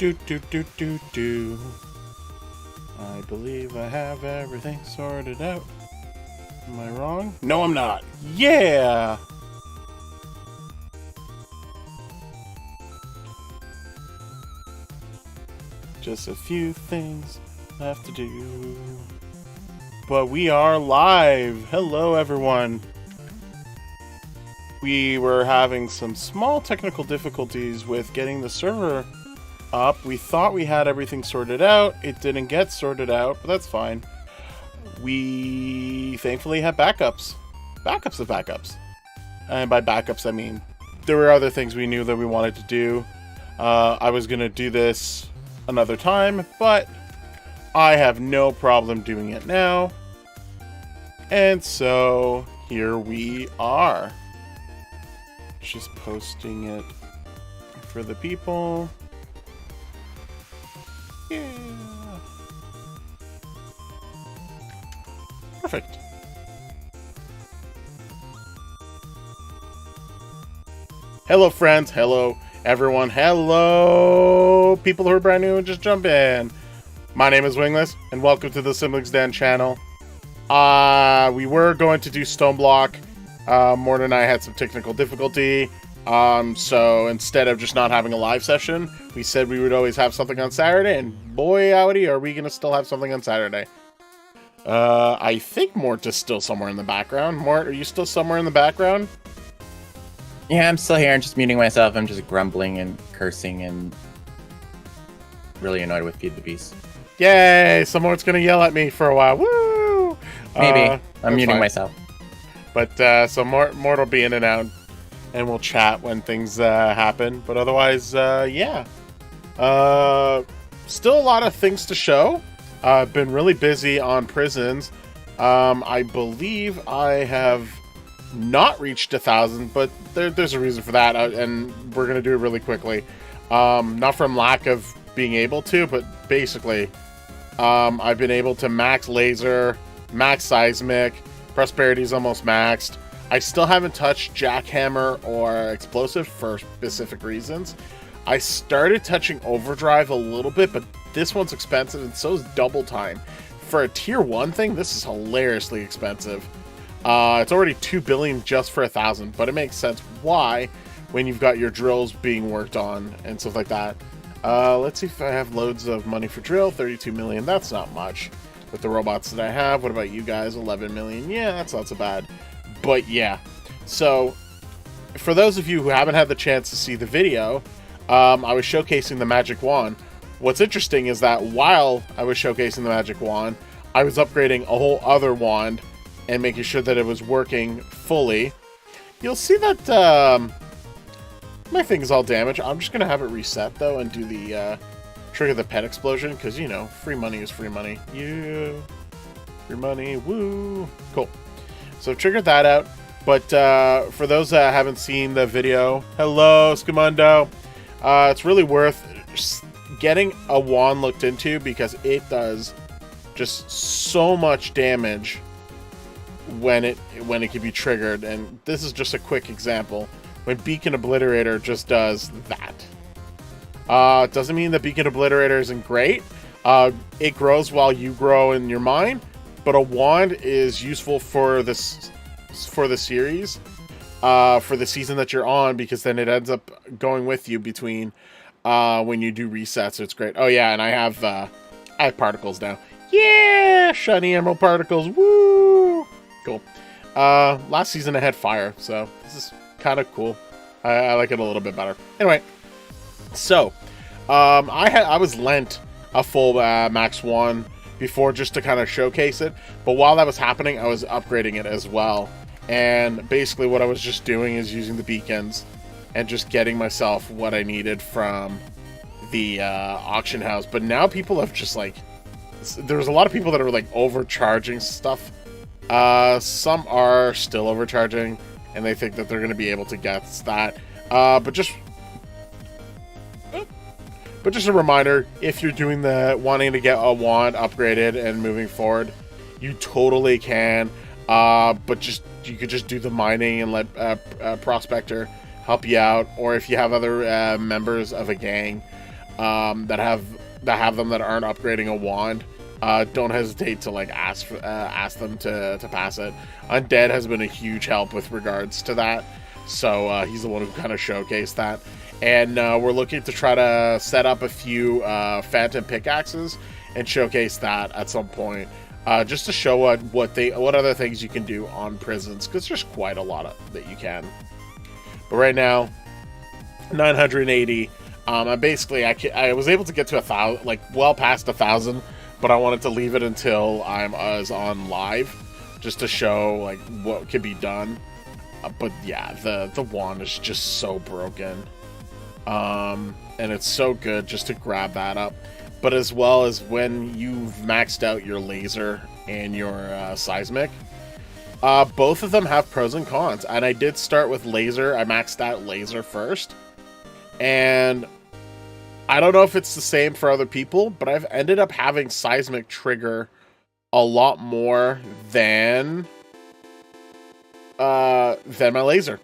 Do do do do do. I believe I have everything sorted out. Am I wrong? No, I'm not. Yeah! Just a few things left to do. But we are live! Hello, everyone. We were having some small technical difficulties with getting the server up. We thought we had everything sorted out. It didn't get sorted out, but that's fine. We thankfully have backups. Backups of backups. And by backups, I mean there were other things we knew that we wanted to do. I was going to do this another time, but I have no problem doing it now. And so here we are. Just posting it for the people. Yeah. Perfect. Hello, friends. Hello, everyone. Hello, people who are brand new and just jump in. My name is Wingless, and welcome to the Siblings Den channel. We were going to do Stoneblock. Morton and I had some technical difficulty. So instead of just not having a live session, we said we would always have something on Saturday, and boy howdy, are we going to still have something on Saturday. I think Mort is still somewhere in the background. Mort, are you still somewhere in the background? Yeah, I'm still here. I'm just muting myself. I'm just grumbling and cursing and really annoyed with Feed the Beast. Yay! Someone's going to yell at me for a while. Woo! Maybe. I'm muting myself. But, so Mort will be in and out, and we'll chat when things happen. But otherwise, yeah. Still a lot of things to show. I've been really busy on Prisons. I believe I have not reached 1,000, but there's a reason for that, and we're going to do it really quickly. Not from lack of being able to, but basically, I've been able to max laser, max seismic, Prosperity's almost maxed. I still haven't touched jackhammer or explosive for specific reasons. I started touching overdrive a little bit, but this one's expensive, and so is double time. For a tier 1 thing, this is hilariously expensive. It's already 2 billion just for 1,000, but it makes sense why when you've got your drills being worked on and stuff like that. Let's see if I have loads of money for drill. 32 million, that's not much. With the robots that I have, what about you guys? 11 million, yeah, that's not so bad. But yeah, so for those of you who haven't had the chance to see the video, I was showcasing the magic wand. What's interesting is that while I was showcasing the magic wand, I was upgrading a whole other wand and making sure that it was working fully. You'll see that my thing is all damaged. I'm just gonna have it reset though and do the trigger the pet explosion, because you know, free money is free money. Yeah, free money, woo. Cool. So I've triggered that out, but for those that haven't seen the video, hello Scamundo. It's really worth getting a wand looked into, because it does just so much damage when it can be triggered. And this is just a quick example. When Beacon Obliterator just does that. Doesn't mean that Beacon Obliterator isn't great. It grows while you grow in your mind, but a wand is useful for this, for the series, for the season that you're on, because then it ends up going with you between when you do resets. So it's great. Oh yeah, and I have particles now. Yeah, shiny emerald particles. Woo! Cool. Last season I had fire, so this is kind of cool. I like it a little bit better. Anyway, so I was lent a full max wand before, just to kind of showcase it. But while that was happening, I was upgrading it as well. And basically what I was just doing is using the beacons and just getting myself what I needed from the auction house. But now people have just like, there's a lot of people that are like overcharging stuff. Some are still overcharging, and they think that they're going to be able to get that. But just a reminder, if you're doing the wanting to get a wand upgraded and moving forward, you totally can. But you could just do the mining and let Prospector help you out, or if you have other members of a gang, that have them that aren't upgrading a wand, don't hesitate to like ask them to pass it. Undead has been a huge help with regards to that, so he's the one who kind of showcased that. And we're looking to try to set up a few phantom pickaxes and showcase that at some point, just to show what other things you can do on prisons, because there's quite a lot that you can. But right now, 980. I was able to get to 1,000, like well past 1,000, but I wanted to leave it until I was on live, just to show like what could be done. But yeah, the wand is just so broken, and it's so good just to grab that up. But as well as when you've maxed out your laser and your seismic, both of them have pros and cons. And I did start with laser. I maxed out laser first. And I don't know if it's the same for other people, but I've ended up having seismic trigger a lot more than my laser.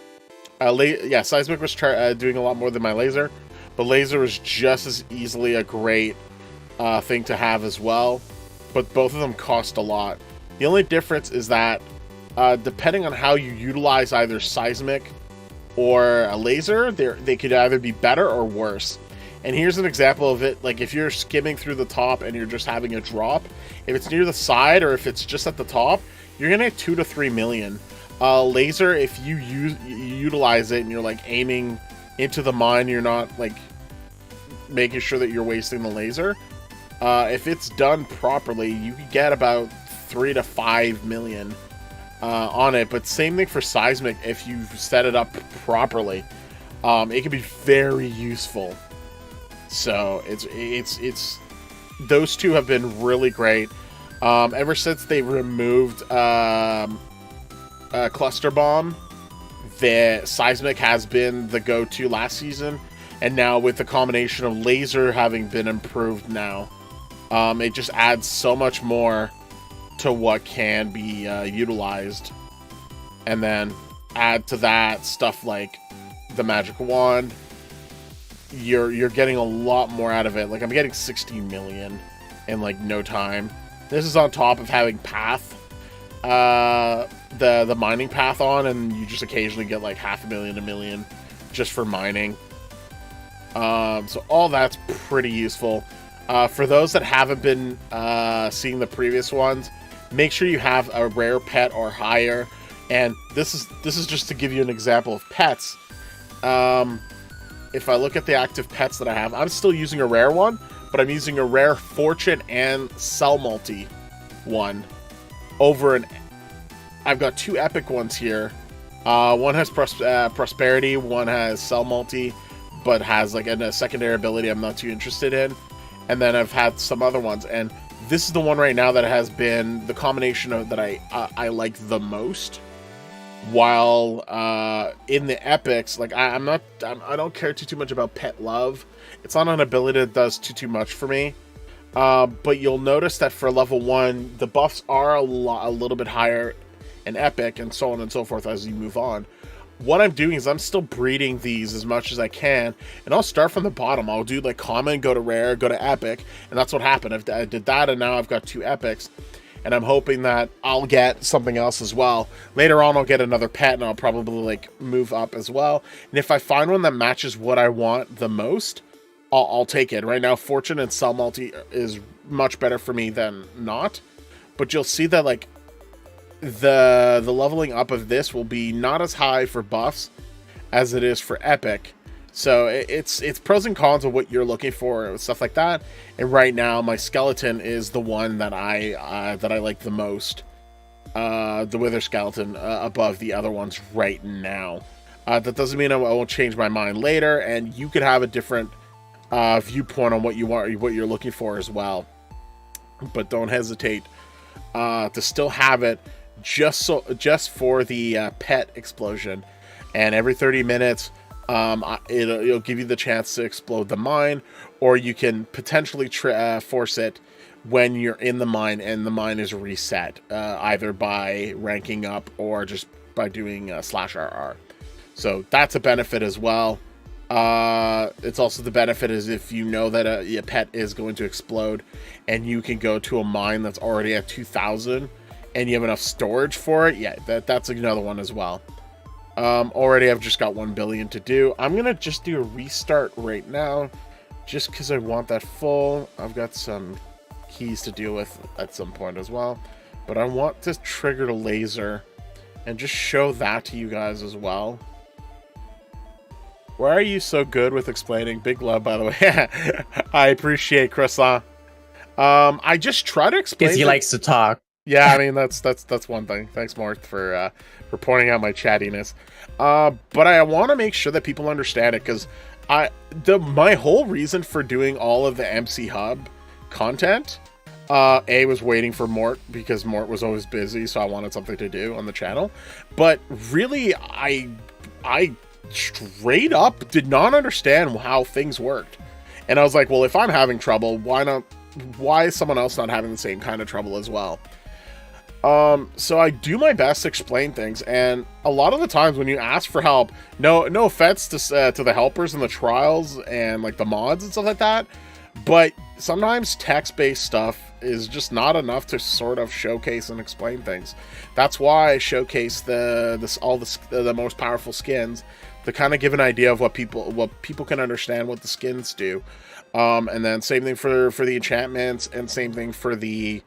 Seismic was doing a lot more than my laser, but laser was just as easily a great thing to have as well. But both of them cost a lot. The only difference is that depending on how you utilize either seismic or a laser, they could either be better or worse. And here's an example of it. Like if you're skimming through the top and you're just having a drop, if it's near the side or if it's just at the top, you're gonna get 2 to 3 million. Laser, if you utilize it and you're like aiming into the mine, you're not like making sure that you're wasting the laser. If it's done properly, you can get about 3 to 5 million on it. But same thing for seismic. If you set it up properly, it can be very useful. So it's those two have been really great. Ever since they removed cluster bomb, the seismic has been the go-to last season, and now with the combination of laser having been improved now, it just adds so much more to what can be utilized. And then add to that stuff like the magic wand, you're getting a lot more out of it. Like I'm getting 60 million in like no time. This is on top of having path, the mining path on, and you just occasionally get like 500,000 to 1 million just for mining. So all that's pretty useful. For those that haven't been seeing the previous ones, make sure you have a rare pet or higher. And this is just to give you an example of pets. If I look at the active pets that I have, I'm still using a rare one, but I'm using a rare fortune and sell multi one over an. I've got 2 epic ones here. One has prosperity, one has sell multi, but has like a secondary ability I'm not too interested in. And then I've had some other ones, and this is the one right now that has been the combination of that I like the most. While in the epics, like I don't care too much about pet love. It's not an ability that does too much for me. But you'll notice that for level 1, the buffs are a little bit higher in epic, and so on and so forth as you move on. What I'm doing is I'm still breeding these as much as I can, and I'll start from the bottom. I'll do like common, go to rare, go to epic, and that's what happened. I did that, and now I've got 2 epics. And I'm hoping that I'll get something else as well. Later on, I'll get another pet, and I'll probably like move up as well. And if I find one that matches what I want the most, I'll take it. Right now, Fortune and Cell Multi is much better for me than not. But you'll see that like the leveling up of this will be not as high for buffs as it is for epic. So it's pros and cons of what you're looking for and stuff like that. And right now, my skeleton is the one that I like the most. The Wither skeleton above the other ones right now. That doesn't mean I won't change my mind later, and you could have a different viewpoint on what you want, what you're looking for as well. But don't hesitate to still have it just for the pet explosion. And every 30 minutes. It'll give you the chance to explode the mine, or you can potentially force it when you're in the mine and the mine is reset, either by ranking up or just by doing /RR. So that's a benefit as well. It's also the benefit is if you know that a pet is going to explode and you can go to a mine that's already at 2,000 and you have enough storage for it. Yeah, that's another one as well. Already I've just got 1 billion to do. I'm going to just do a restart right now just because I want that full. I've got some keys to deal with at some point as well. But I want to trigger the laser and just show that to you guys as well. Why are you so good with explaining? Big love, by the way. I appreciate Croissant. I just try to explain. Because he likes to talk. Yeah, I mean that's one thing. Thanks, Mort, for pointing out my chattiness. But I want to make sure that people understand it because my whole reason for doing all of the MCHUB content, was waiting for Mort because Mort was always busy, so I wanted something to do on the channel. But really, I straight up did not understand how things worked, and I was like, well, if I'm having trouble, why is someone else not having the same kind of trouble as well? So I do my best to explain things, and a lot of the times when you ask for help, no offense to the helpers and the trials and like the mods and stuff like that, but sometimes text-based stuff is just not enough to sort of showcase and explain things. That's why I showcase the most powerful skins to kind of give an idea of what people can understand what the skins do. And then same thing for the enchantments, and same thing for the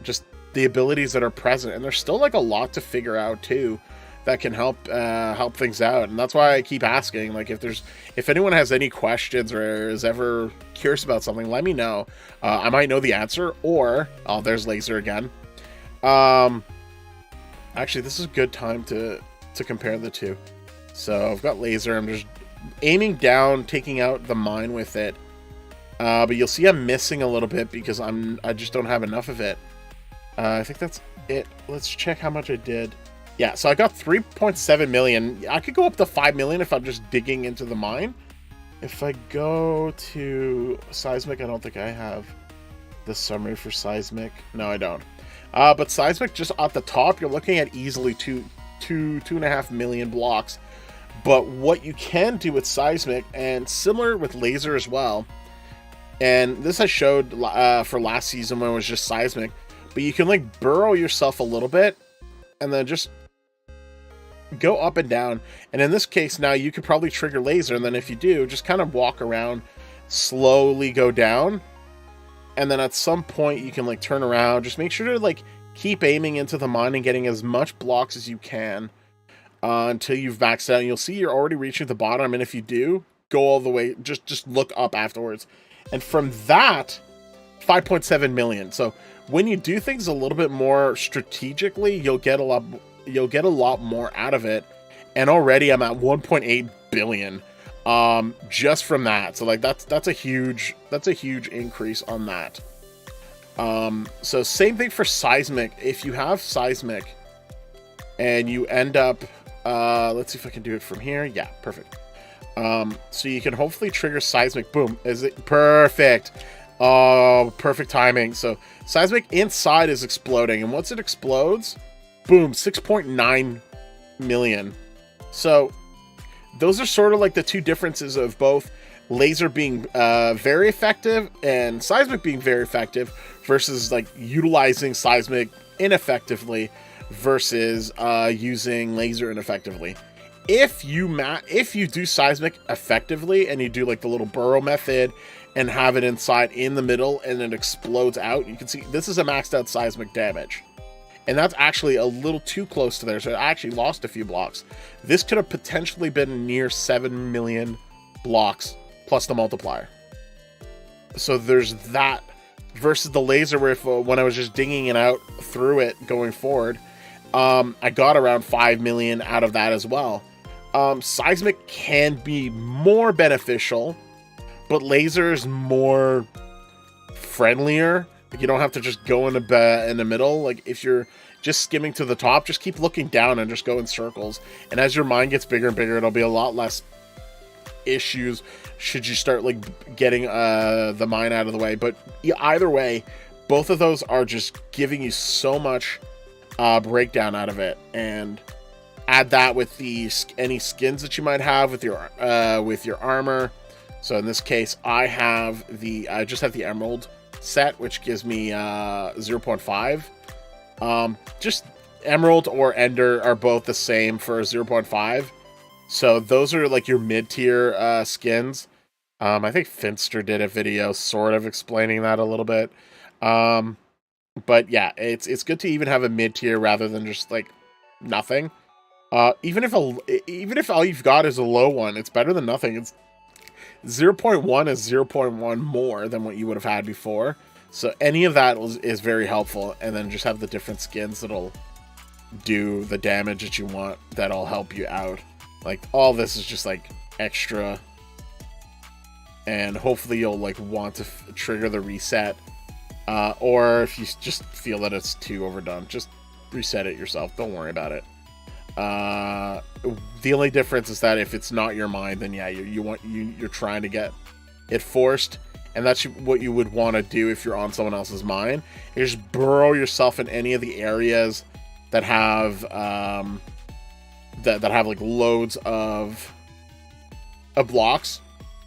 just the abilities that are present. And there's still like a lot to figure out too that can help things out. And that's why I keep asking, like, if anyone has any questions or is ever curious about something, let me know. I might know the answer, or there's laser again. Actually, this is a good time to compare the two. So I've got laser. I'm just aiming down, taking out the mine with it. But you'll see I'm missing a little bit because I just don't have enough of it. I think that's it. Let's check how much I did. Yeah, so I got 3.7 million. I could go up to 5 million if I'm just digging into the mine. If I go to seismic, I don't think I have the summary for seismic. No, I don't. But seismic, just at the top, you're looking at easily 2.5 million blocks. But what you can do with seismic, and similar with laser as well, and this I showed for last season when it was just seismic, but you can like burrow yourself a little bit and then just go up and down. And in this case now you could probably trigger laser, and then if you do, just kind of walk around, slowly go down, and then at some point you can like turn around. Just make sure to like keep aiming into the mine and getting as much blocks as you can until you've maxed out. And you'll see you're already reaching the bottom, and if you do, go all the way, just look up afterwards. And from that, 5.7 million. So when you do things a little bit more strategically, you'll get a lot more out of it. And already I'm at 1.8 billion just from that. So like that's a huge increase on that. So same thing for seismic. If you have seismic and you end up let's see if I can do it from here. Yeah, perfect. So you can hopefully trigger seismic. Boom. Is it perfect? Oh, perfect timing. So seismic inside is exploding, and once it explodes, boom, 6.9 million. So those are sort of like the two differences of both laser being very effective and seismic being very effective versus like utilizing seismic ineffectively versus using laser ineffectively. If you do seismic effectively and you do like the little burrow method and have it inside in the middle and it explodes out, you can see this is a maxed out seismic damage. And that's actually a little too close to there, so it actually lost a few blocks. This could have potentially been near 7 million blocks plus the multiplier. So there's that versus the laser where when I was just dinging it out through it going forward, I got around 5 million out of that as well. Seismic can be more beneficial, but laser is more friendlier. Like, you don't have to just go in the middle. Like, if you're just skimming to the top, just keep looking down and just go in circles. And as your mine gets bigger and bigger, it'll be a lot less issues should you start like getting the mine out of the way. But either way, both of those are just giving you so much breakdown out of it. And add that with any skins that you might have with your armor. So in this case, I just have the emerald set, which gives me 0.5. Just emerald or ender are both the same for 0.5. So those are like your mid-tier skins. I think Finster did a video sort of explaining that a little bit. But yeah, it's good to even have a mid-tier rather than just like nothing. Even if all you've got is a low one, it's better than nothing. It's 0.1 is 0.1 more than what you would have had before. So any of that is very helpful. And then just have the different skins that'll do the damage that you want, that'll help you out. Like, all this is just like extra. And hopefully you'll like want to trigger the reset. Or if you just feel that it's too overdone, just reset it yourself. Don't worry about it. The only difference is that if it's not your mind, then yeah, you're trying to get it forced, and that's what you would want to do if you're on someone else's mind. You just burrow yourself in any of the areas that have that have like loads of blocks,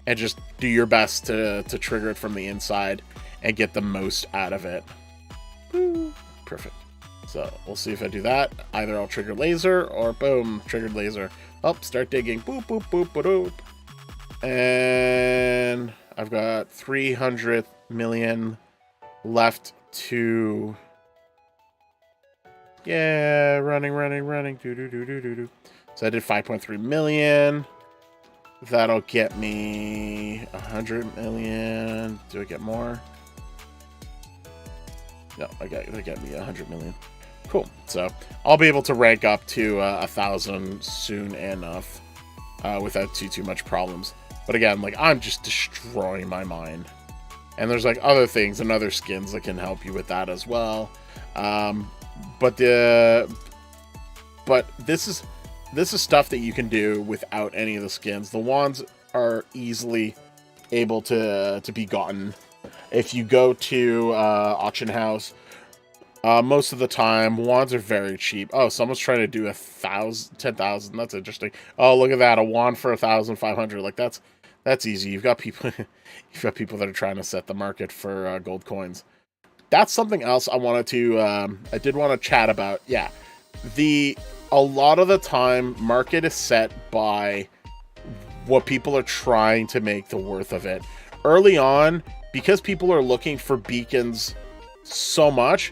and just do your best to trigger it from the inside and get the most out of it. Woo. Perfect. So we'll see if I do that. Either I'll trigger laser or boom, triggered laser. Oh, start digging. Boop, boop, boop, boop, boop. And I've got 300 million left to... Yeah, running. Do. So I did 5.3 million. That'll get me 100 million. Do I get more? No, they got me 100 million. Cool. So I'll be able to rank up to 1,000 soon enough without too much problems. But again, like, I'm just destroying my mind. And there's like other things and other skins that can help you with that as well. But this is stuff that you can do without any of the skins. The wands are easily able to be gotten if you go to auction house. Most of the time, wands are very cheap. Oh, someone's trying to do 10,000. That's interesting. Oh, look at that, a wand for 1,500. Like, that's easy. You've got people that are trying to set the market for gold coins. That's something else I wanted to I did want to chat about. Yeah, a lot of the time, market is set by what people are trying to make the worth of it. Early on, because people are looking for beacons so much,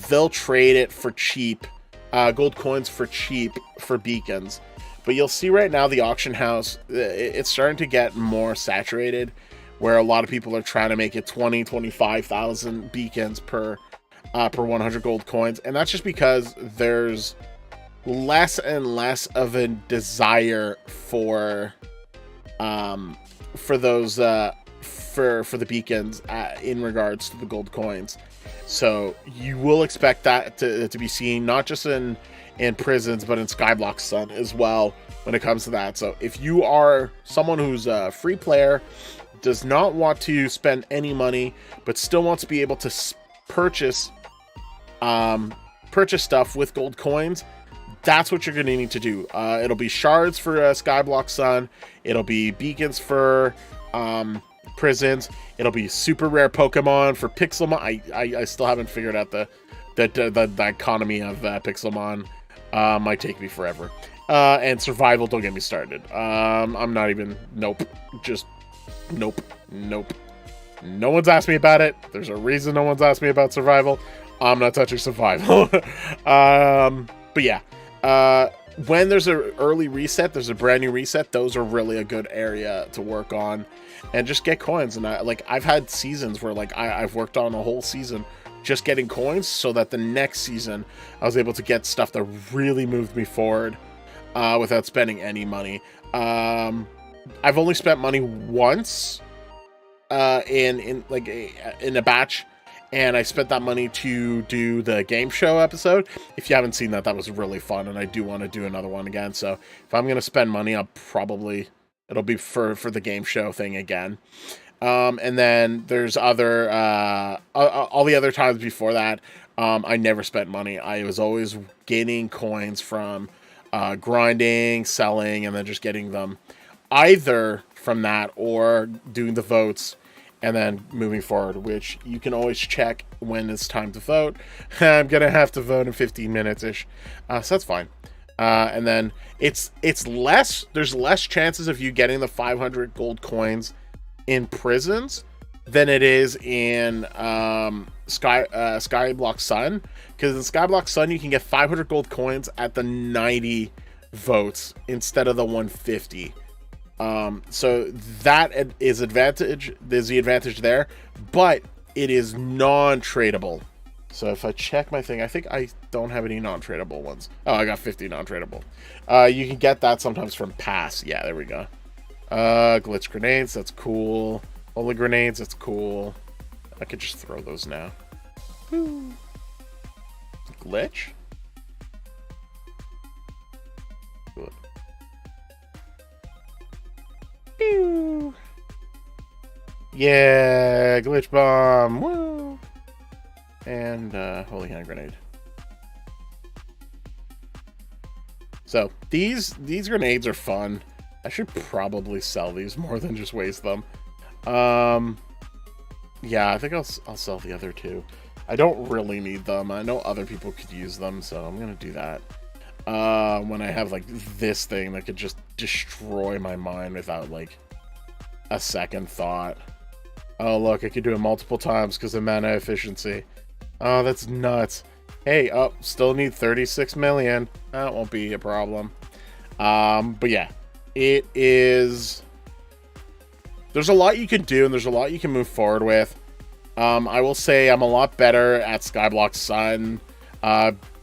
they'll trade it for cheap, gold coins for cheap for beacons. But you'll see right now the auction house, it's starting to get more saturated, where a lot of people are trying to make it 25,000 beacons per 100 gold coins. And that's just because there's less and less of a desire for those for the beacons in regards to the gold coins. So you will expect that to be seen not just in Prisons, but in Skyblock Sun as well when it comes to that. So if you are someone who's a free player, does not want to spend any money, but still wants to be able to purchase stuff with gold coins, that's what you're going to need to do. It'll be shards for Skyblock Sun. It'll be beacons for Prisons. It'll be super rare Pokemon for Pixelmon. I still haven't figured out the economy of Pixelmon. Might take me forever. And survival, don't get me started. I'm not even... Nope. Just... Nope. No one's asked me about it. There's a reason no one's asked me about survival. I'm not touching survival. But yeah. When there's an early reset, there's a brand new reset, those are really a good area to work on and just get coins. And I've had seasons where like I've worked on a whole season just getting coins so that the next season I was able to get stuff that really moved me forward without spending any money. I've only spent money once in a batch, and I spent that money to do the game show episode. If you haven't seen that, that was really fun, and I do want to do another one again. So if I'm going to spend money, it'll be for the game show thing again. And then there's all the other times before that, I never spent money. I was always gaining coins from grinding, selling, and then just getting them either from that or doing the votes and then moving forward, which you can always check when it's time to vote. I'm gonna have to vote in 15 minutes ish, so that's fine. And then it's less. There's less chances of you getting the 500 gold coins in Prisons than it is in Skyblock Sun, because in Skyblock Sun you can get 500 gold coins at the 90 votes instead of the 150. So that is advantage. There's the advantage there, but it is non-tradable. So if I check my thing, I think I don't have any non-tradable ones. Oh, I got 50 non-tradable. You can get that sometimes from pass. Yeah, there we go. Glitch grenades, that's cool. Holy grenades, that's cool. I could just throw those now. Woo. Glitch? Good. Pew. Yeah, glitch bomb. Woo. And holy hand grenade. So these grenades are fun. I should probably sell these more than just waste them. Yeah, I think I'll sell the other two. I don't really need them. I know other people could use them, so I'm gonna do that. When I have like this thing that could just destroy my mind without like a second thought. Oh look, I could do it multiple times because of mana efficiency. Oh, that's nuts. Hey, oh, still need 36 million. That won't be a problem. But yeah, it is. There's a lot you can do, and there's a lot you can move forward with. I will say I'm a lot better at Skyblock Sun,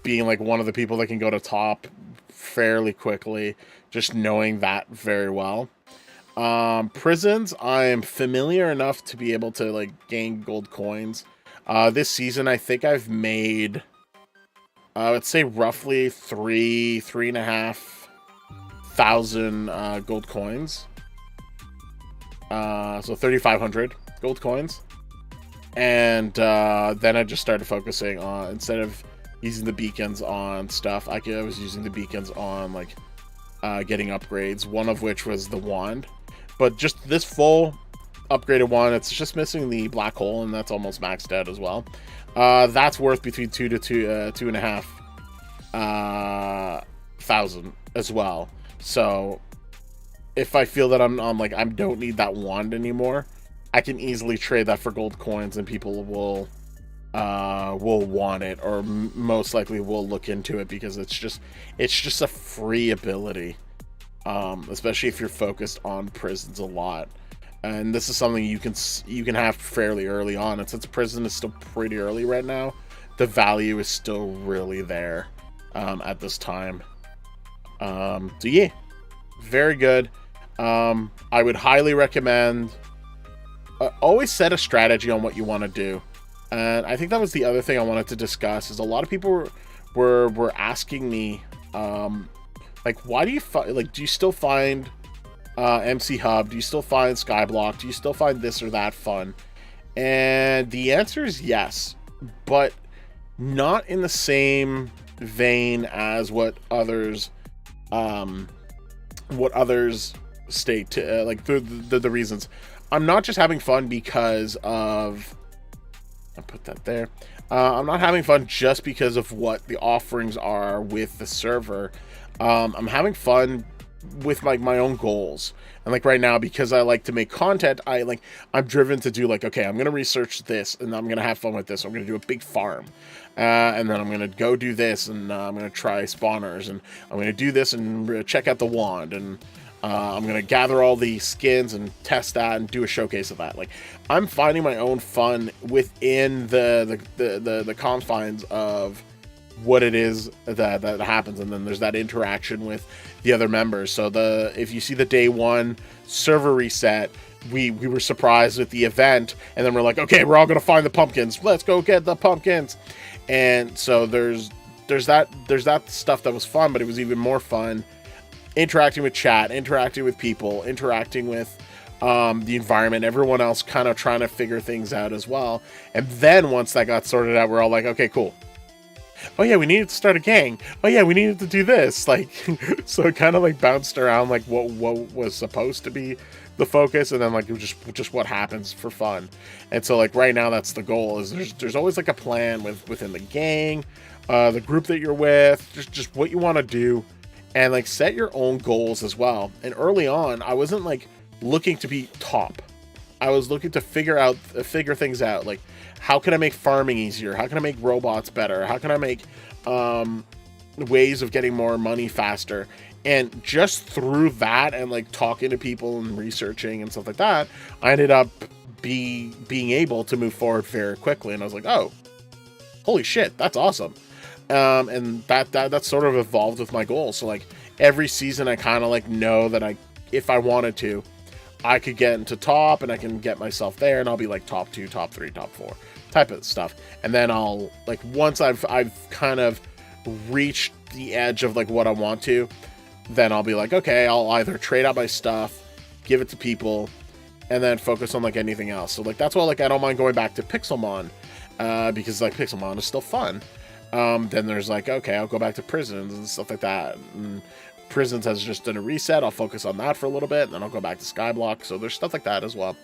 being like one of the people that can go to top fairly quickly, just knowing that very well. Prisons, I'm familiar enough to be able to like gain gold coins. This season, I think I've made, let's say roughly 3,500 gold coins. So 3,500 gold coins. And then I just started focusing on, instead of using the beacons on stuff, I was using the beacons on like getting upgrades, one of which was the wand. But just this full upgraded one, it's just missing the black hole, and that's almost maxed out as well. That's worth between 2,000 to 2,500 as well. So if I feel that I'm like I don't need that wand anymore, I can easily trade that for gold coins, and people will want it, or most likely will look into it, because it's just a free ability, especially if you're focused on Prisons a lot. And this is something you can have fairly early on, and since Prison is still pretty early right now, the value is still really there at this time. So yeah, very good. I would highly recommend always set a strategy on what you want to do. And I think that was the other thing I wanted to discuss, is a lot of people were asking me, like, why do you do you still find MCHUB? Do you still find Skyblock? Do you still find this or that fun? And the answer is yes, but not in the same vein as what others state to, like the reasons. I'm not just having fun because of, I'll put that there. I'm not having fun just because of what the offerings are with the server. I'm having fun with like my own goals, and like right now, because I like to make content, I'm driven to do like, okay, I'm gonna research this, and I'm gonna have fun with this. I'm gonna do a big farm, and then I'm gonna go do this, and I'm gonna try spawners, and I'm gonna do this and check out the wand, and I'm gonna gather all the skins and test that and do a showcase of that. Like, I'm finding my own fun within the confines of what it is that happens, and then there's that interaction with the other members. So if you see the day one server reset, we were surprised with the event, and then we're like, okay, we're all gonna find the pumpkins, let's go get the pumpkins. And so there's that stuff that was fun, but it was even more fun interacting with chat, interacting with people, interacting with the environment, everyone else kind of trying to figure things out as well. And then once that got sorted out, we're all like, okay, cool, oh yeah, we needed to start a gang. Oh yeah, we needed to do this. Like, so it kind of like bounced around like what was supposed to be the focus, and then like it was just what happens for fun. And so like right now that's the goal, is there's always like a plan within the gang, the group that you're with, just what you want to do, and like set your own goals as well. And early on, I wasn't like looking to be top. I was looking to figure things out. Like, how can I make farming easier? How can I make robots better? How can I make ways of getting more money faster? And just through that and like talking to people and researching and stuff like that, I ended up being able to move forward very quickly. And I was like, oh, holy shit, that's awesome. And that sort of evolved with my goals. So like every season, I kind of like know that if I wanted to, I could get into top, and I can get myself there, and I'll be like top 2, top 3, top 4 type of stuff. And then I'll like, once I've kind of reached the edge of like what I want to, then I'll be like, okay, I'll either trade out my stuff, give it to people, and then focus on like anything else. So like that's why like I don't mind going back to Pixelmon, because like Pixelmon is still fun. Then there's like, okay, I'll go back to Prisons and stuff like that. And Prisons has just done a reset. I'll focus on that for a little bit, and then I'll go back to Skyblock. So there's stuff like that as well.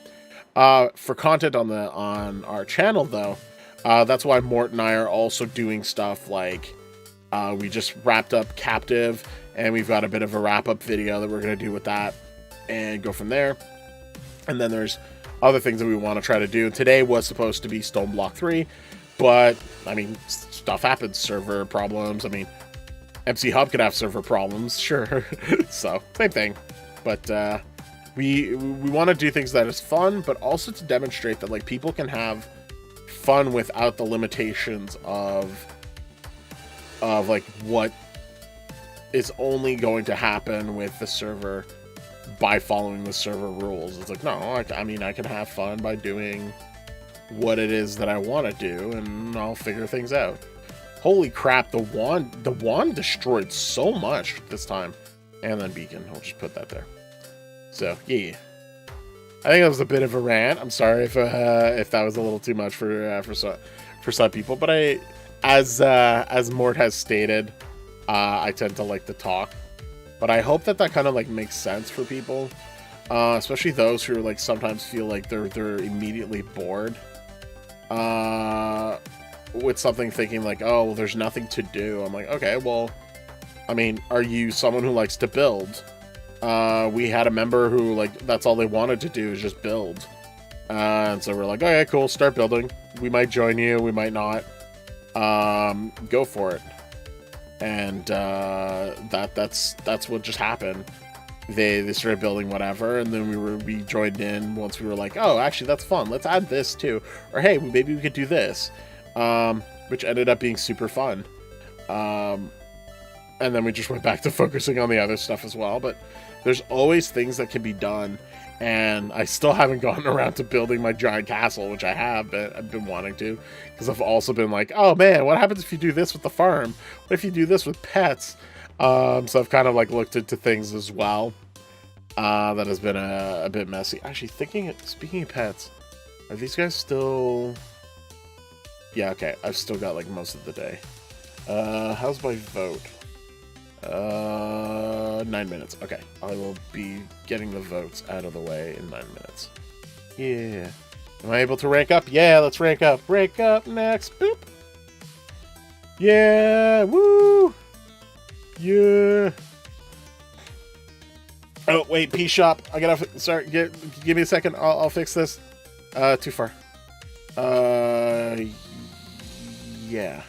For content on our channel though, that's why Mort and I are also doing stuff like we just wrapped up Captive, and we've got a bit of a wrap-up video that we're going to do with that and go from there. And then there's other things that we want to try to do. Today was supposed to be Stone Block 3, but I mean, stuff happens, server problems. I mean, MCHUB could have server problems, sure. So same thing, but we want to do things that is fun, but also to demonstrate that like people can have fun without the limitations of like what is only going to happen with the server by following the server rules. It's like, no, I mean, I can have fun by doing what it is that I want to do, and I'll figure things out. Holy crap, the wand destroyed so much this time. And then beacon, I'll just put that there. So, yeah. I think that was a bit of a rant. I'm sorry if that was a little too much for some people, but as Mort has stated, I tend to like to talk. But I hope that kind of like makes sense for people, especially those who like sometimes feel like they're immediately bored with something, thinking like, oh, well, there's nothing to do. I'm like, okay, well, I mean, are you someone who likes to build? We had a member who like that's all they wanted to do is just build, and so we're like, okay, cool, start building. We might join you, we might not. Go for it. And that's what just happened. They started building whatever, and then we joined in once we were like, oh, actually that's fun, let's add this too, or hey, maybe we could do this, which ended up being super fun. And then we just went back to focusing on the other stuff as well. But there's always things that can be done, and I still haven't gotten around to building my giant castle, which I've been wanting to, because I've also been like, oh man, what happens if you do this with the farm? What if you do this with pets? So I've kind of like looked into things as well. That has been a bit messy. Actually, speaking of pets, are these guys still? Yeah, okay. I've still got like most of the day. How's my vote? 9 minutes. Okay, I will be getting the votes out of the way in 9 minutes. Yeah. Am I able to rank up? Yeah, let's rank up. Rank up next. Boop. Yeah. Woo. Yeah. Oh, wait, P shop. I gotta, sorry, give me a second. I'll fix this. Too far. Yeah.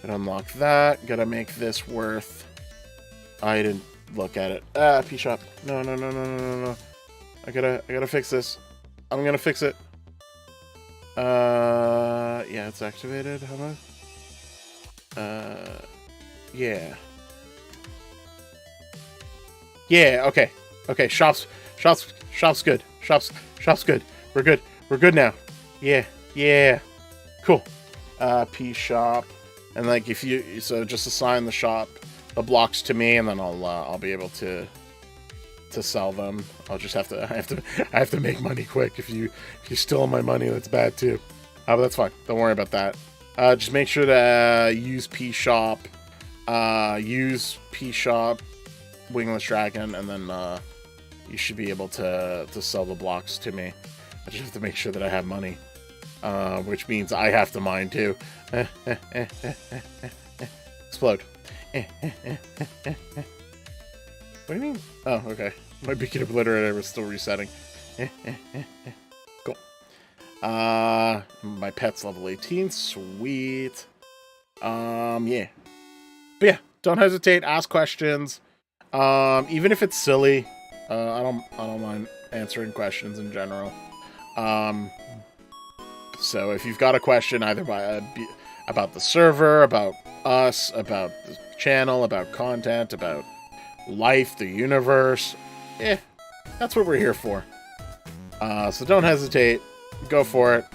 Gotta unlock that. Gotta make this worth. I didn't look at it. P shop. No. I gotta fix this. I'm gonna fix it. Yeah, it's activated. How about? Yeah. Yeah, okay. Okay, shop's good. Shop's good. We're good. We're good now. Yeah. Cool. P shop. And like so just assign the shop the blocks to me, and then I'll be able to sell them. I'll just have to make money quick. If you steal my money, that's bad too. But that's fine. Don't worry about that. Just make sure to use P-Shop, Wingless Dragon, and then you should be able to sell the blocks to me. I just have to make sure that I have money, which means I have to mine too. Explode. What do you mean? Oh, okay. My beacon obliterator was still resetting. Cool. My pet's level 18. Sweet. Yeah. But yeah, don't hesitate. Ask questions. Even if it's silly, I don't mind answering questions in general. So if you've got a question either about the server, about us, about the channel, about content, about life, the universe, that's what we're here for. So don't hesitate. Go for it.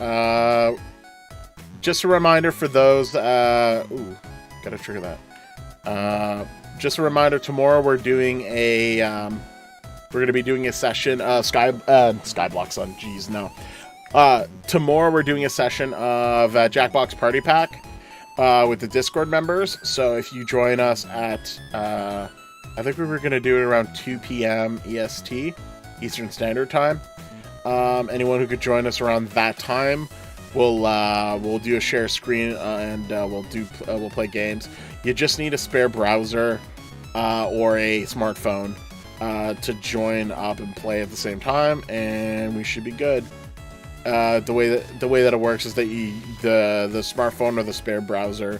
Just a reminder for those, gotta trigger that. Just a reminder, tomorrow we're doing a, we're gonna be doing a session, Skyblock Sun, jeez, no. Tomorrow we're doing a session of Jackbox Party Pack, with the Discord members. So if you join us at, I think we were gonna do it around 2 p.m. EST, Eastern Standard Time. Anyone who could join us around that time, we'll do a share screen, and we'll play games. You just need a spare browser or a smartphone to join up and play at the same time, and we should be good. The way that it works is that the smartphone or the spare browser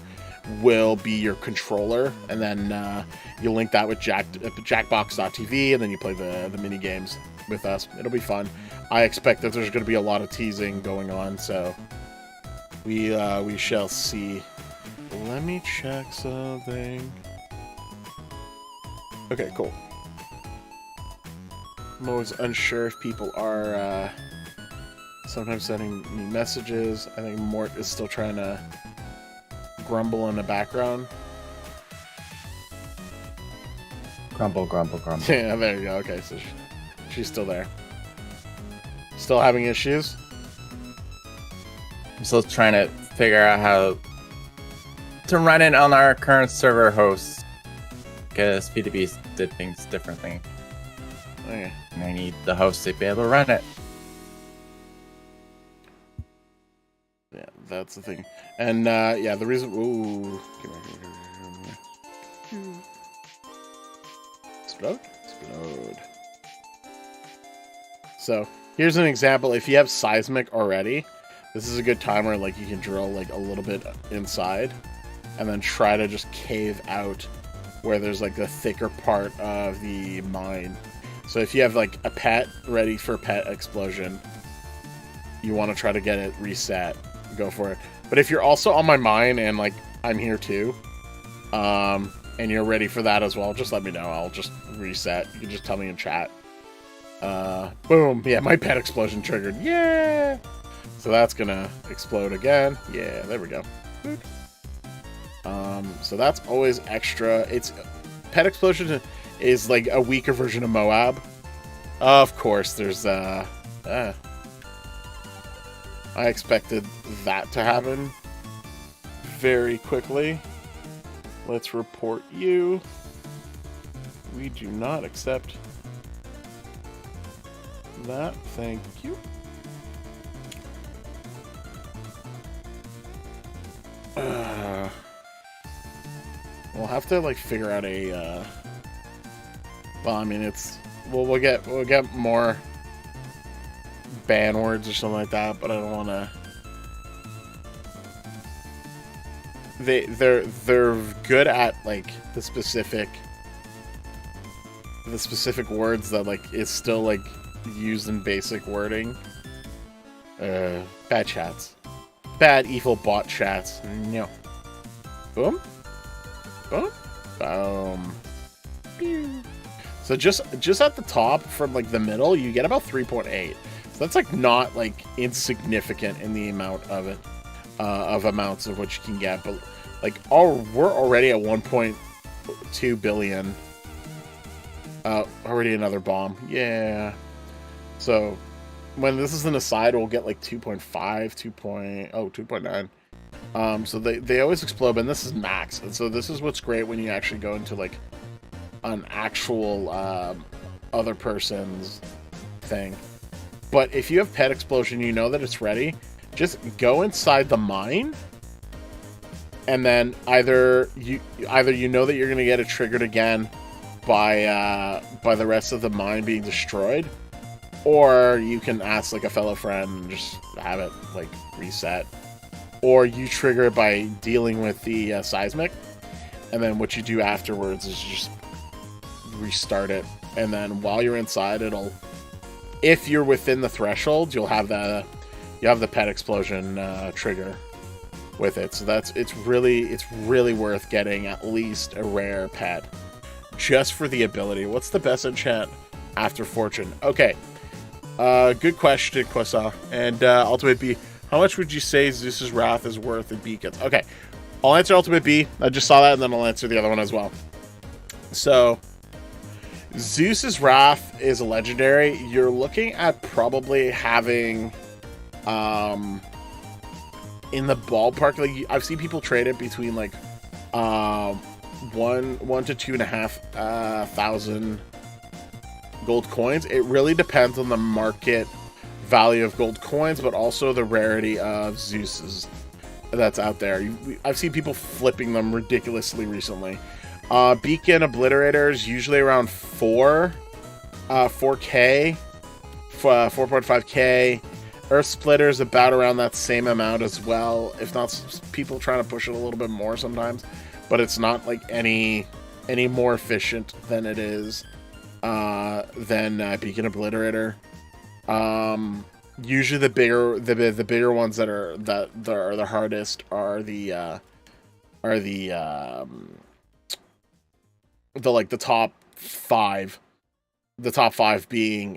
will be your controller, and then you link that with Jackbox.tv, and then you play the mini games with us. It'll be fun. I expect that there's going to be a lot of teasing going on, so we shall see. Let me check something. Okay, cool. I'm always unsure if people are sometimes sending me messages. I think Mort is still trying to grumble in the background. Grumble. Yeah, there you go. Okay, so she's still there. Still having issues? I'm still trying to figure out how to run it on our current server host, because P2B did things differently. Okay. And I need the host to be able to run it. Yeah, that's the thing. And yeah, the reason. Ooh, explode. So here's an example. If you have seismic already, this is a good time where like you can drill like a little bit inside, and then try to just cave out where there's like the thicker part of the mine. So if you have like a pet ready for pet explosion, you want to try to get it reset. Go for it. But if you're also on my mine and like I'm here too, and you're ready for that as well, just let me know. I'll just reset. You can just tell me in chat. Boom. Yeah, my pet explosion triggered. Yeah. So that's gonna explode again. Yeah, there we go. So that's always extra. It's pet explosion is like a weaker version of Moab. Of course, there's I expected that to happen very quickly. Let's report you. We do not accept that. Thank you. We'll have to like figure out a well, I mean it's we'll get more ban words or something like that, but I don't want to. They're good at like the specific words that like is still like used in basic wording. Bad chats, bad evil bot chats. No. Boom. Boom. Boom. Pew. So just at the top from like the middle, you get about 3.8. So that's like not like insignificant in the amount of it, of amounts of what you can get. But like, we're already at 1.2 billion. Already another bomb. Yeah. So when this is an aside, we'll get like 2.5, 2.9. So they always explode, and this is max. And so this is what's great when you actually go into like an actual other person's thing. But if you have pet explosion, you know that it's ready. Just go inside the mine, and then either you know that you're gonna get it triggered again by the rest of the mine being destroyed, or you can ask like a fellow friend and just have it like reset, or you trigger it by dealing with the seismic, and then what you do afterwards is just restart it, and then while you're inside, it'll, if you're within the threshold, you'll have the pet explosion trigger with it. So it's really worth getting at least a rare pet just for the ability. What's the best enchant after Fortune? Okay, good question, Quasa. And Ultimate B, how much would you say Zeus's Wrath is worth in beacons? Okay, I'll answer Ultimate B. I just saw that, and then I'll answer the other one as well. So Zeus's Wrath is a legendary. You're looking at probably having in the ballpark, like I've seen people trade it between like 1 to 2.5 thousand gold coins. It really depends on the market value of gold coins, but also the rarity of Zeus's that's out there. I've seen people flipping them ridiculously recently. Beacon Obliterators usually around 4K, 4.5K. Earth Splitters about around that same amount as well. If not, people trying to push it a little bit more sometimes, but it's not like any more efficient than it is than Beacon Obliterator. Usually the bigger ones that are the hardest are the top 5. The top 5 being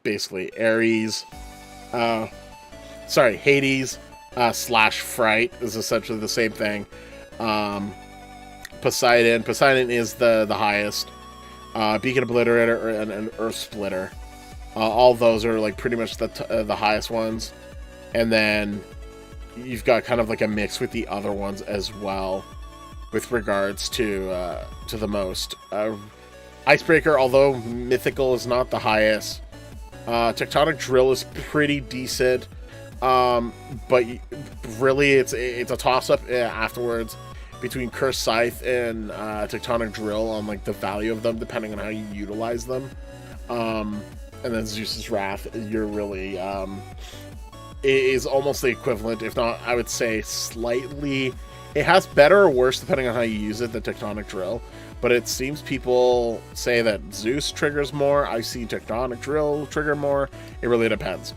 basically Ares, Hades / Fright is essentially the same thing. Poseidon is the highest. Beacon Obliterator and Earth Splitter. All those are like pretty much the highest ones, and then you've got kind of like a mix with the other ones as well, with regards to the most. Icebreaker, although mythical, is not the highest. Tectonic Drill is pretty decent, but really it's a toss-up afterwards between Cursed Scythe and Tectonic Drill on like the value of them, depending on how you utilize them. And then Zeus's Wrath, you're really is almost the equivalent, if not, I would say slightly. It has better or worse depending on how you use it, the Tectonic Drill. But it seems people say that Zeus triggers more. I've seen Tectonic Drill trigger more. It really depends.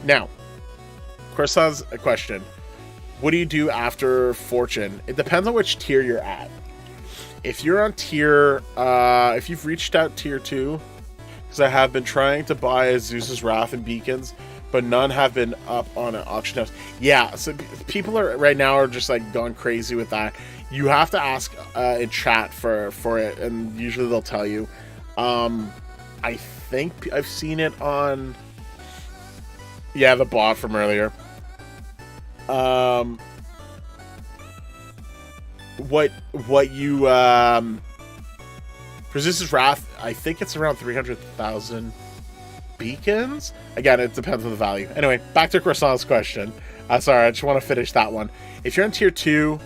Now, Corsan's a question. What do you do after Fortune? It depends on which tier you're at. If you're on tier, if you've reached out tier 2, because I have been trying to buy Zeus's Wrath and Beacons, but none have been up on an auction house. Yeah, so people are right now are just like going crazy with that. You have to ask in chat for it, and usually they'll tell you. I think I've seen it on, yeah, the bot from earlier. What you for Zeus's Wrath, I think it's around 300,000 beacons. Again, it depends on the value. Anyway, back to Croissant's question. Sorry, I just want to finish that one. If you're in tier 2,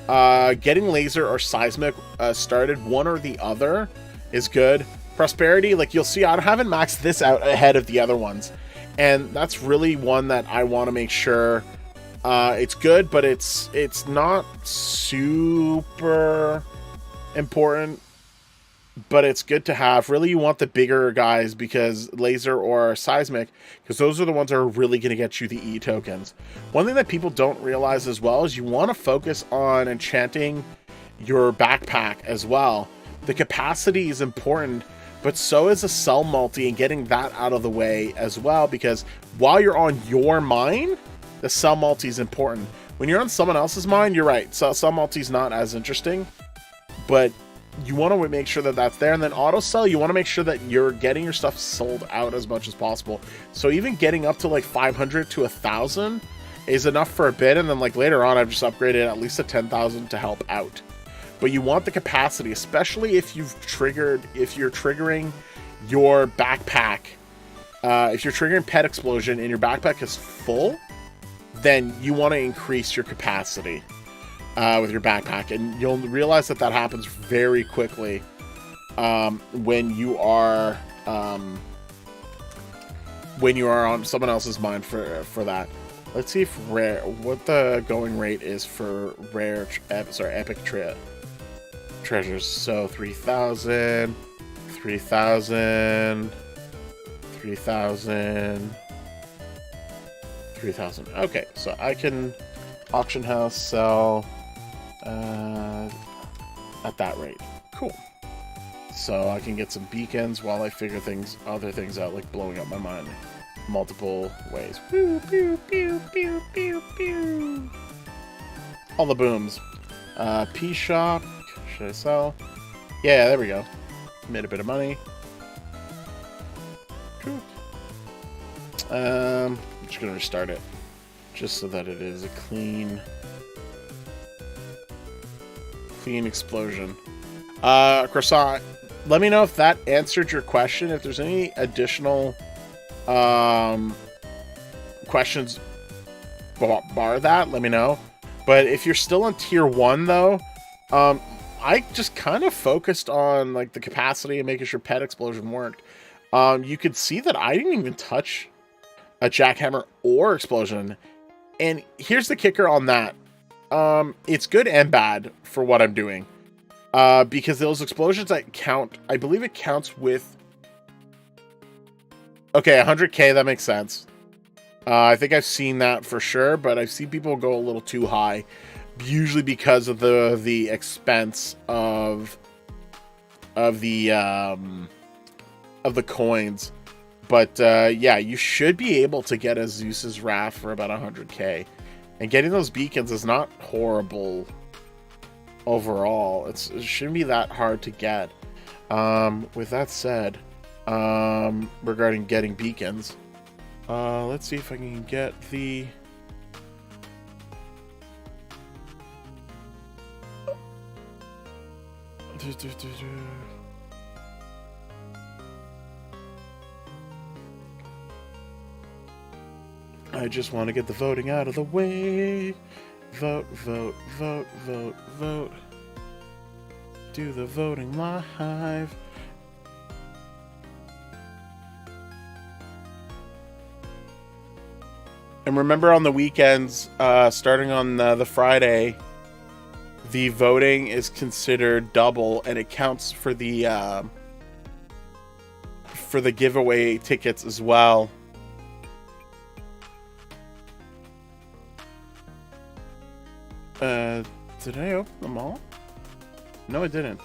getting laser or seismic started, one or the other is good. Prosperity, like you'll see, I haven't maxed this out ahead of the other ones, and that's really one that I want to make sure it's good, but it's not super important, but it's good to have. Really, you want the bigger guys, because laser or seismic, because those are the ones that are really going to get you the E tokens. One thing that people don't realize as well is you want to focus on enchanting your backpack as well. The capacity is important, but so is a cell multi, and getting that out of the way as well, because while you're on your mine, the cell multi is important. When you're on someone else's mine, you're right, so cell multi is not as interesting, but you want to make sure that that's there. And then auto sell, you want to make sure that you're getting your stuff sold out as much as possible. So even getting up to like 500 to 1,000 is enough for a bit, and then like later on I've just upgraded at least to 10,000 to help out. But you want the capacity, especially if you're triggering your backpack. If you're triggering Pet Explosion and your backpack is full, then you want to increase your capacity with your backpack, and you'll realize that happens very quickly when you are on someone else's mind for that. Let's see if what the going rate is for epic treasures. So 3,000, 3,000, 3,000, 3,000. Okay, so I can auction house sell at that rate. Cool. So I can get some beacons while I figure other things out, like blowing up my mind multiple ways. Pew, pew, pew, pew, pew, pew. All the booms. P-Shop. Should I sell? Yeah, there we go. Made a bit of money. Cool. I'm just gonna restart it, just so that it is a clean explosion. Croissant, let me know if that answered your question. If there's any additional questions bar that, let me know. But if you're still on tier 1 though, I just kind of focused on like the capacity and making sure Pet Explosion worked. You could see that I didn't even touch a jackhammer or explosion. And here's the kicker on that. It's good and bad for what I'm doing. Because those explosions that count, I believe it counts with... Okay, 100k, that makes sense. I think I've seen that for sure, but I've seen people go a little too high. Usually because of the expense of the coins. But yeah, you should be able to get a Zeus's Wrath for about 100k. And getting those beacons is not horrible overall. It shouldn't be that hard to get. With that said, regarding getting beacons, let's see if I can get the... I just want to get the voting out of the way. Vote, vote, vote, vote, vote. Do the voting live. And remember, on the weekends, starting on the Friday, the voting is considered double, and it counts for the giveaway tickets as well. Did I open them all? No, I didn't.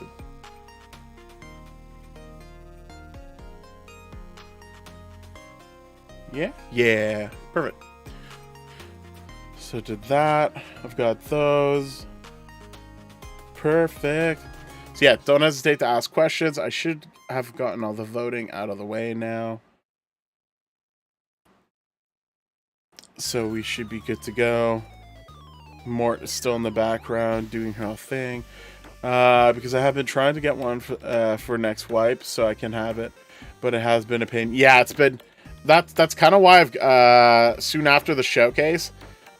Yeah? Yeah. Perfect. So did that. I've got those. Perfect. So yeah, don't hesitate to ask questions. I should have gotten all the voting out of the way now. So we should be good to go. Mort is still in the background doing her thing. Because I have been trying to get one for next wipe so I can have it. But it has been a pain. Yeah, it's been... That's kind of why I've... soon after the showcase,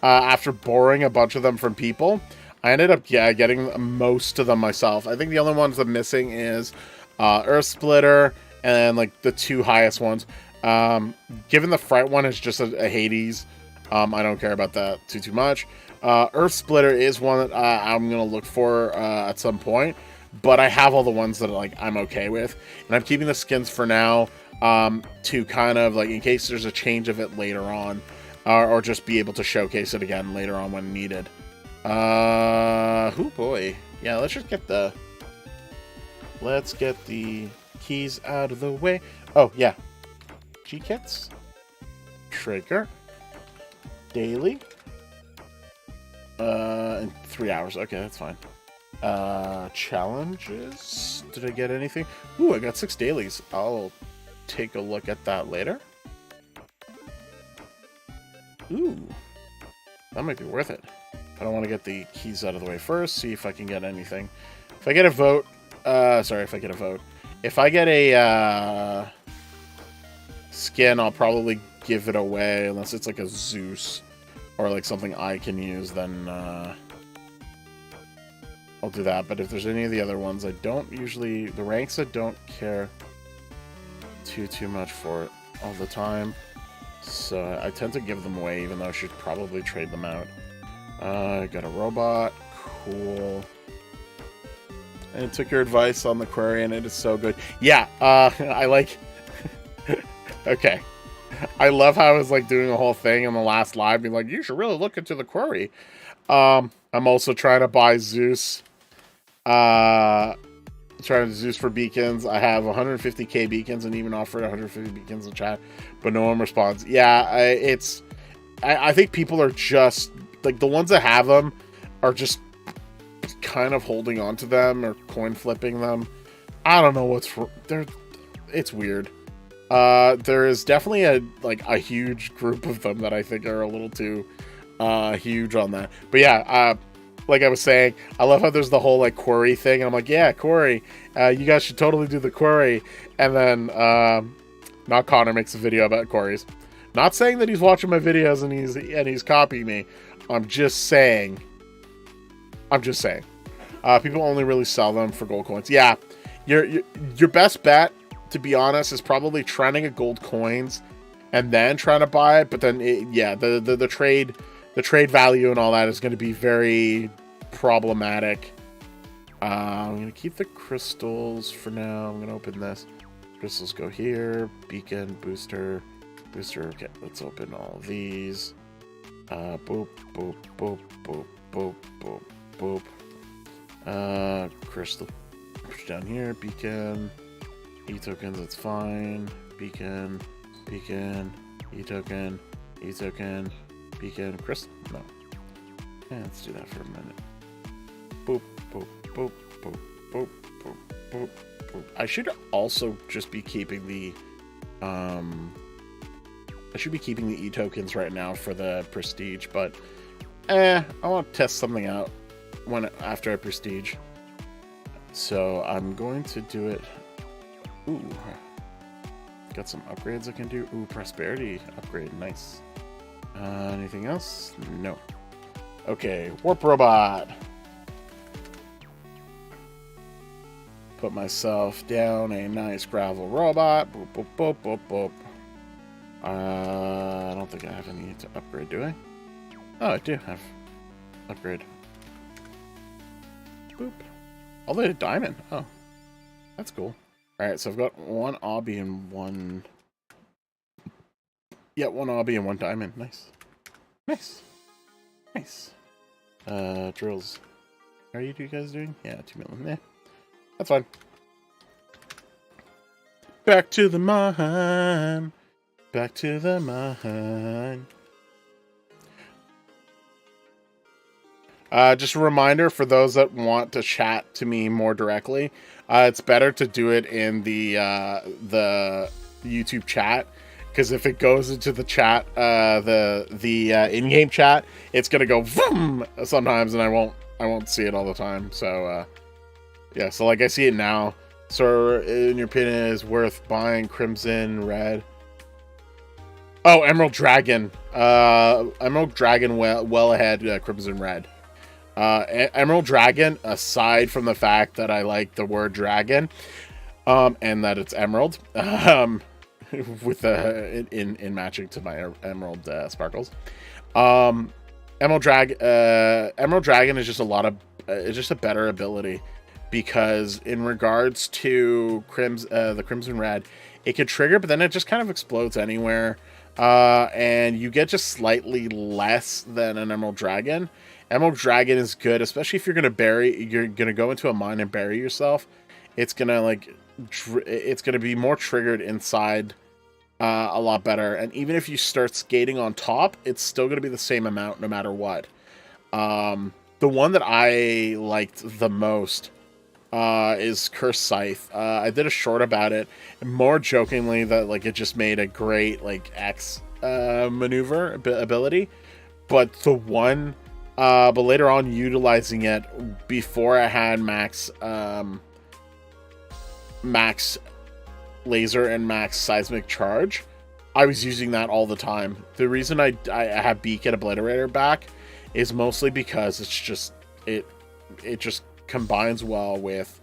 after borrowing a bunch of them from people, I ended up, getting most of them myself. I think the only ones I'm missing is Earth Splitter and, like, the two highest ones. Given the Fright one is just a Hades, I don't care about that too much. Earth Splitter is one that I'm going to look for at some point, but I have all the ones that like I'm okay with, and I'm keeping the skins for now to kind of, like, in case there's a change of it later on, or just be able to showcase it again later on when needed. Oh boy. Yeah, let's get the keys out of the way. Oh, yeah. G-Kits. Trigger. Daily. In 3 hours. Okay, that's fine. Challenges. Did I get anything? Ooh, I got 6 dailies. I'll take a look at that later. Ooh. That might be worth it. I don't want to get the keys out of the way first. See if I can get anything. If I get a vote... sorry, if I get a vote. If I get a skin, I'll probably give it away. Unless it's like a Zeus. Or like something I can use, then... I'll do that. But if there's any of the other ones, I don't usually... The ranks, I don't care too much for it all the time. So I tend to give them away, even though I should probably trade them out. I got a robot. Cool. And it took your advice on the query, and it is so good. Yeah, I like... Okay. I love how I was like doing a whole thing in the last live, being like, you should really look into the query. I'm also trying to buy Zeus. Trying to Zeus for beacons. I have 150k beacons and even offered 150 beacons in chat, but no one responds. Yeah, I think people are just like the ones that have them are just kind of holding on to them or coin flipping them. I don't know what's there. It's weird. There is definitely a huge group of them that I think are a little too huge on that. But yeah, like I was saying, I love how there's the whole like query thing. And I'm like, yeah, query. You guys should totally do the query. And then not Connor makes a video about queries. Not saying that he's watching my videos and he's copying me. I'm just saying. People only really sell them for gold coins. Yeah, your best bet, to be honest, is probably trying to get gold coins and then trying to buy it. But then, the trade value and all that is going to be very problematic. I'm going to keep the crystals for now. I'm going to open this. Crystals go here. Beacon, booster. Okay, let's open all of these. Boop, boop, boop, boop, boop, boop, boop. Crystal. Push down here. Beacon. E-tokens, that's fine. Beacon. E-token. Beacon. Crystal? No. Yeah, let's do that for a minute. Boop, boop, boop, boop, boop, boop, boop, boop. I should also just be keeping the E-tokens right now for the prestige, but I want to test something out after I prestige. So I'm going to do it. Ooh. Got some upgrades I can do. Ooh, prosperity upgrade. Nice. Anything else? No. Okay, warp robot. Put myself down a nice gravel robot. Boop, boop, boop, boop, boop. I don't think I have any to upgrade, do I? Oh, I do have upgrade. Boop. Oh, they had diamond. Oh, that's cool. All right, so I've got one obby and one... Yeah, one obby and one diamond. Nice. Nice. Drills. How are you guys doing? Yeah, 2 million. Yeah, that's fine. Back to the mine. Back to the mine. Just a reminder for those that want to chat to me more directly. It's better to do it in the YouTube chat, because if it goes into the chat, the in-game chat, it's gonna go vroom sometimes, and I won't see it all the time. So yeah, so like I see it now. So in your opinion, is worth buying Crimson Red? Oh, Emerald Dragon. Emerald Dragon well ahead Crimson Red. Emerald Dragon, aside from the fact that I like the word dragon, and that it's emerald, with in matching to my emerald sparkles. Emerald Dragon is just it's just a better ability, because in regards to the Crimson Red, it can trigger, but then it just kind of explodes anywhere, and you get just slightly less than an Emerald Dragon. Emerald Dragon is good, especially if you're gonna go into a mine and bury yourself. It's gonna it's gonna be more triggered inside, a lot better. And even if you start skating on top, it's still gonna be the same amount no matter what. The one that I liked the most is Cursed Scythe. I did a short about it, more jokingly that it just made a great X maneuver ability. but but later on utilizing it before I had max laser and max seismic charge, I was using that all the time. The reason I have Beacon Obliterator back is mostly because it's just it just combines well with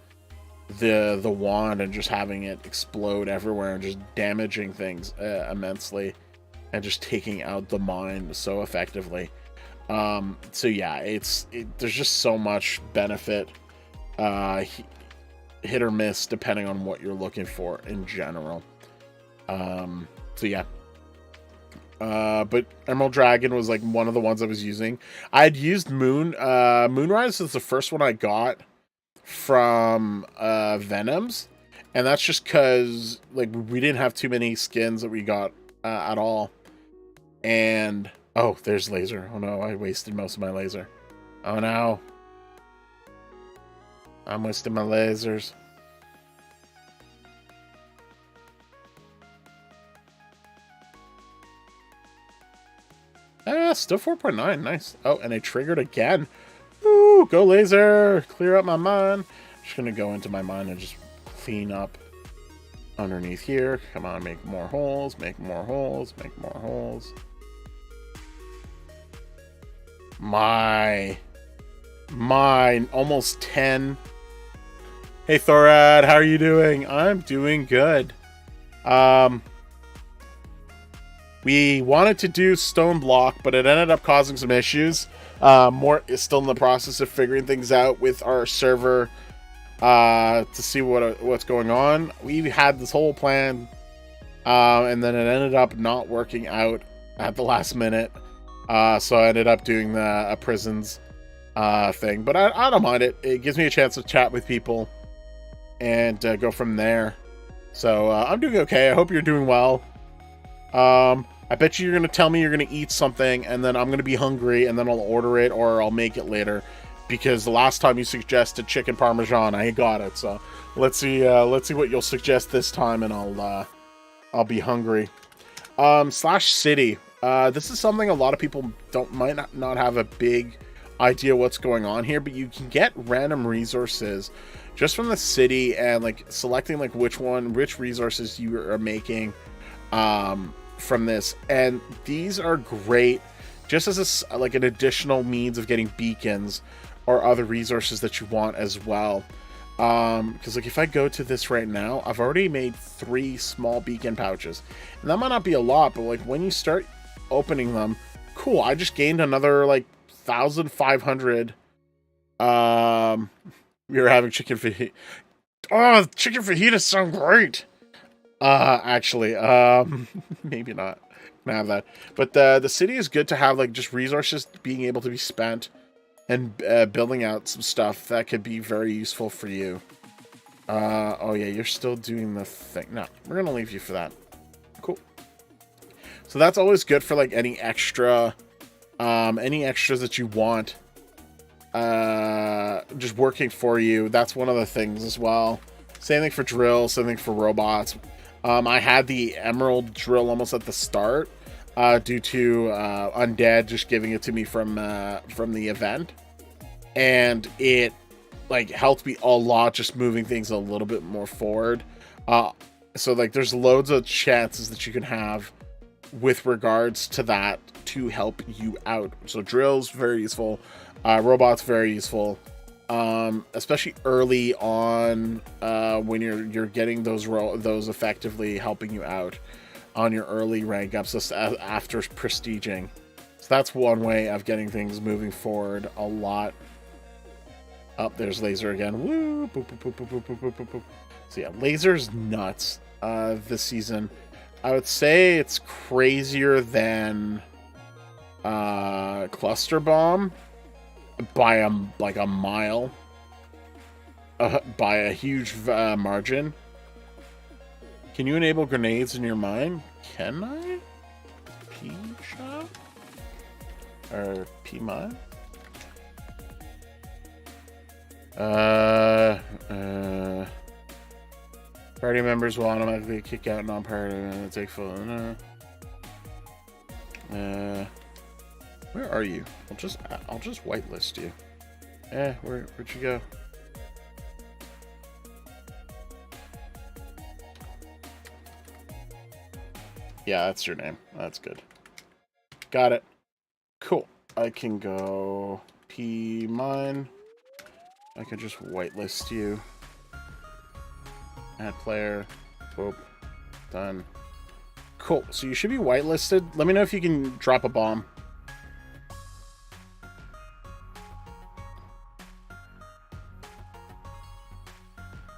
the wand and just having it explode everywhere and just damaging things immensely and just taking out the mine so effectively. So yeah, there's just so much benefit, hit or miss depending on what you're looking for in general. So yeah. But Emerald Dragon was like one of the ones I was using. I had used Moonrise is the first one I got from Venoms, and that's just because like we didn't have too many skins that we got at all. And oh, there's laser. Oh no, I wasted most of my laser. Oh no, I'm wasting my lasers. Still 4.9. Nice. Oh, and it triggered again. Ooh, go laser. Clear up my mine. Just gonna go into my mine and just clean up underneath here. Come on, make more holes. Make more holes. Make more holes. Mine. Almost 10. Hey, Thorad. How are you doing? I'm doing good. We wanted to do stone block, but it ended up causing some issues. More is still in the process of figuring things out with our server to see what's going on. We had this whole plan, and then it ended up not working out at the last minute. So I ended up doing the Prisons thing, but I don't mind it. It gives me a chance to chat with people and go from there. So I'm doing okay. I hope you're doing well. I bet you're going to tell me you're going to eat something, and then I'm going to be hungry, and then I'll order it, or I'll make it later. Because the last time you suggested chicken parmesan, I got it. So let's see what you'll suggest this time, and I'll be hungry. Slash city. This is something a lot of people might not have a big idea what's going on here, but you can get random resources just from the city and like selecting like which resources you are making. From this, and these are great just as like an additional means of getting beacons or other resources that you want as well. Because like if I go to this right now, I've already made 3 small beacon pouches, and that might not be a lot, but like when you start opening them, cool, I just gained another like 1,500. We were having chicken fajita. Oh, chicken fajitas sound great. Actually, maybe not gonna have that, but the city is good to have, like just resources being able to be spent and building out some stuff that could be very useful for you. Oh yeah, you're still doing the thing. No, we're gonna leave you for that. Cool. So that's always good for like any extras that you want just working for you. That's one of the things as well. Same thing for drills, same thing for robots. I had the emerald drill almost at the start due to Undead just giving it to me from the event, and it like helped me a lot just moving things a little bit more forward. So like there's loads of chances that you can have with regards to that to help you out. So drills very useful, robots very useful. Especially early on when you're getting those effectively helping you out on your early rank ups after prestiging. So that's one way of getting things moving forward a lot. Oh, there's laser again. Woo! Boop, boop, boop, boop, boop, boop, boop, boop. So yeah, laser's nuts this season. I would say it's crazier than Cluster Bomb. By a mile, by a huge margin. Can you enable grenades in your mine? Can I? P shop or P mine? Party members will automatically kick out non-party and take full. Where are you? I'll just whitelist you. Where'd you go? Yeah, that's your name. That's good. Got it. Cool. I can go P mine. I can just whitelist you. Add player. Boop. Done. Cool. So you should be whitelisted. Let me know if you can drop a bomb.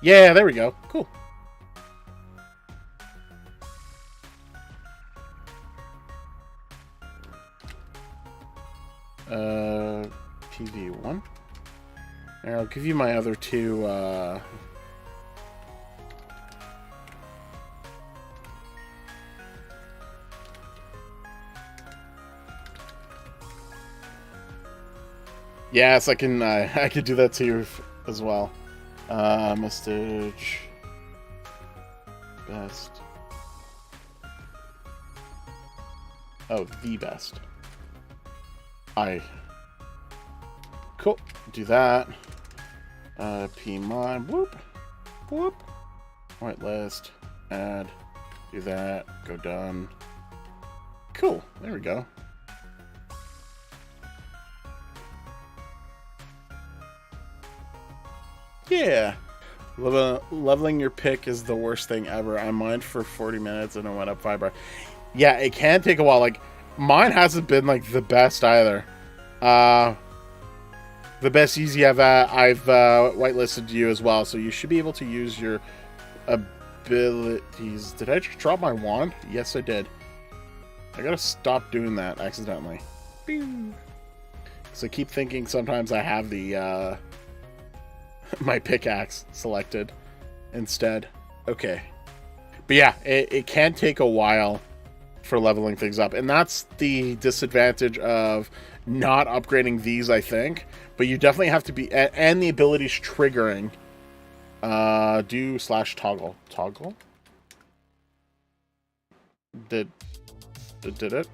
Yeah, there we go. Cool. PV1. Here, I'll give you my other two, Yes, I can do that to you as well. Message. Best. Oh, the best. Cool. Do that. P mine. Whoop. Whoop. Whitelist. Add. Do that. Go done. Cool. There we go. Yeah. Leveling your pick is the worst thing ever. I mined for 40 minutes and it went up 5 bar. Yeah, it can take a while. Like, mine hasn't been, like, the best either. The best easy I've whitelisted you as well, so you should be able to use your abilities. Did I just drop my wand? Yes, I did. I gotta stop doing that accidentally. So I keep thinking sometimes I have the my pickaxe selected instead. Okay. But yeah, it can take a while for leveling things up, and that's the disadvantage of not upgrading these, I think. But you definitely have to be, and the abilities triggering. Do/toggle. Toggle? Did it?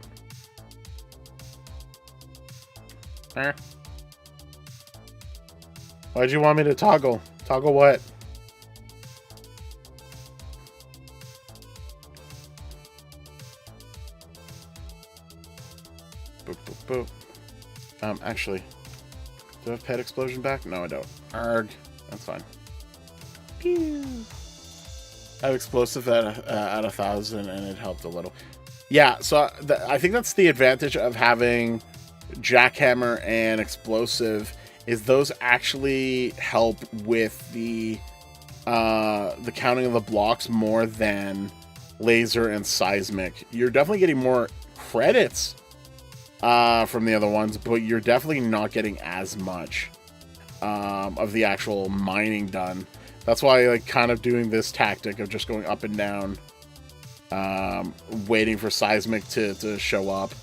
Why'd you want me to toggle? Toggle what? Boop, boop, boop. Actually, do I have pet explosion back? No, I don't. Arg. That's fine. Pew. I have explosive at 1,000 and it helped a little. Yeah, so I think that's the advantage of having jackhammer and explosive, is those actually help with the counting of the blocks more than laser and seismic. You're definitely getting more credits from the other ones, but you're definitely not getting as much of the actual mining done. That's why I like kind of doing this tactic of just going up and down, waiting for seismic to show up.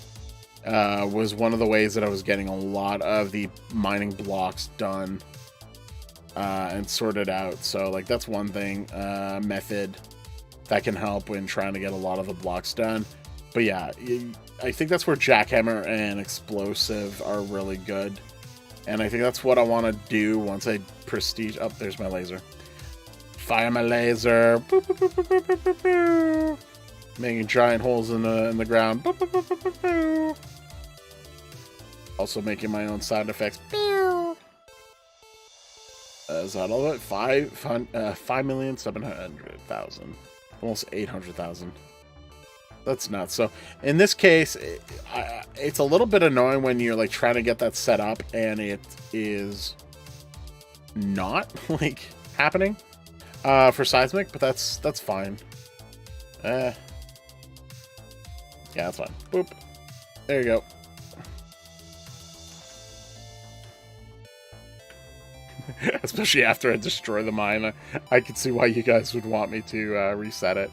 Was one of the ways that I was getting a lot of the mining blocks done and sorted out. So like that's one thing, method that can help when trying to get a lot of the blocks done. But yeah, I think that's where jackhammer and explosive are really good, and I think that's what I want to do once I prestige. Oh, there's my laser. Fire my laser. Boop, boop, boop, boop, boop, boop, boop. Making giant holes in the ground. Boop, boop, boop, boop, boop, boop. Also making my own sound effects. Is that all? 5,700,000, almost 800,000. That's nuts. So in this case, it's a little bit annoying when you're like trying to get that set up and it is not like happening for seismic, but that's fine. Yeah, that's fine. Boop. There you go. Especially after I destroy the mine, I can see why you guys would want me to reset it.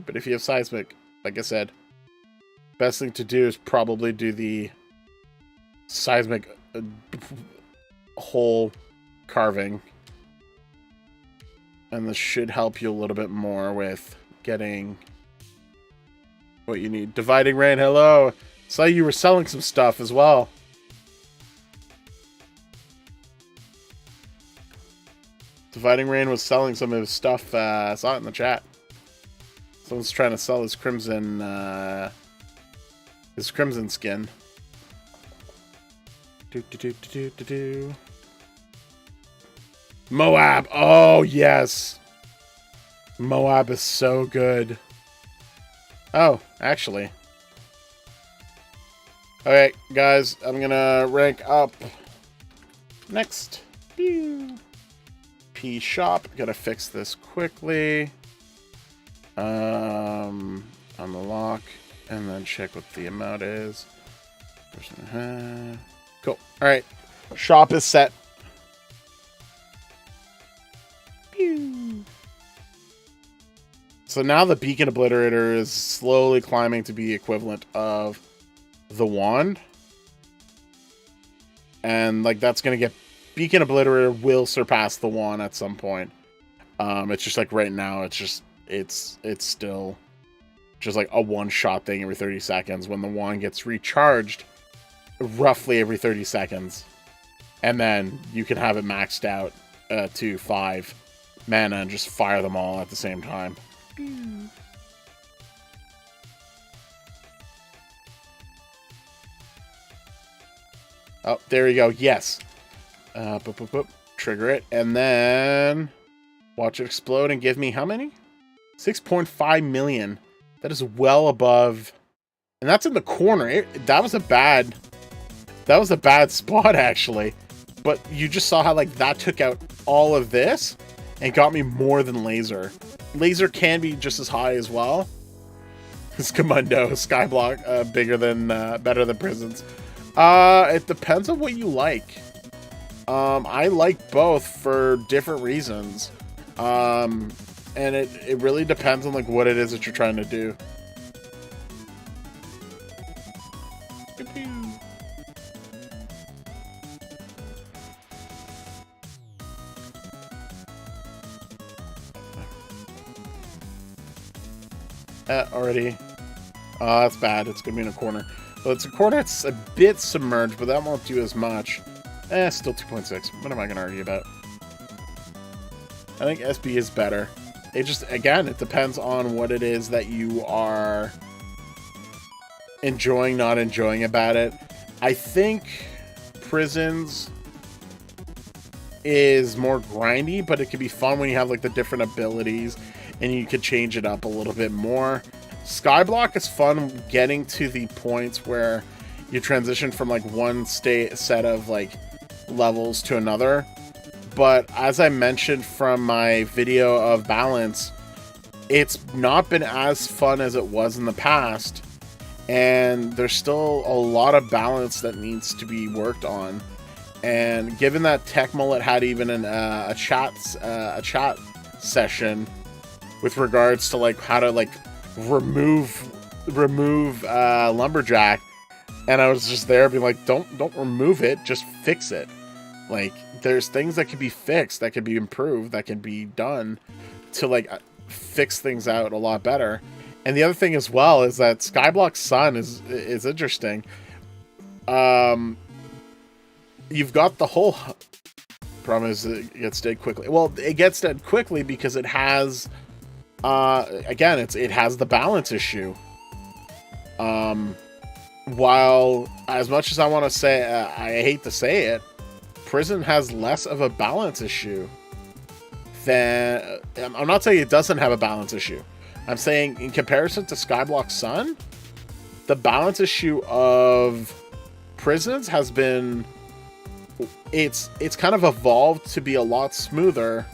But if you have seismic, like I said, best thing to do is probably do the seismic hole carving. And this should help you a little bit more with getting what you need. Dividing Rain, hello. Saw you were selling some stuff as well. Dividing Rain was selling some of his stuff. I saw it in the chat. Someone's trying to sell his crimson skin. Moab. Oh, yes. Moab is so good. Oh, actually. Alright, guys. I'm going to rank up. Next. P shop. Gotta fix this quickly. On the lock. And then check what the amount is. Cool. Alright. Shop is set. Pew. So now the Beacon Obliterator is slowly climbing to be the equivalent of the wand. And like that's gonna get Beacon Obliterator will surpass the wand at some point. It's just like right now it's still just like a one-shot thing every 30 seconds when the wand gets recharged roughly every 30 seconds. And then you can have it maxed out to 5 mana and just fire them all at the same time. Oh, there you go. Yes. Boop, boop, boop. Trigger it. And then watch it explode and give me how many? 6.5 million. That is well above. And that's in the corner. That was a bad spot, actually. But you just saw how, like, that took out all of this and got me more than Laser. Laser can be just as high as well. Scamundo, Skyblock, better than Prisons. It depends on what you like. I like both for different reasons. And it really depends on like what it is that you're trying to do. Already. Oh, that's bad. It's gonna be in a corner. Well, it's a corner. It's a bit submerged, but that won't do as much. Still 2.6. What am I gonna argue about? I think SB is better. It just, again, it depends on what it is that you are enjoying, not enjoying about it. I think Prisons is more grindy, but it can be fun when you have like the different abilities and you could change it up a little bit more. Skyblock is fun getting to the points where you transition from like one set of like levels to another. But as I mentioned from my video of balance, it's not been as fun as it was in the past. And there's still a lot of balance that needs to be worked on. And given that Tech Mullet had even a chat session with regards to like how to like remove Lumberjack, and I was just there being like, don't remove it, just fix it. Like, there's things that can be fixed, that can be improved, that can be done to like fix things out a lot better. And the other thing as well is that Skyblock Sun is interesting. You've got the whole problem is it gets dead quickly. Well, it gets dead quickly because it has again, it has the balance issue. While as much as I want to say, I hate to say it, Prison has less of a balance issue than... I'm not saying it doesn't have a balance issue. I'm saying in comparison to Skyblock Sun, the balance issue of Prisons has been... It's kind of evolved to be a lot smoother.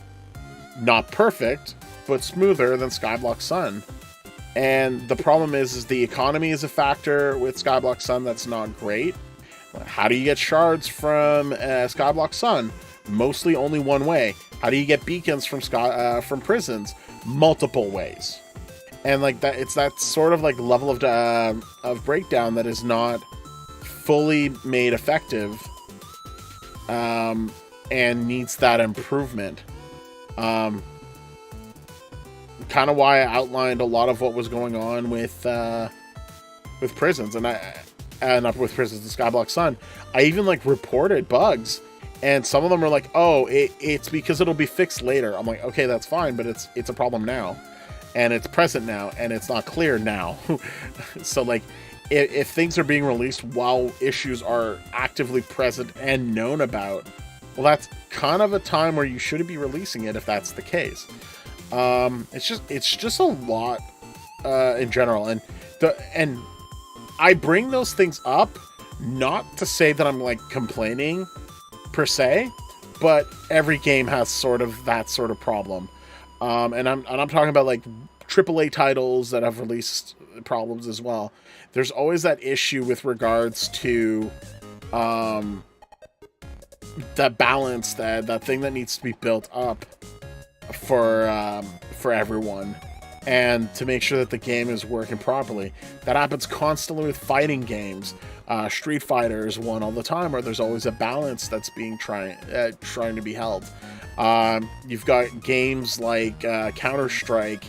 Not perfect, but smoother than Skyblock Sun. And the problem is the economy is a factor with Skyblock Sun that's not great. How do you get shards from Skyblock Sun? Mostly only one way. How do you get beacons from Prisons? Multiple ways. And like that, it's that sort of like level of breakdown that is not fully made effective, and needs that improvement. Kind of why I outlined a lot of what was going on with with Prisons, and up with Prisons and Skyblock Sun. I even like reported bugs, and some of them are like, "Oh, it's because it'll be fixed later." I'm like, "Okay, that's fine, but it's a problem now, and it's present now, and it's not clear now." So like, if things are being released while issues are actively present and known about, well, that's kind of a time where you shouldn't be releasing it if that's the case. It's just a lot in general, and I bring those things up not to say that I'm like complaining per se, but every game has sort of that sort of problem. And I'm talking about like AAA titles that have released problems as well. There's always that issue with regards to that balance, that thing that needs to be built up for everyone, and to make sure that the game is working properly. That happens constantly with fighting games. Street Fighter is one all the time, where there's always a balance that's being trying to be held. You've got games like Counter-Strike,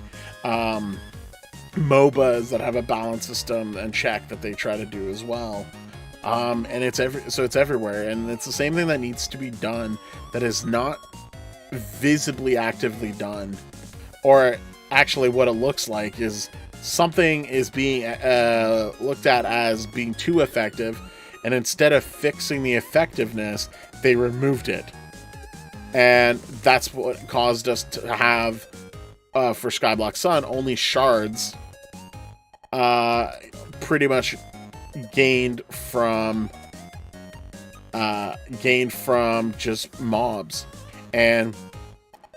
MOBAs that have a balance system and check that they try to do as well. And it's everywhere, and it's the same thing that needs to be done that is not visibly actively done. Or actually what it looks like is something is being looked at as being too effective, and instead of fixing the effectiveness, they removed it. And that's what caused us to have, for Skyblock Sun, only shards pretty much gained from just mobs. And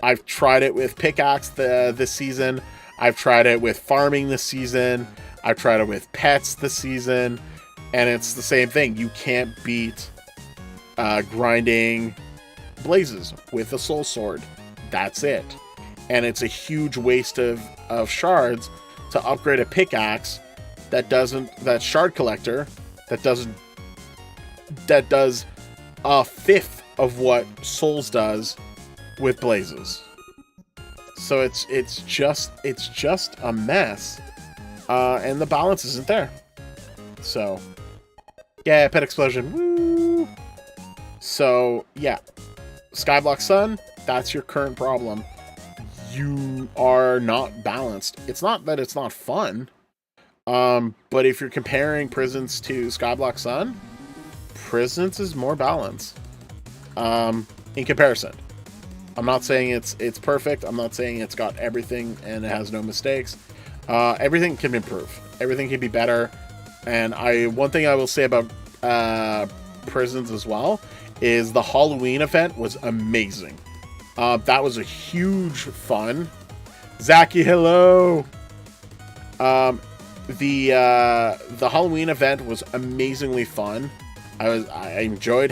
I've tried it with pickaxe this season. I've tried it with farming this season. I've tried it with pets this season. And it's the same thing. You can't beat grinding blazes with a soul sword. That's it. And it's a huge waste of shards to upgrade a pickaxe that shard collector that does a fifth of what souls does with blazes. So it's just a mess, and the balance isn't there. So yeah, pet explosion, woo! So yeah, Skyblock Sun, that's your current problem. You are not balanced. It's not that it's not fun, but if you're comparing Prisons to Skyblock Sun, Prisons is more balanced in comparison. I'm not saying it's perfect. I'm not saying it's got everything and it has no mistakes. Everything can improve. Everything can be better. And one thing I will say about Prisons as well is the Halloween event was amazing. That was a huge fun. Zaki, hello. The Halloween event was amazingly fun. I enjoyed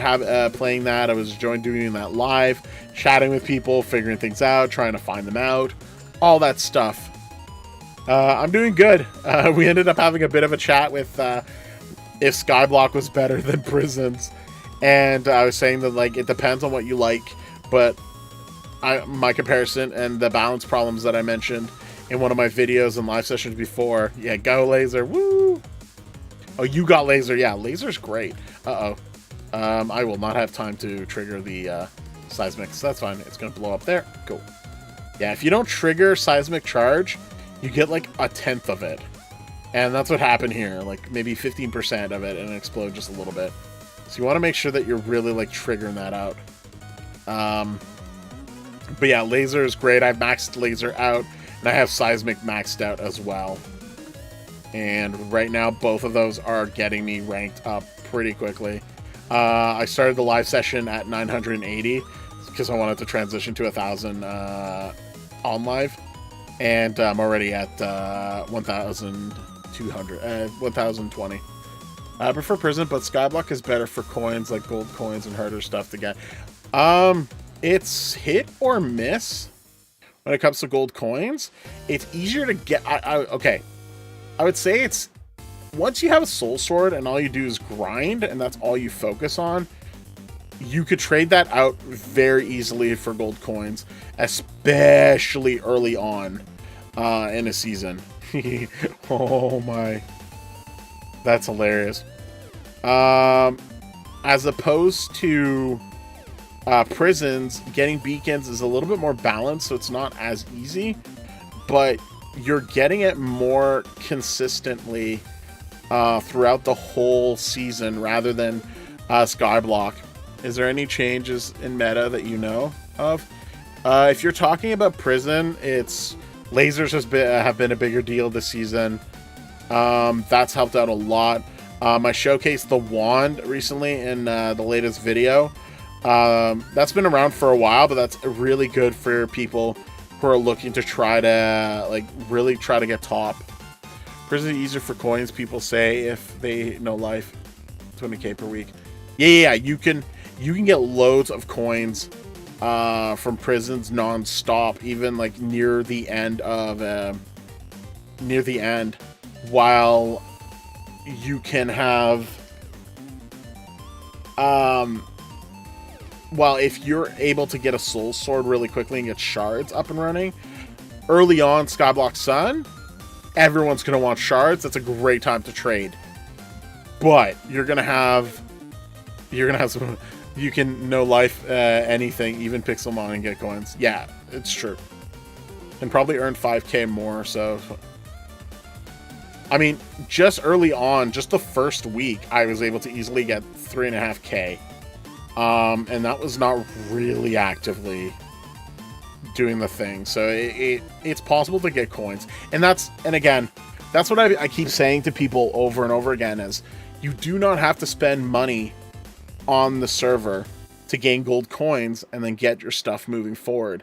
playing that. I was enjoying doing that live, chatting with people, figuring things out, trying to find them out, all that stuff. I'm doing good. We ended up having a bit of a chat with if Skyblock was better than Prisons, and I was saying that like it depends on what you like, but my comparison and the balance problems that I mentioned in one of my videos and live sessions before. Yeah, go Laser, woo! Oh, you got Laser. Yeah, Laser's great. Uh-oh. I will not have time to trigger the seismic, so that's fine. It's going to blow up there. Cool. Yeah, if you don't trigger seismic charge, you get like a tenth of it. And that's what happened here. Like maybe 15% of it, and it exploded just a little bit. So you want to make sure that you're really like triggering that out. But yeah, Laser is great. I've maxed Laser out, and I have seismic maxed out as well. And right now, both of those are getting me ranked up pretty quickly. I started the live session at 980 because I wanted to transition to 1,000 on live. And I'm already at 1,20. I prefer Prison, but Skyblock is better for coins, like gold coins and harder stuff to get. It's hit or miss when it comes to gold coins. It's easier to get. Okay. I would say it's once you have a soul sword and all you do is grind and that's all you focus on, you could trade that out very easily for gold coins, especially early on in a season. Oh my. That's hilarious. As opposed to prisons, getting beacons is a little bit more balanced, so it's not as easy, but you're getting it more consistently throughout the whole season rather than Skyblock. Is there any changes in meta that you know of? If you're talking about prison, it's lasers have been a bigger deal this season. That's helped out a lot. I showcased the wand recently in the latest video. That's been around for a while, but that's really good for people who are looking to try to really try to get top. Prison is easier for coins, people say, if they know life. 20k per week. Yeah, you can get loads of coins from prisons non-stop, even like near the end, while you can have well, if you're able to get a soul sword really quickly and get shards up and running early on Skyblock Sun, everyone's gonna want shards. That's a great time to trade, but you're gonna have some, you can no life anything, even Pixelmon, and get coins. Yeah, it's true. And probably earn 5k more. So I mean, just early on, just the first week, I was able to easily get 3.5k. And that was not really actively doing the thing. So it's possible to get coins. And again, that's what I keep saying to people over and over again, is you do not have to spend money on the server to gain gold coins and then get your stuff moving forward.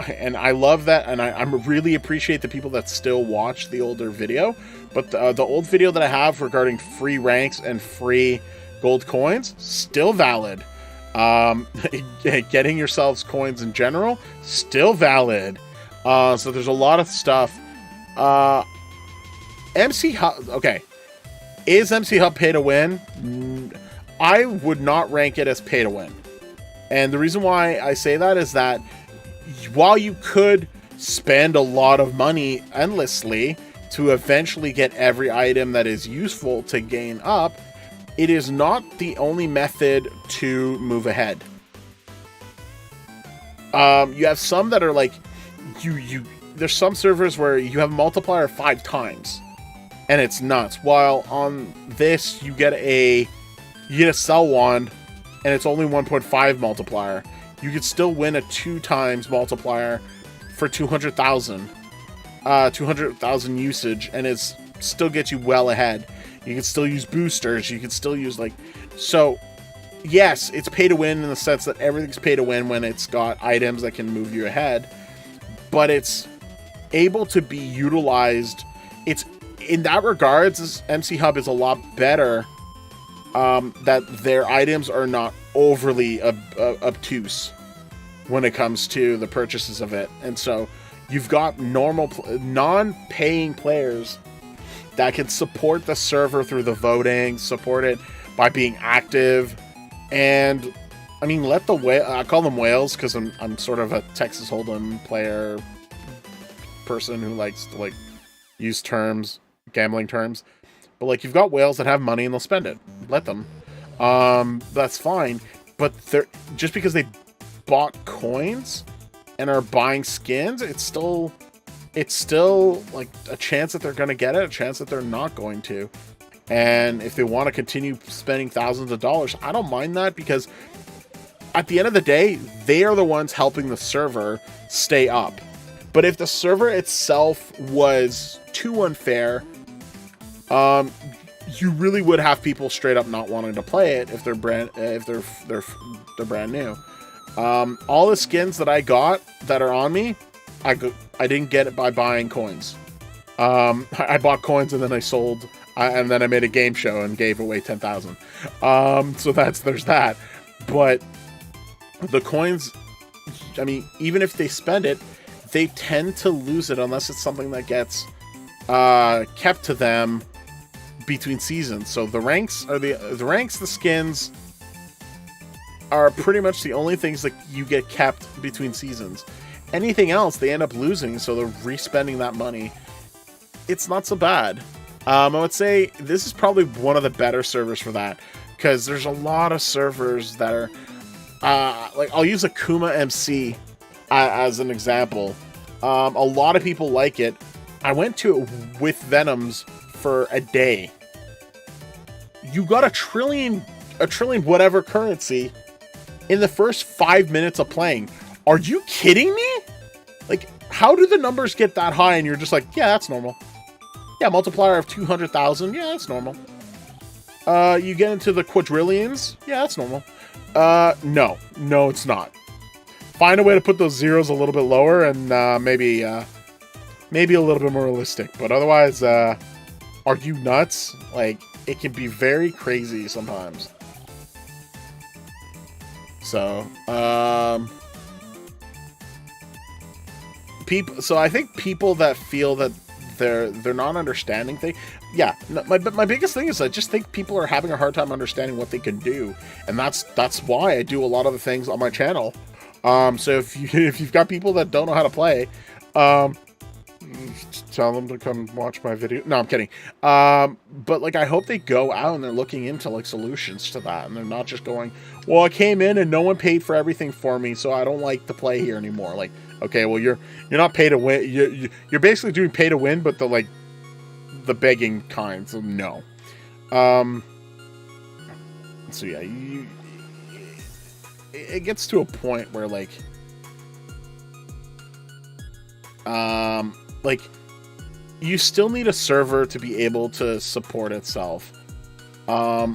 And I love that, and I really appreciate the people that still watch the older video. But the old video that I have regarding free ranks and free gold coins, still valid. Getting yourselves coins in general, still valid. So there's a lot of stuff. MC Hub, okay. Is MC Hub pay to win? I would not rank it as pay to win. And the reason why I say that is that while you could spend a lot of money endlessly to eventually get every item that is useful to gain up, it is not the only method to move ahead. You have some that are like, there's some servers where you have a multiplier 5 times, and it's nuts. While on this, you get a cell wand, and it's only 1.5 multiplier. You could still win a 2 times multiplier for 200,000. 200,000 usage, and it still gets you well ahead. You can still use boosters. You can still use so yes, it's pay to win in the sense that everything's pay to win when it's got items that can move you ahead, but it's able to be utilized. It's in that regards, MC Hub is a lot better. That their items are not overly obtuse when it comes to the purchases of it, and so you've got normal non-paying players that can support the server through the voting, support it by being active, and I mean, let the I call them whales because I'm sort of a Texas Hold'em player person who likes to use gambling terms. But you've got whales that have money and they'll spend it. Let them. That's fine. But they're just because they bought coins and are buying skins, it's still a chance that they're going to get it, a chance that they're not going to. And if they want to continue spending thousands of dollars, I don't mind that, because at the end of the day, they are the ones helping the server stay up. But if the server itself was too unfair, you really would have people straight up not wanting to play it if they're brand new. All the skins that I got that are on me, I didn't get it by buying coins. I bought coins and then I sold, and then I made a game show and gave away 10,000. So there's that. But the coins, I mean, even if they spend it, they tend to lose it unless it's something that gets kept to them between seasons. So the ranks, the skins are pretty much the only things that you get kept between seasons. Anything else, they end up losing, so they're re-spending that money. It's not so bad. I would say this is probably one of the better servers for that, because there's a lot of servers that are like, I'll use Akuma MC as an example. A lot of people like it. I went to it with Venoms for a day. You got a trillion whatever currency in the first 5 minutes of playing. Are you kidding me? Like, how do the numbers get that high and you're just like, yeah, that's normal. Yeah, multiplier of 200,000. Yeah, that's normal. You get into the quadrillions. Yeah, that's normal. No, it's not. Find a way to put those zeros a little bit lower and maybe a little bit more realistic. But otherwise, are you nuts? Like, it can be very crazy sometimes. So, so I think people that feel that they're not understanding things. Yeah, no, my biggest thing is I just think people are having a hard time understanding what they can do, and that's why I do a lot of the things on my channel. So if you've got people that don't know how to play, tell them to come watch my video. No, I'm kidding. But like, I hope they go out and they're looking into like solutions to that, and they're not just going, well, I came in and no one paid for everything for me, so I don't like to play here anymore. Like, okay, well, you're not pay to win. You're basically doing pay to win, but the begging kind. So no. So yeah, it gets to a point where like you still need a server to be able to support itself. I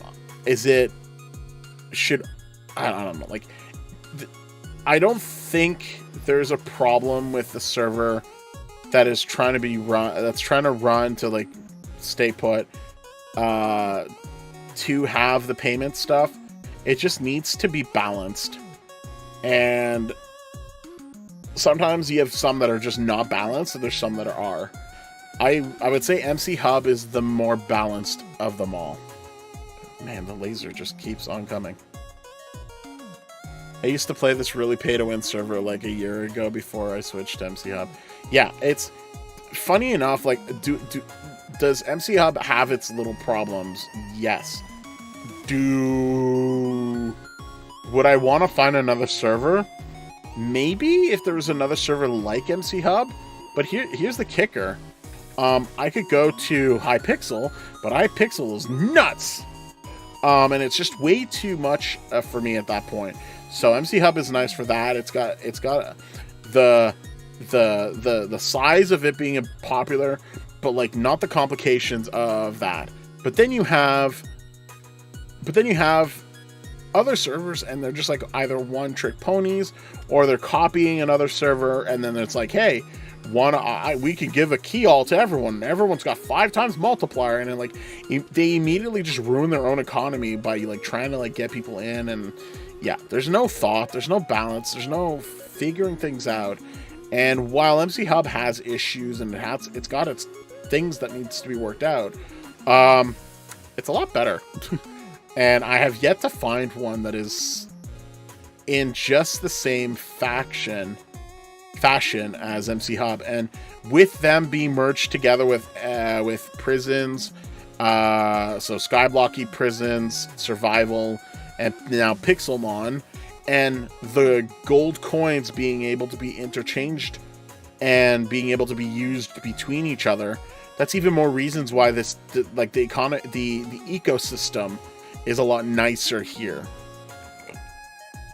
don't know. Like, I don't think there's a problem with the server that is trying to be run to like stay put, to have the payment stuff. It just needs to be balanced, and sometimes you have some that are just not balanced, and there's some that are. I would say MCHUB is the more balanced of them all. Man, the laser just keeps on coming. I used to play this really pay-to-win server like a year ago before I switched to MCHUB. Yeah, it's funny enough, like, does MCHUB have its little problems? Yes. Would I want to find another server? Maybe, if there was another server like MCHUB. But here's the kicker. I could go to Hypixel, but Hypixel is nuts. And it's just way too much for me at that point. So MCHUB is nice for that. It's got the size of it being popular, but like not the complications of that. But then you have other servers, and they're just like either one-trick ponies, or they're copying another server, and then it's like, hey, we can give a key all to everyone. Everyone's got 5 times multiplier, and then like they immediately just ruin their own economy by like trying to like get people in. And yeah, there's no thought, there's no balance, there's no figuring things out. And while MCHUB has issues and it's got its things that needs to be worked out, it's a lot better. And I have yet to find one that is in just the same fashion as MCHUB, and with them being merged together with Prisons, so Skyblocky, Prisons, Survival, and now Pixelmon, and the gold coins being able to be interchanged and being able to be used between each other. That's even more reasons why the ecosystem is a lot nicer here.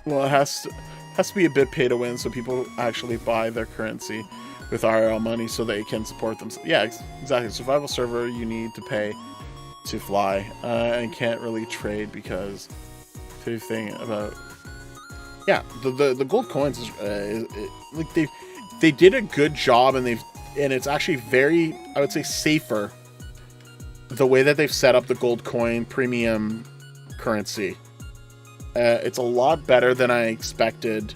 Well, it has to be a bit pay to win, so people actually buy their currency with IRL money so they can support them. Yeah, exactly. Survival server, you need to pay to fly, and can't really trade because the thing about, yeah, the gold coins is like they did a good job, and it's actually very, I would say, safer the way that they've set up the gold coin premium currency. It's a lot better than I expected,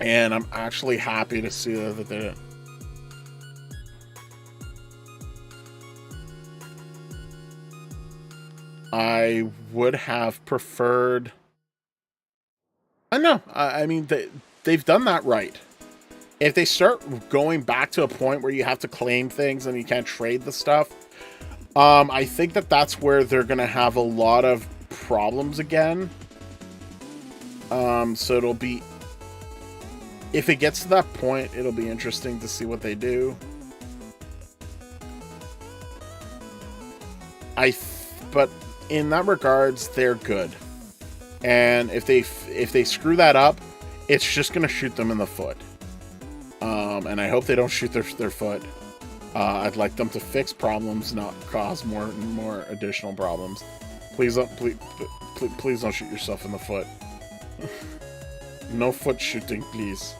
and I'm actually happy to see that they did it. I would have preferred, I don't know, I mean, they've done that right. if they start going back to a point where you have to claim things and you can't trade the stuff, I think that's where they're gonna have a lot of problems again. So it'll be, if it gets to that point, it'll be interesting to see what they do. But in that regards, they're good. And if they screw that up, it's just gonna shoot them in the foot. And I hope they don't shoot their foot. I'd like them to fix problems, not cause more additional problems. Please don't shoot yourself in the foot. No foot shooting, please.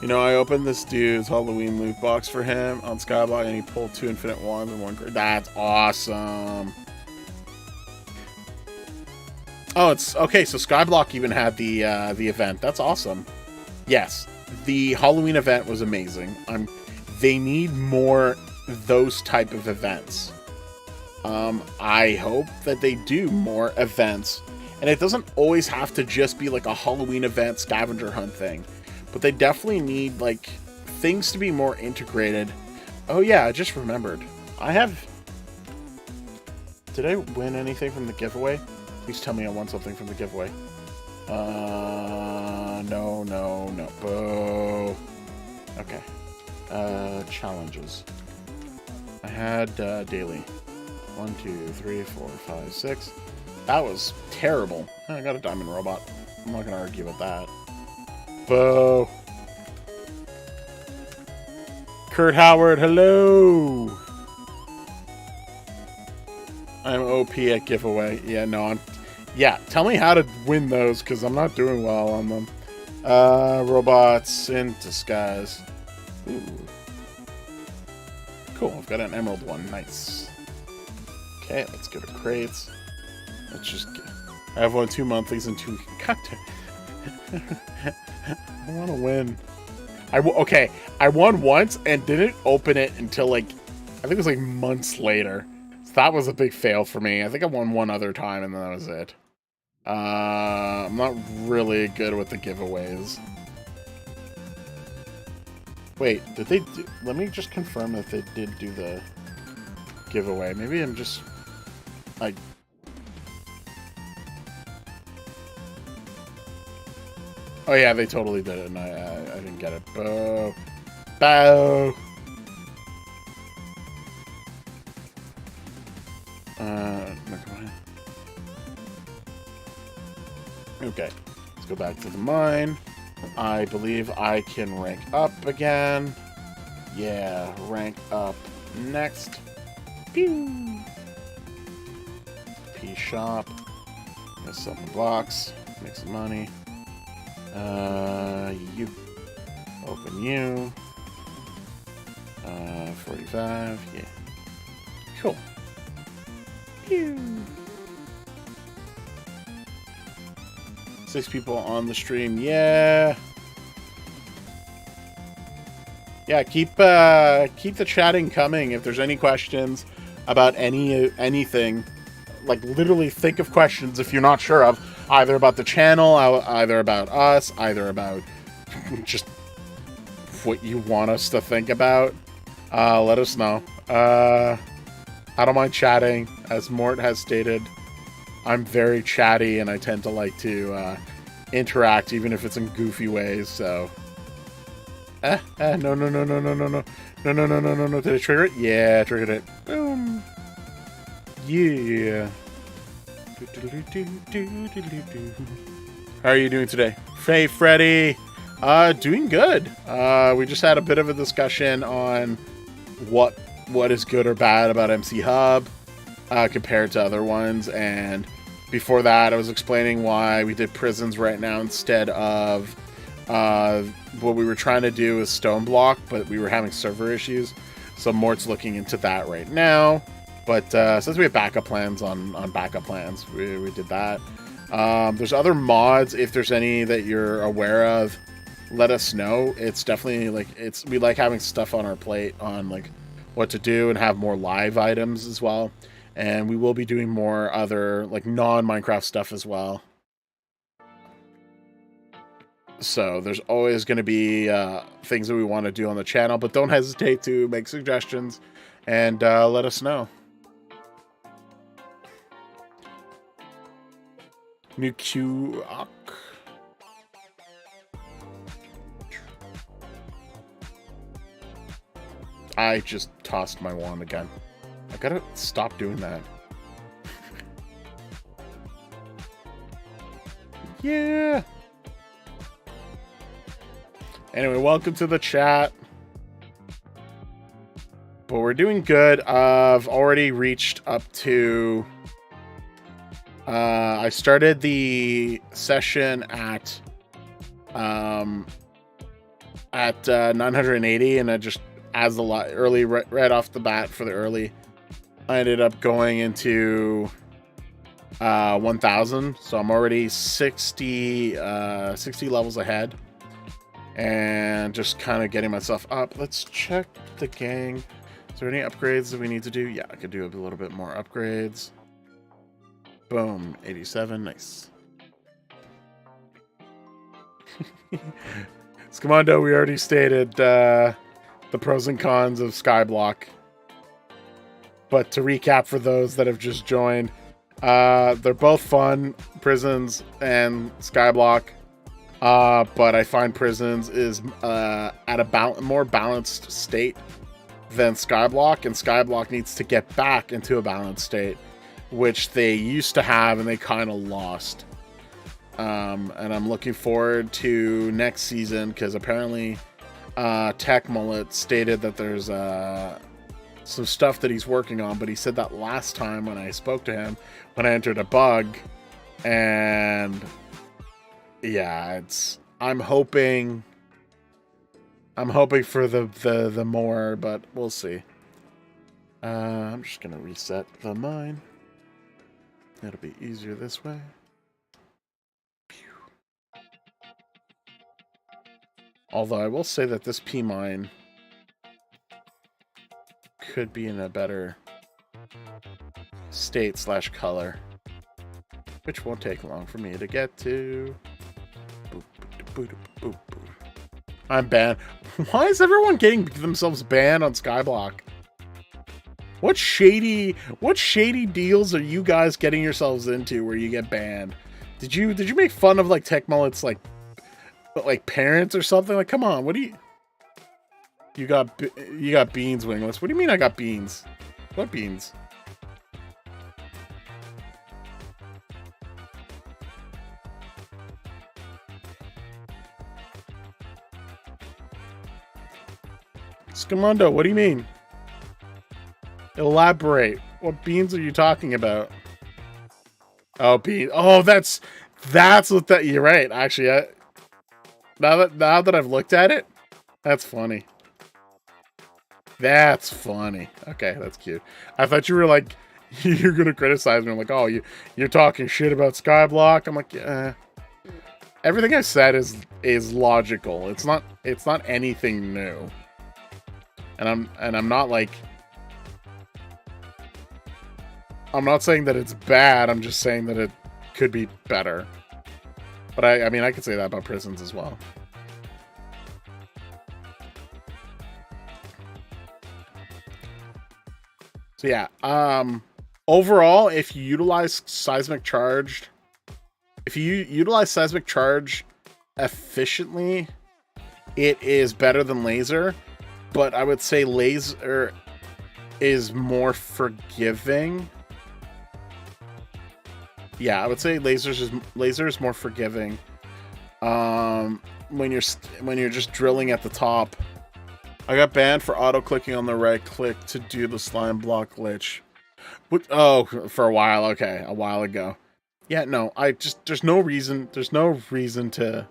You know, I opened this dude's Halloween loot box for him on Skyblock, and he pulled 2 infinite wands and 1 great. That's awesome. Oh, it's okay. So Skyblock even had the event. That's awesome. Yes, the Halloween event was amazing. They need more those type of events. I hope that they do more events, and it doesn't always have to just be like a Halloween event scavenger hunt thing, but they definitely need like things to be more integrated. Oh yeah, I just remembered. Did I win anything from the giveaway? Please tell me I won something from the giveaway. No. Boo. Okay. Challenges. I had daily. 1, 2, 3, 4, 5, 6. That was terrible. I got a diamond robot. I'm not gonna argue with that. Boo. Kurt Howard, hello. I'm OP at giveaway. Yeah, no, tell me how to win those, because I'm not doing well on them. Robots in disguise. Ooh. Cool, I've got an emerald one. Nice. Okay, let's go to crates. Let's just get... I have 2 monthlies and 2... God damn. I want to win. Okay, I won once and didn't open it until, like, I think it was, like, months later. So that was a big fail for me. I think I won one other time and then that was it. I'm not really good with the giveaways. Wait, did they do... Let me just confirm if they did do the giveaway. Maybe I'm just... like... Oh yeah, they totally did it, and I didn't get it. Boo. Boo. Okay, let's go back to the mine. I believe I can rank up again. Yeah, rank up next. Pew. P shop. Let's sell the box. Make some money. You. Open you. 45. Yeah. Cool. Pew. 6 people on the stream. Yeah. Yeah, keep the chatting coming if there's any questions about anything. Like, literally think of questions if you're not sure of, either about the channel, either about us, either about just what you want us to think about. Let us know. I don't mind chatting. As Mort has stated, I'm very chatty and I tend to like to interact, even if it's in goofy ways, so... no. No. Did I trigger it? Yeah, I triggered it. Boom. Yeah. How are you doing today? Hey, Freddy. Doing good. We just had a bit of a discussion on what is good or bad about MCHUB compared to other ones, and before that I was explaining why we did Prisons right now instead of what we were trying to do is Stone Block, but we were having server issues, so Mort's looking into that right now. But since we have backup plans on backup plans, we did that. There's other mods. If there's any that you're aware of, let us know. It's definitely like we like having stuff on our plate on like what to do and have more live items as well. And we will be doing more other like non-Minecraft stuff as well. So there's always going to be things that we want to do on the channel, but don't hesitate to make suggestions and let us know. New Q. I just tossed my wand again. I gotta stop doing that. Yeah. Anyway, welcome to the chat. But we're doing good. I've already reached up to... I started the session at 980, and I just, as the early, right off the bat for the early, I ended up going into 1000. So I'm already 60 levels ahead. And just kind of getting myself up. Let's check the gang. Is there any upgrades that we need to do? Yeah, I could do a little bit more upgrades. Boom, 87, nice. Scamondo, we already stated the pros and cons of Skyblock. But to recap for those that have just joined, they're both fun, Prisons and Skyblock. But I find Prisons is at a more balanced state than Skyblock, and Skyblock needs to get back into a balanced state, which they used to have and they kind of lost. And I'm looking forward to next season, because apparently Tech Mullet stated that there's some stuff that he's working on, but he said that last time when I spoke to him, when I entered a bug, and yeah, I'm hoping for the more, but we'll see. I'm just gonna reset the mine. It'll be easier this way. Although I will say that this P mine could be in a better state / color, which won't take long for me to get to. Boop, boop, boop, boop. I'm banned. Why is everyone getting themselves banned on Skyblock? What shady deals are you guys getting yourselves into where you get banned? Did you make fun of like Tech Mullet's like parents or something? Like, come on, what do you got beans, Wingless? What do you mean I got beans? What beans? Scamondo, what do you mean? Elaborate. What beans are you talking about? Oh, beans. Oh, that's what that. You're right. Actually, now that I've looked at it, that's funny. That's funny. Okay, that's cute. I thought you were like, you're gonna criticize me. I'm like, oh, you're talking shit about Skyblock. I'm like, everything I said is logical. It's not anything new. And I'm not like, I'm not saying that it's bad. I'm just saying that it could be better. But I mean, I could say that about Prisons as well. So yeah, overall, if you utilize seismic charge efficiently, it is better than laser. But I would say laser is more forgiving. Yeah, I would say laser is more forgiving. When you're just drilling at the top. I got banned for auto clicking on the right click to do the slime block glitch. Oh, for a while. Okay, a while ago. Yeah, no, there's no reason to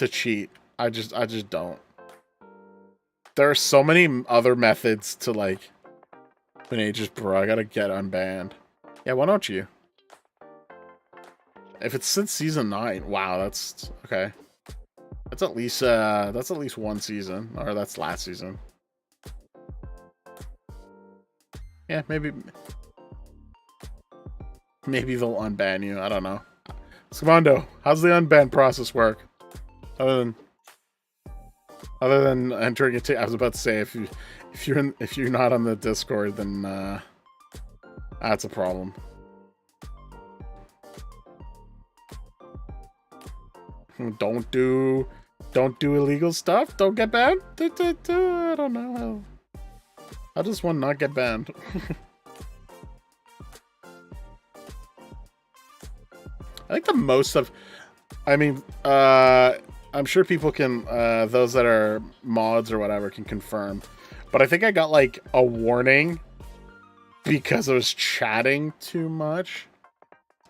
cheat. I just don't. There are so many other methods to like. Just bro, I gotta get unbanned. Yeah, why don't you? If it's since season 9, wow, that's okay. That's at least one season, or that's last season. Yeah, maybe they'll unban you. I don't know. Scomondo, how's the unban process work? Other than entering it, I was about to say if you're not on the Discord, then that's a problem. Don't do illegal stuff. Don't get banned. I don't know how does one not get banned? I think the most of, I mean, I'm sure people can, those that are mods or whatever can confirm, but I think I got like a warning because I was chatting too much.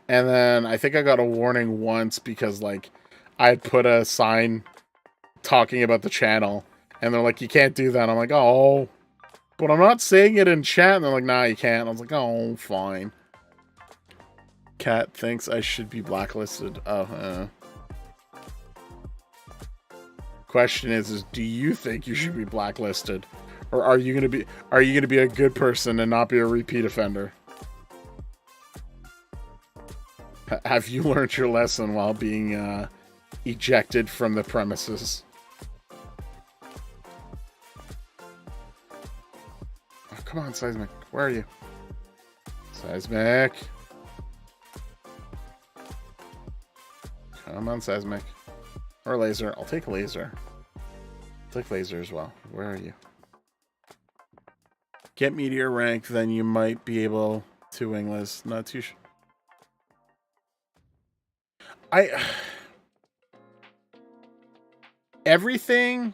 And then I think I got a warning once because like I had put a sign talking about the channel and they're like, you can't do that. I'm like, oh, but I'm not saying it in chat. And they're like, nah, you can't. I was like, oh, fine. Cat thinks I should be blacklisted. Oh, question is do you think you should be blacklisted, or are you gonna be a good person and not be a repeat offender? Have you learned your lesson while being ejected from the premises? Oh, come on, Seismic. Where are you? Seismic. Come on, Seismic. Or Laser. I'll take Laser. I'll take Laser as well. Where are you? Get Meteor rank, then you might be able to Wingless. Not too sure. Everything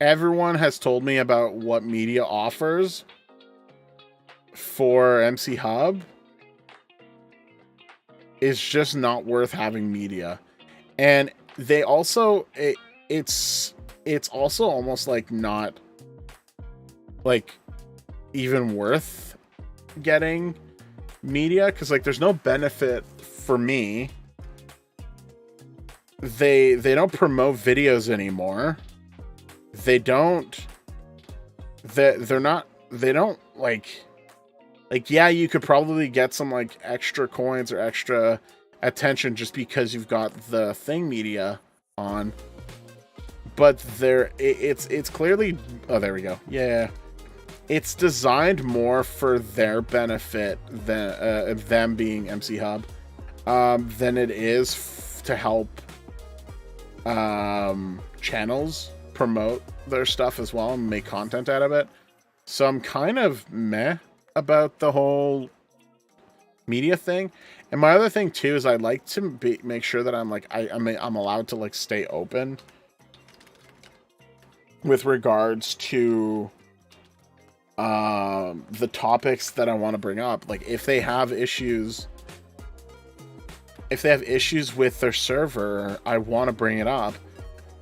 everyone has told me about what media offers for MCHUB is just not worth having media. And they also, it's also almost like not like even worth getting media, because like there's no benefit for me. They don't promote videos anymore. They don't like yeah, you could probably get some like extra coins or extra attention just because you've got the thing media on, but it's clearly, oh, there we go. Yeah, it's designed more for their benefit than them being MCHUB, than it is to help channels promote their stuff as well and make content out of it. So I'm kind of meh about the whole media thing. And my other thing too is I like to make sure that I'm like I'm allowed to like stay open with regards to the topics that I want to bring up. Like if they have issues with their server, I want to bring it up.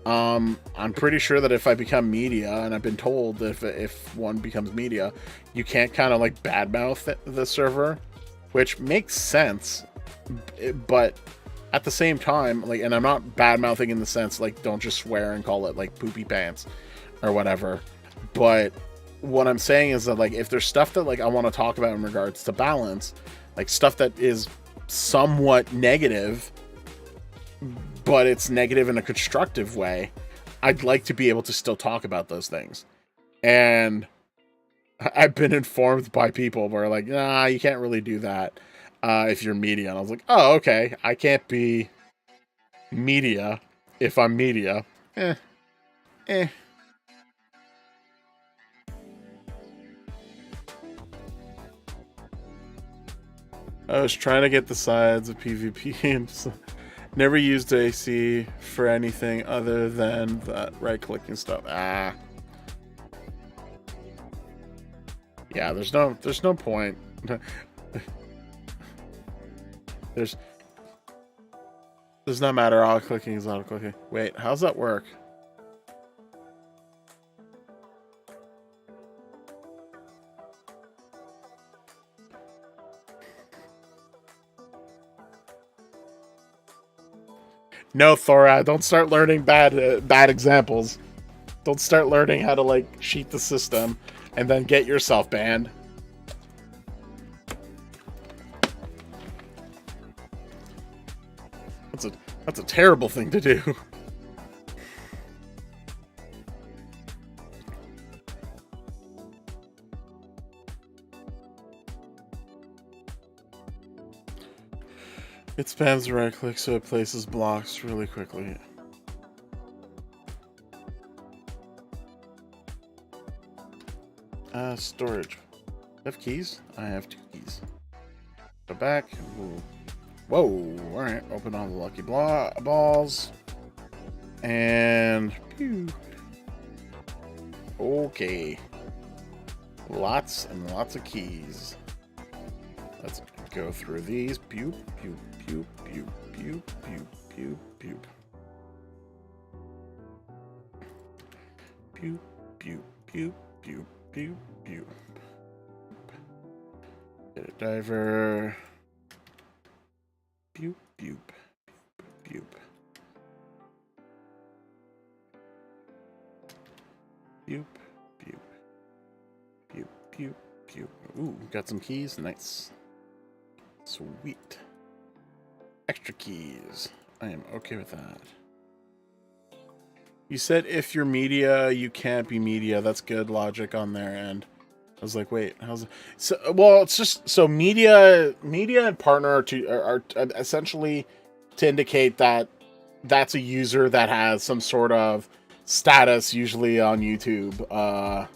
I'm pretty sure that if I become media, and I've been told that if one becomes media, you can't kind of like badmouth the server, which makes sense. But at the same time, like, and I'm not bad-mouthing in the sense like don't just swear and call it like poopy pants or whatever. But what I'm saying is that like if there's stuff that like I want to talk about in regards to balance, like stuff that is somewhat negative, but it's negative in a constructive way, I'd like to be able to still talk about those things. And I've been informed by people where like, nah, you can't really do that if you're media. And I was like, oh, okay, I can't be media if I'm media. I was trying to get the sides of PvP games. Never used AC for anything other than that right-clicking stuff. Yeah, there's no point. There's does not matter. Auto-clicking is auto-clicking. Wait, how's that work? No, Thora, don't start learning bad examples. Don't start learning how to like cheat the system and then get yourself banned. That's a terrible thing to do. It spams right click so it places blocks really quickly. Storage. I have keys? I have 2 keys. Go back. Ooh. Whoa. Alright. Open all the lucky balls. And pew. Okay. Lots and lots of keys. Let's go through these. Pew, pew, pew, pew, pew, pew, pew, pew. Pew, pew, pew, pew, pew, pew. Get a diver. Pew, pew, pew, pew, pew, pew, pew, pew. Ooh, got some keys. Nice. Sweet. Extra keys. I am okay with that. You said if you're media, you can't be media. That's good logic on their end. I was like, wait, how's it? So, well, it's just so media and partner are essentially to indicate that that's a user that has some sort of status, usually on YouTube,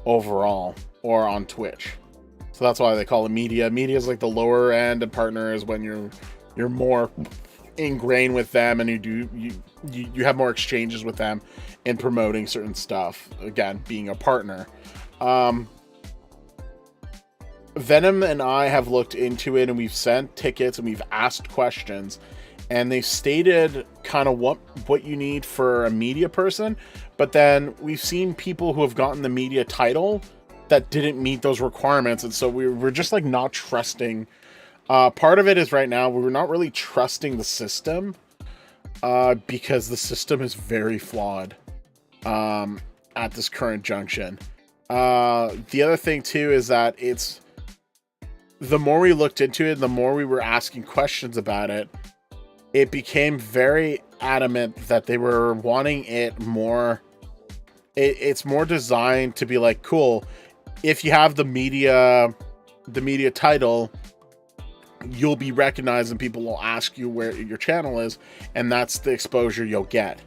overall, or on Twitch. So that's why they call it media. Media is like the lower end, and partner is when you're more ingrained with them and you have more exchanges with them in promoting certain stuff. Again, being a partner. Venom and I have looked into it, and we've sent tickets and we've asked questions, and they've stated kind of what you need for a media person, but then we've seen people who have gotten the media title that didn't meet those requirements, and so we're just like not trusting. Part of it is right now we're not really trusting the system because the system is very flawed at this current junction. The other thing too is that the more we looked into it, the more we were asking questions about it, it became very adamant that they were wanting it more. It's more designed to be like, cool, if you have the media title, you'll be recognized and people will ask you where your channel is, and that's the exposure you'll get.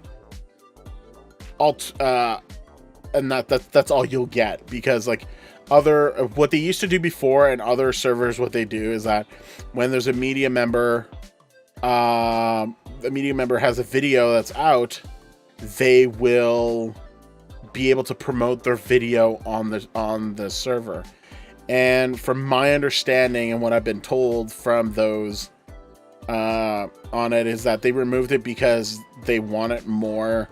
And that's all you'll get, because like what they used to do before and other servers, what they do is that when there's a media member, the media member has a video that's out, they will be able to promote their video on the server. And from my understanding and what I've been told from those on it is that they removed it because they want it more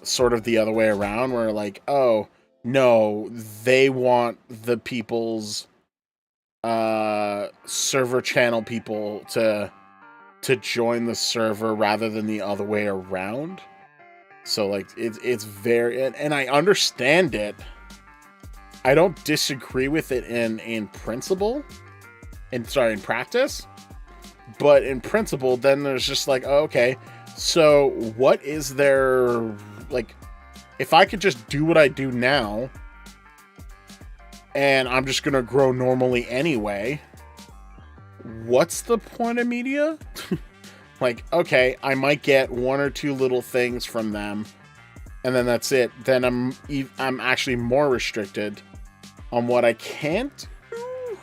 sort of the other way around, where like, oh no, they want the people's server channel people to join the server rather than the other way around. So like it's very, and I understand it. I don't disagree with it in principle, in practice, but in principle, then there's just like, oh, okay, so what is there, like, if I could just do what I do now, and I'm just gonna grow normally anyway, what's the point of media? Like, okay, I might get 1 or 2 little things from them, and then that's it. Then I'm actually more restricted on what I can't do.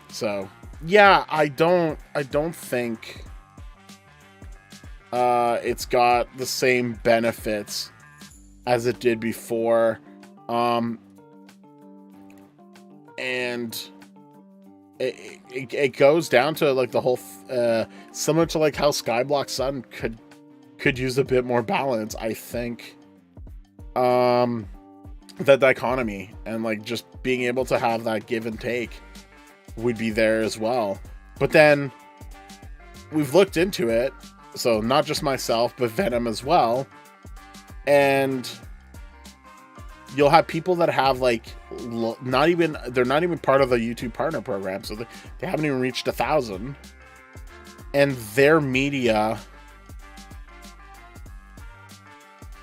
So yeah, I don't think it's got the same benefits as it did before, and it goes down to like the whole similar to like how Skyblock Sun could use a bit more balance, I think. That dichotomy and like just being able to have that give and take would be there as well. But then we've looked into it, so not just myself but Venom as well, and you'll have people that have like they're not even part of the YouTube partner program, so they haven't even reached 1,000, and their media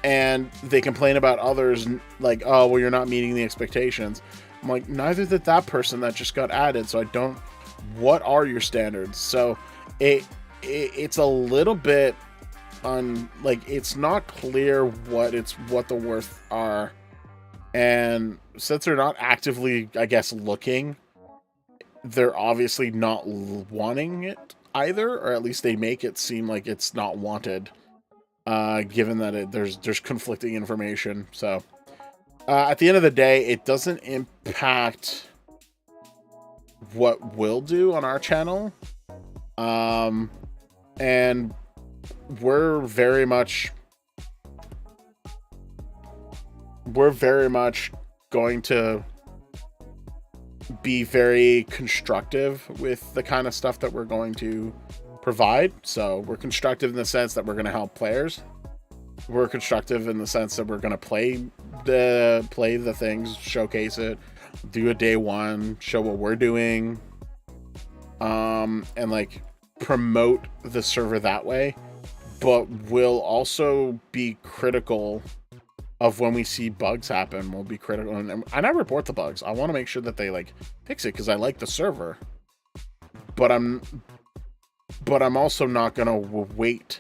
and they complain about others, like, oh, well, you're not meeting the expectations. I'm like, neither did that person that just got added, so I don't... What are your standards? So it's a little bit like, it's not clear what the worth are, and since they're not actively, I guess, looking, they're obviously not wanting it either, or at least they make it seem like it's not wanted, given that there's conflicting information. So at the end of the day, it doesn't impact what we'll do on our channel, and we're very much going to be very constructive with the kind of stuff that we're going to provide. So we're constructive in the sense that we're going to help players. We're constructive in the sense that we're going to play the things, showcase it, do a day one, show what we're doing, and like promote the server that way. But we'll also be critical of when we see bugs happen. We'll be critical, and I report the bugs. I want to make sure that they like fix it because I like the server. But I'm also not gonna wait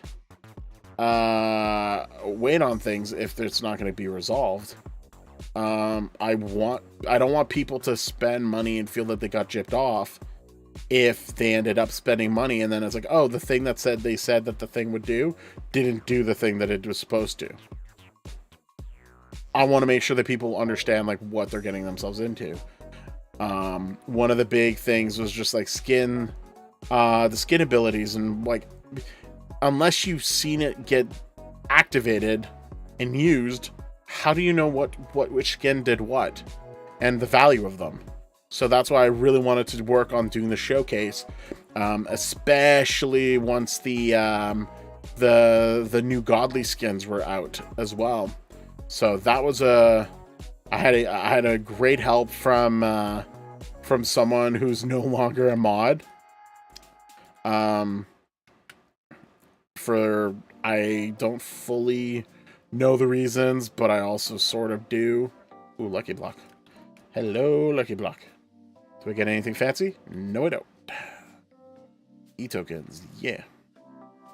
on things if it's not going to be resolved. I don't want people to spend money and feel that they got gypped off if they ended up spending money and then it's like, oh, the thing that they said that the thing would do didn't do the thing that it was supposed to. I want to make sure that people understand like what they're getting themselves into. One of the big things was just like the skin abilities, and like, unless you've seen it get activated and used, how do you know which skin did what and the value of them? So that's why I really wanted to work on doing the showcase, especially once the new godly skins were out as well. So that was I had a great help from someone who's no longer a mod. I don't fully know the reasons, but I also sort of do. Ooh, lucky block. Hello, lucky block. Do I get anything fancy? No, I don't. E-tokens, yeah.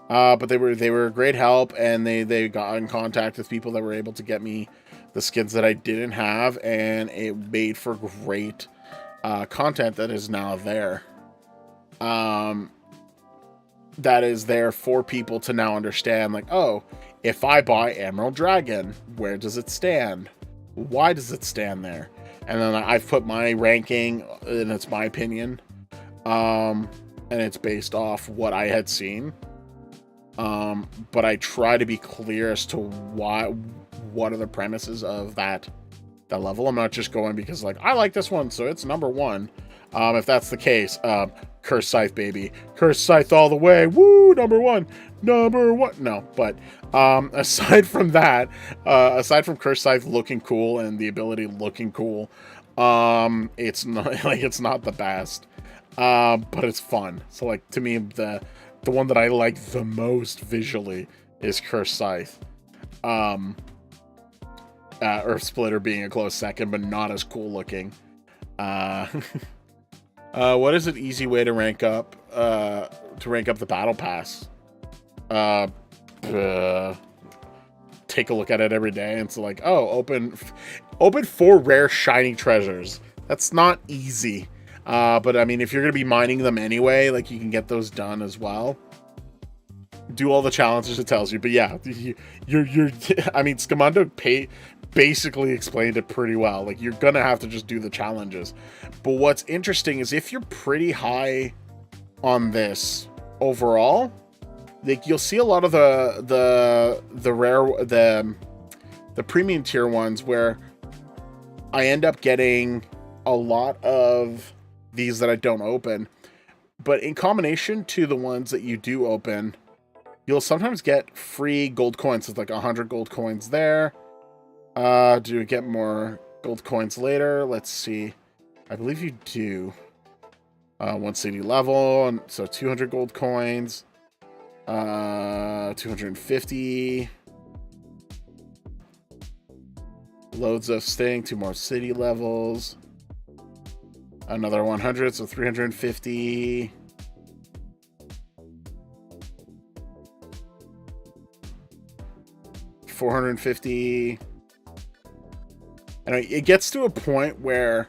But they were a great help, and they got in contact with people that were able to get me the skins that I didn't have, and it made for great content that is now there. That is there for people to now understand, like, oh, if I buy Emerald Dragon, where does it stand? Why does it stand there? And then I've put my ranking, and it's my opinion, and it's based off what I had seen. But I try to be clear as to what are the premises of that level. I'm not just going because like, I like this one, so it's number one. If that's the case, Curse Scythe, baby. Curse Scythe all the way. Woo, number one. No, but aside from that, aside from Curse Scythe looking cool and the ability looking cool, it's not like, it's not the best, but it's fun. So like, to me, the one that I like the most visually is Curse Scythe. Earth Splitter being a close second, but not as cool looking. What is an easy way to rank up the battle pass? Take a look at it every day, and it's like, oh, open 4 rare shiny treasures. That's not easy. But I mean, if you're gonna be mining them anyway, like, you can get those done as well. Do all the challenges it tells you. But yeah, you're I mean, Scamando basically explained it pretty well. Like, you're gonna have to just do the challenges. But what's interesting is if you're pretty high on this overall, like, you'll see a lot of the rare, the premium tier ones where I end up getting a lot of these that I don't open. But in combination to the ones that you do open, you'll sometimes get free gold coins. It's like 100 gold coins there. Do you get more gold coins later? Let's see. I believe you do. 1 city level, and so 200 gold coins. 250. Loads of staying, 2 more city levels. Another 100, so 350. 450. And it gets to a point where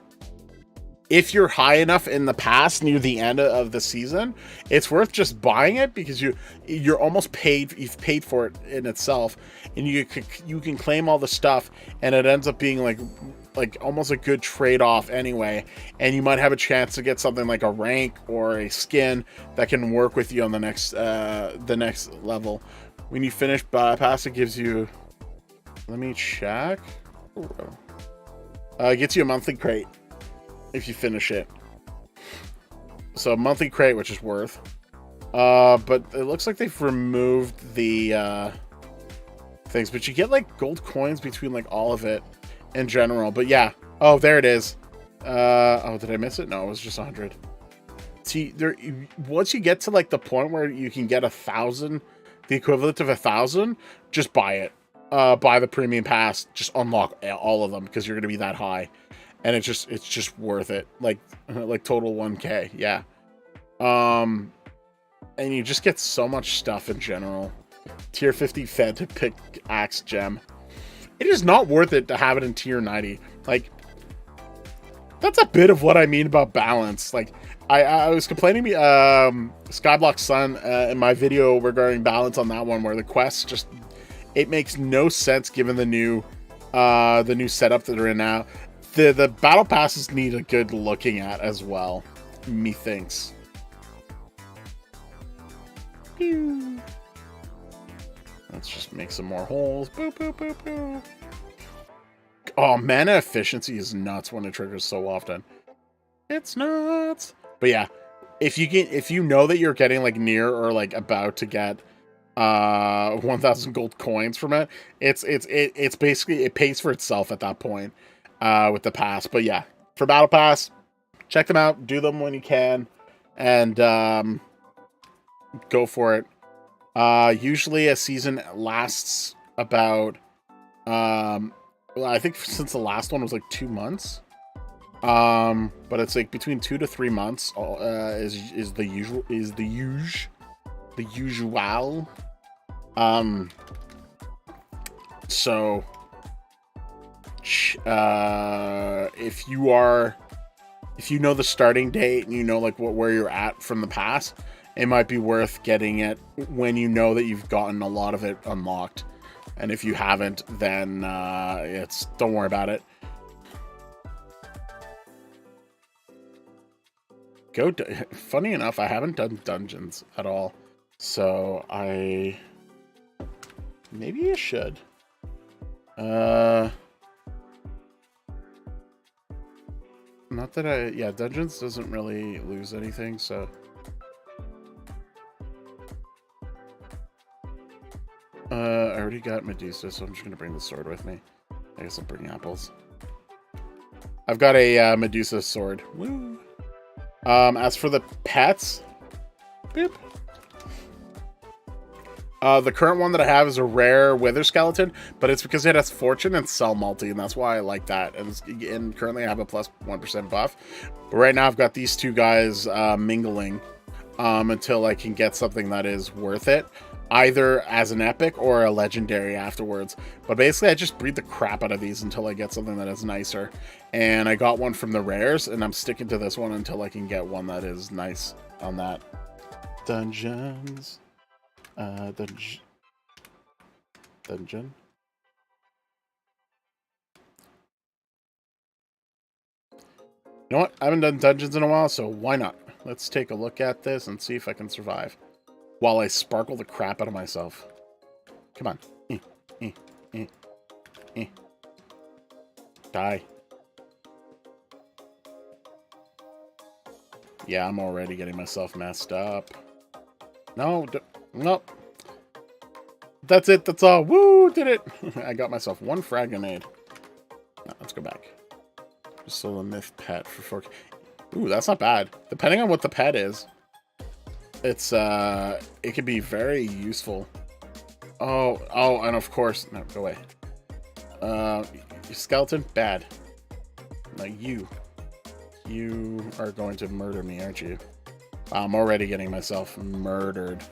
if you're high enough in the past near the end of the season, it's worth just buying it because you're almost paid. You've paid for it in itself, and you can claim all the stuff, and it ends up being like almost a good trade-off anyway. And you might have a chance to get something like a rank or a skin that can work with you on the next level. When you finish bypass, it gives you. Let me check. It gets you a monthly crate if you finish it. So a monthly crate, which is worth. But it looks like they've removed the things. But you get like gold coins between like all of it in general. But yeah. Oh, there it is. Oh, did I miss it? No, it was just 100. See, there. Once you get to like the point where you can get 1,000, the equivalent of 1,000, just buy it. Buy the premium pass. Just unlock all of them because you're gonna be that high. And it's just worth it. Like total 1K, yeah. And you just get so much stuff in general. Tier 50 fed to pick axe gem. It is not worth it to have it in tier 90. Like, that's a bit of what I mean about balance. Like, I was complaining to Skyblock Sun in my video regarding balance on that one, where the quests just, it makes no sense given the new setup that they're in now. The battle passes need a good looking at as well, methinks. Pew. Let's just make some more holes. Boo, boo, boo, boo. Oh, mana efficiency is nuts when it triggers so often. It's nuts. But yeah, if you know that you're getting like near or like about to get 1,000 gold coins from it, it's basically, it pays for itself at that point. With the pass. But yeah, for battle pass, check them out, do them when you can, and go for it. Usually a season lasts about well, I think since the last one was like 2 months, but it's like between 2 to 3 months is the usual. So if you know the starting date and you know like where you're at from the past, it might be worth getting it when you know that you've gotten a lot of it unlocked. And if you haven't, then don't worry about it. Funny enough, I haven't done dungeons at all, so maybe I should. Not that yeah, dungeons doesn't really lose anything, so. I already got Medusa, so I'm just gonna bring the sword with me. I guess I'll bring apples. I've got a Medusa sword. Woo! As for the pets, boop. The current one that I have is a rare wither skeleton, but it's because it has fortune and cell multi, and that's why I like that. And currently I have a plus 1% buff. But right now I've got these two guys mingling until I can get something that is worth it, either as an epic or a legendary afterwards. But basically I just breed the crap out of these until I get something that is nicer. And I got one from the rares, and I'm sticking to this one until I can get one that is nice on that. Dungeons. Dungeon. You know what? I haven't done dungeons in a while, so why not? Let's take a look at this and see if I can survive while I sparkle the crap out of myself. Come on. Die. Yeah, I'm already getting myself messed up. No, nope. That's it. That's all. Woo! Did it. I got myself one frag grenade. No, let's go back. Just sell a myth pet for 4K. Ooh, that's not bad. Depending on what the pet is, it's it can be very useful. Oh, and of course, no, go away. You skeleton? Bad. No, you. You are going to murder me, aren't you? I'm already getting myself murdered.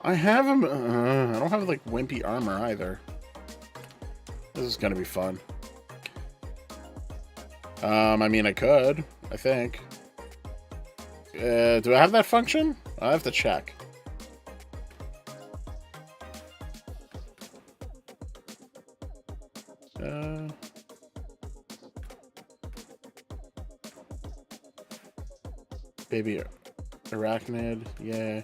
I have him. I don't have like wimpy armor either. This is gonna be fun. I mean, I could. I think. Do I have that function? I have to check. Baby arachnid, yeah.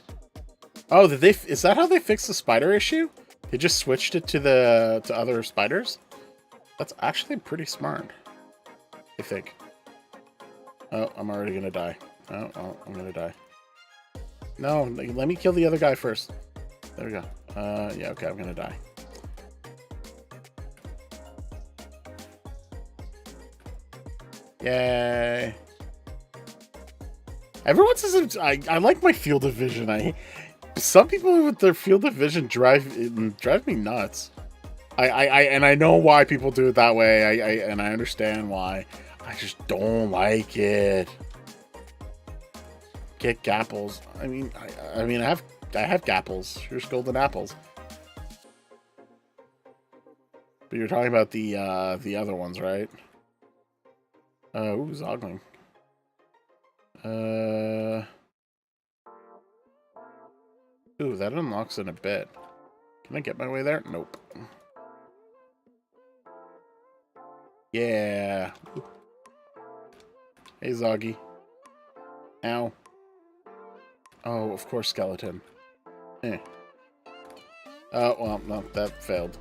Oh, did they? Is that how they fixed the spider issue? They just switched it to other spiders. That's actually pretty smart, I think. Oh, I'm already gonna die. Oh, I'm gonna die. No, let me kill the other guy first. There we go. Yeah, okay, I'm gonna die. Yay. Everyone says I like my field of vision. Some people with their field of vision drive me nuts. I know why people do it that way. I understand why. I just don't like it. Get gapples. I mean I have gapples. Here's golden apples. But you're talking about the other ones, right? Ooh, Zogling. Ooh, that unlocks in a bit. Can I get my way there? Nope. Yeah. Hey, Zoggy. Ow. Oh, of course, skeleton. Eh. Oh, well, no, that failed.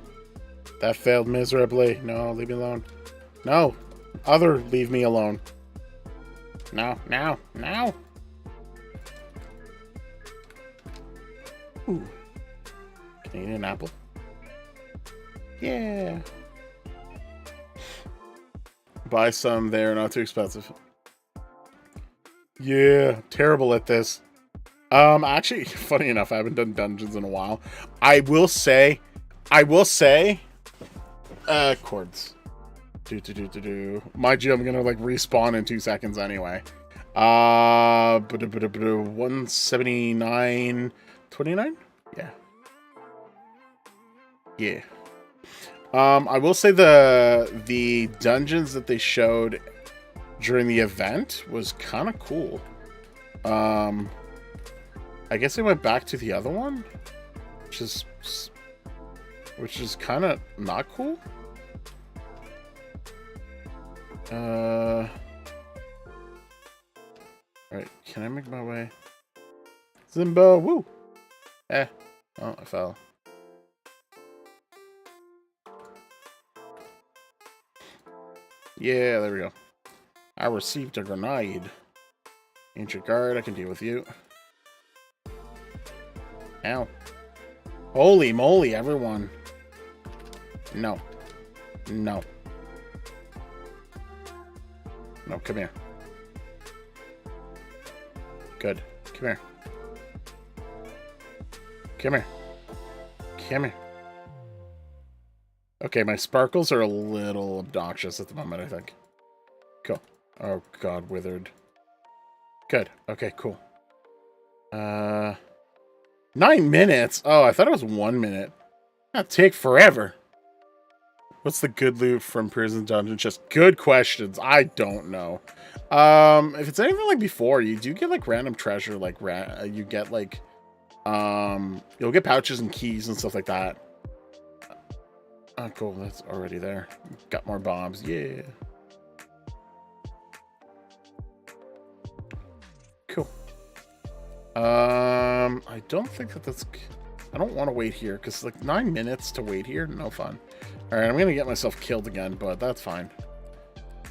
That failed miserably. No, leave me alone. No. Other, leave me alone. No, now, now. Ooh. Can I eat an apple? Yeah. Buy some, they're not too expensive. Yeah, terrible at this. Actually, funny enough, I haven't done dungeons in a while. I will say, chords. Mind you, I'm gonna like respawn in 2 seconds anyway. 179.29. Yeah. Yeah. I will say the dungeons that they showed during the event was kind of cool. I guess I went back to the other one, which is kind of not cool. Alright, can I make my way? Zimbo, woo! Oh, I fell. Yeah, there we go. I received a grenade. Ancient guard, I can deal with you. Ow. Holy moly, everyone. No. No. No, come here. Good. Come here. Come here. Come here. Okay, my sparkles are a little obnoxious at the moment, I think. Cool. Oh, God, withered. Good. Okay, cool. 9 minutes? Oh, I thought it was 1 minute. That'd take forever. What's the good loot from Prison Dungeon? Just good questions. I don't know. If it's anything like before, you do get like random treasure, like you get like you'll get pouches and keys and stuff like that. Oh, cool. That's already there. Got more bombs. Yeah. Cool. I don't think that's... I don't want to wait here, because like 9 minutes to wait here, no fun. Alright, I'm going to get myself killed again, but that's fine.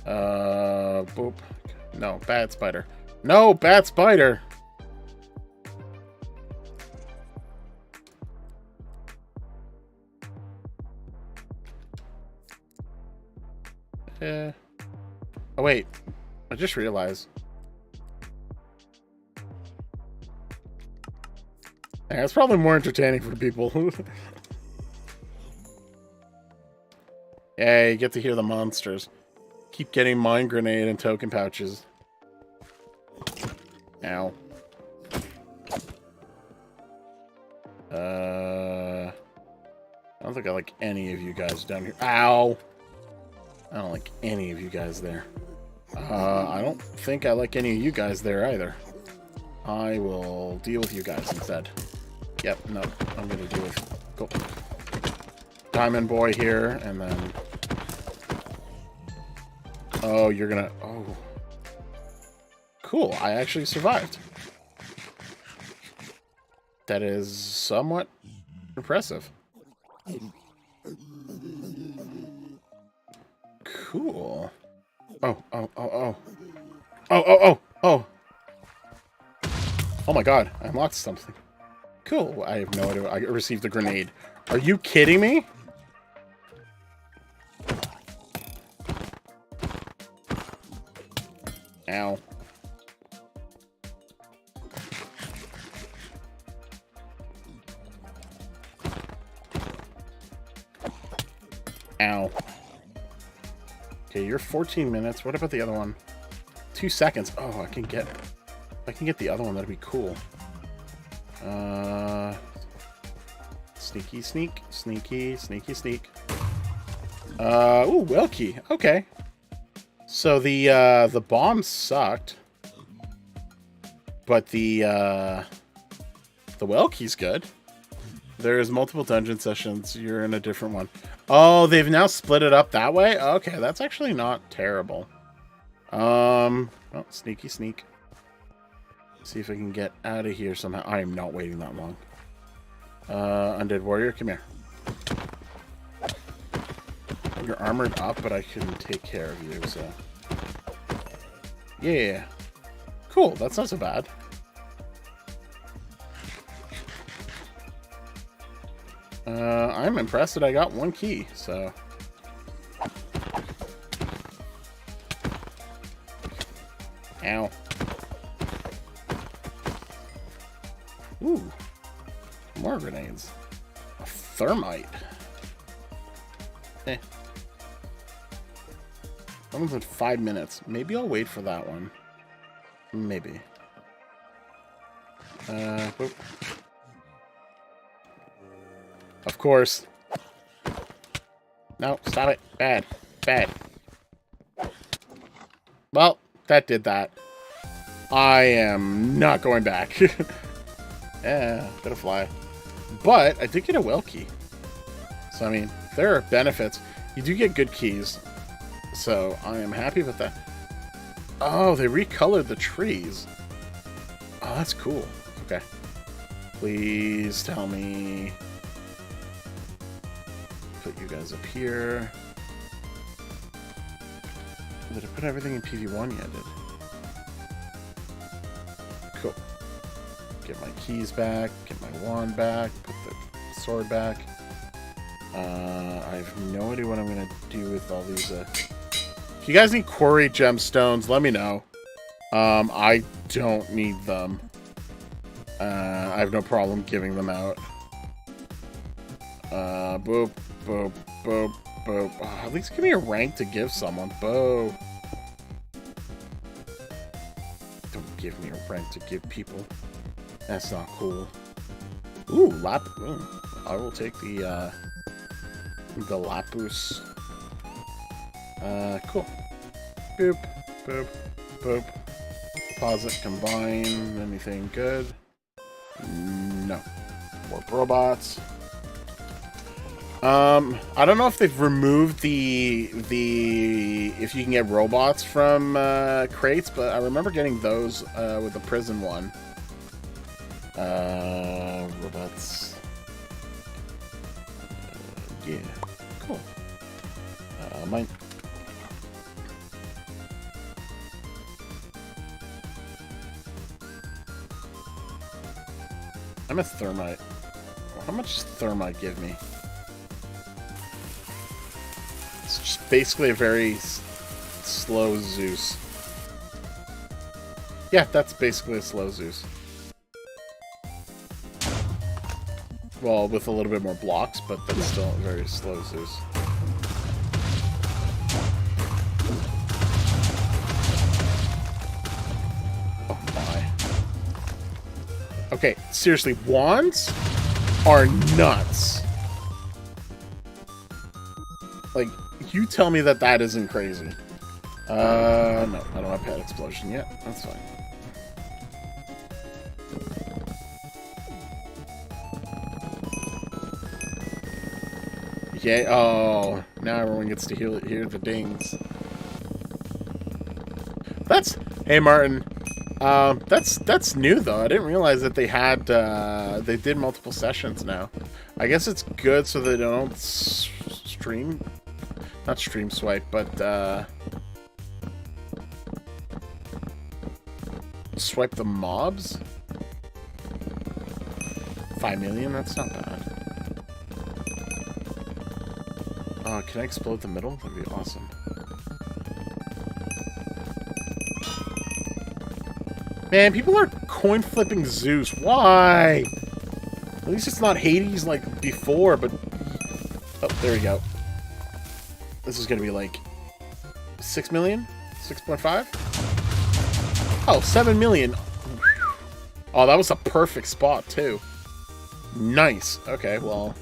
Boop. No, bad spider. No, bad spider! Oh, wait. I just realized. Yeah, it's probably more entertaining for people. Yeah, you get to hear the monsters. Keep getting mine grenade and token pouches. Ow. I don't think I like any of you guys down here. Ow! I don't like any of you guys there. I don't think I like any of you guys there either. I will deal with you guys instead. Yep, no, I'm gonna deal with... Go. Diamond Boy here, and then... Oh, you're gonna... Oh. Cool, I actually survived. That is somewhat impressive. Cool. Oh. Oh my god, I unlocked something. Cool, I have no idea. I received a grenade. Are you kidding me? Ow. Ow. Okay, you're 14 minutes. What about the other one? 2 seconds. Oh, I can get... If I can get the other one, that'd be cool. Sneaky sneak. Sneaky, sneaky sneak. Ooh, well key. Okay. So the bomb sucked. But the well key's good. There's multiple dungeon sessions. You're in a different one. Oh, they've now split it up that way? Okay, that's actually not terrible. Oh, sneaky sneak. See if I can get out of here somehow. I am not waiting that long. Undead Warrior, come here. You're armored up, but I can take care of you, so... Yeah. Cool, that's not so bad. I'm impressed that I got 1 key, so... Ow. Ooh. More grenades. A thermite. Eh. That one's in 5 minutes. Maybe I'll wait for that one. Maybe. Whoop. Of course. No, stop it. Bad. Bad. Well, that did that. I am not going back. Yeah, gotta fly. But I did get a well key. So, I mean, there are benefits. You do get good keys. So, I am happy with that. Oh, they recolored the trees. Oh, that's cool. Okay. Please tell me... Put you guys up here. Did I put everything in PV1? Yeah, I did. Cool. Get my keys back. Get my wand back. Put the sword back. I have no idea what I'm going to do with all these. If you guys need quarry gemstones, let me know. I don't need them. I have no problem giving them out. Boop, boop, boop, boop. Oh, at least give me a rank to give someone. Boo. Don't give me a rank to give people. That's not cool. Ooh, Ooh. I will take the Lapus. Cool. Boop, boop, boop. Pause it, combine. Anything good? No. More robots. I don't know if they've removed the if you can get robots from crates, but I remember getting those with the prison one. Robots. Yeah, cool. Mine. I'm a thermite. How much does thermite give me? It's just basically a very slow Zeus. Yeah, that's basically a slow Zeus. Well, with a little bit more blocks, but that's still a very slow Zeus. Okay, seriously, wands are nuts. Like, you tell me that that isn't crazy. No, I don't have pad explosion yet. That's fine. Okay, oh, now everyone gets to hear the dings. Hey Martin, that's new though. I didn't realize that they did multiple sessions now. I guess it's good so they don't not stream swipe, but swipe the mobs. 5 million, that's not bad. Can I explode the middle? That'd be awesome. Man, people are coin flipping Zeus. Why? At least it's not Hades like before, but... Oh, there we go. This is gonna be like... 6 million? 6.5? Oh, 7 million. Oh, that was a perfect spot, too. Nice. Okay, well...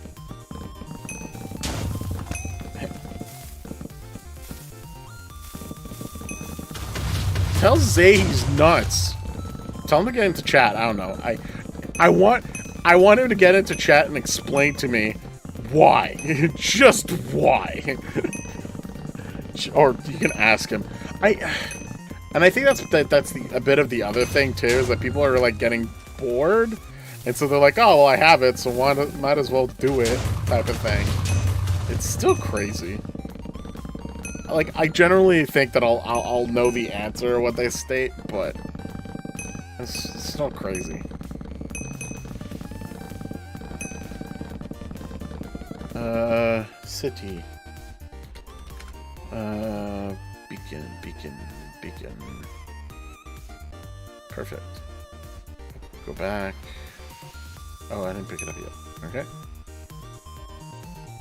Tell Zay he's nuts. Tell him to get into chat. I don't know. I want him to get into chat and explain to me why. Just why. Or you can ask him. And I think that's a bit of the other thing too, is that people are like getting bored, and so they're like, oh well, I have it, so might as well do it, type of thing. It's still crazy. Like, I generally think that I'll know the answer what they state, but it's still crazy. City. Beacon. Perfect. Go back. Oh, I didn't pick it up yet. Okay.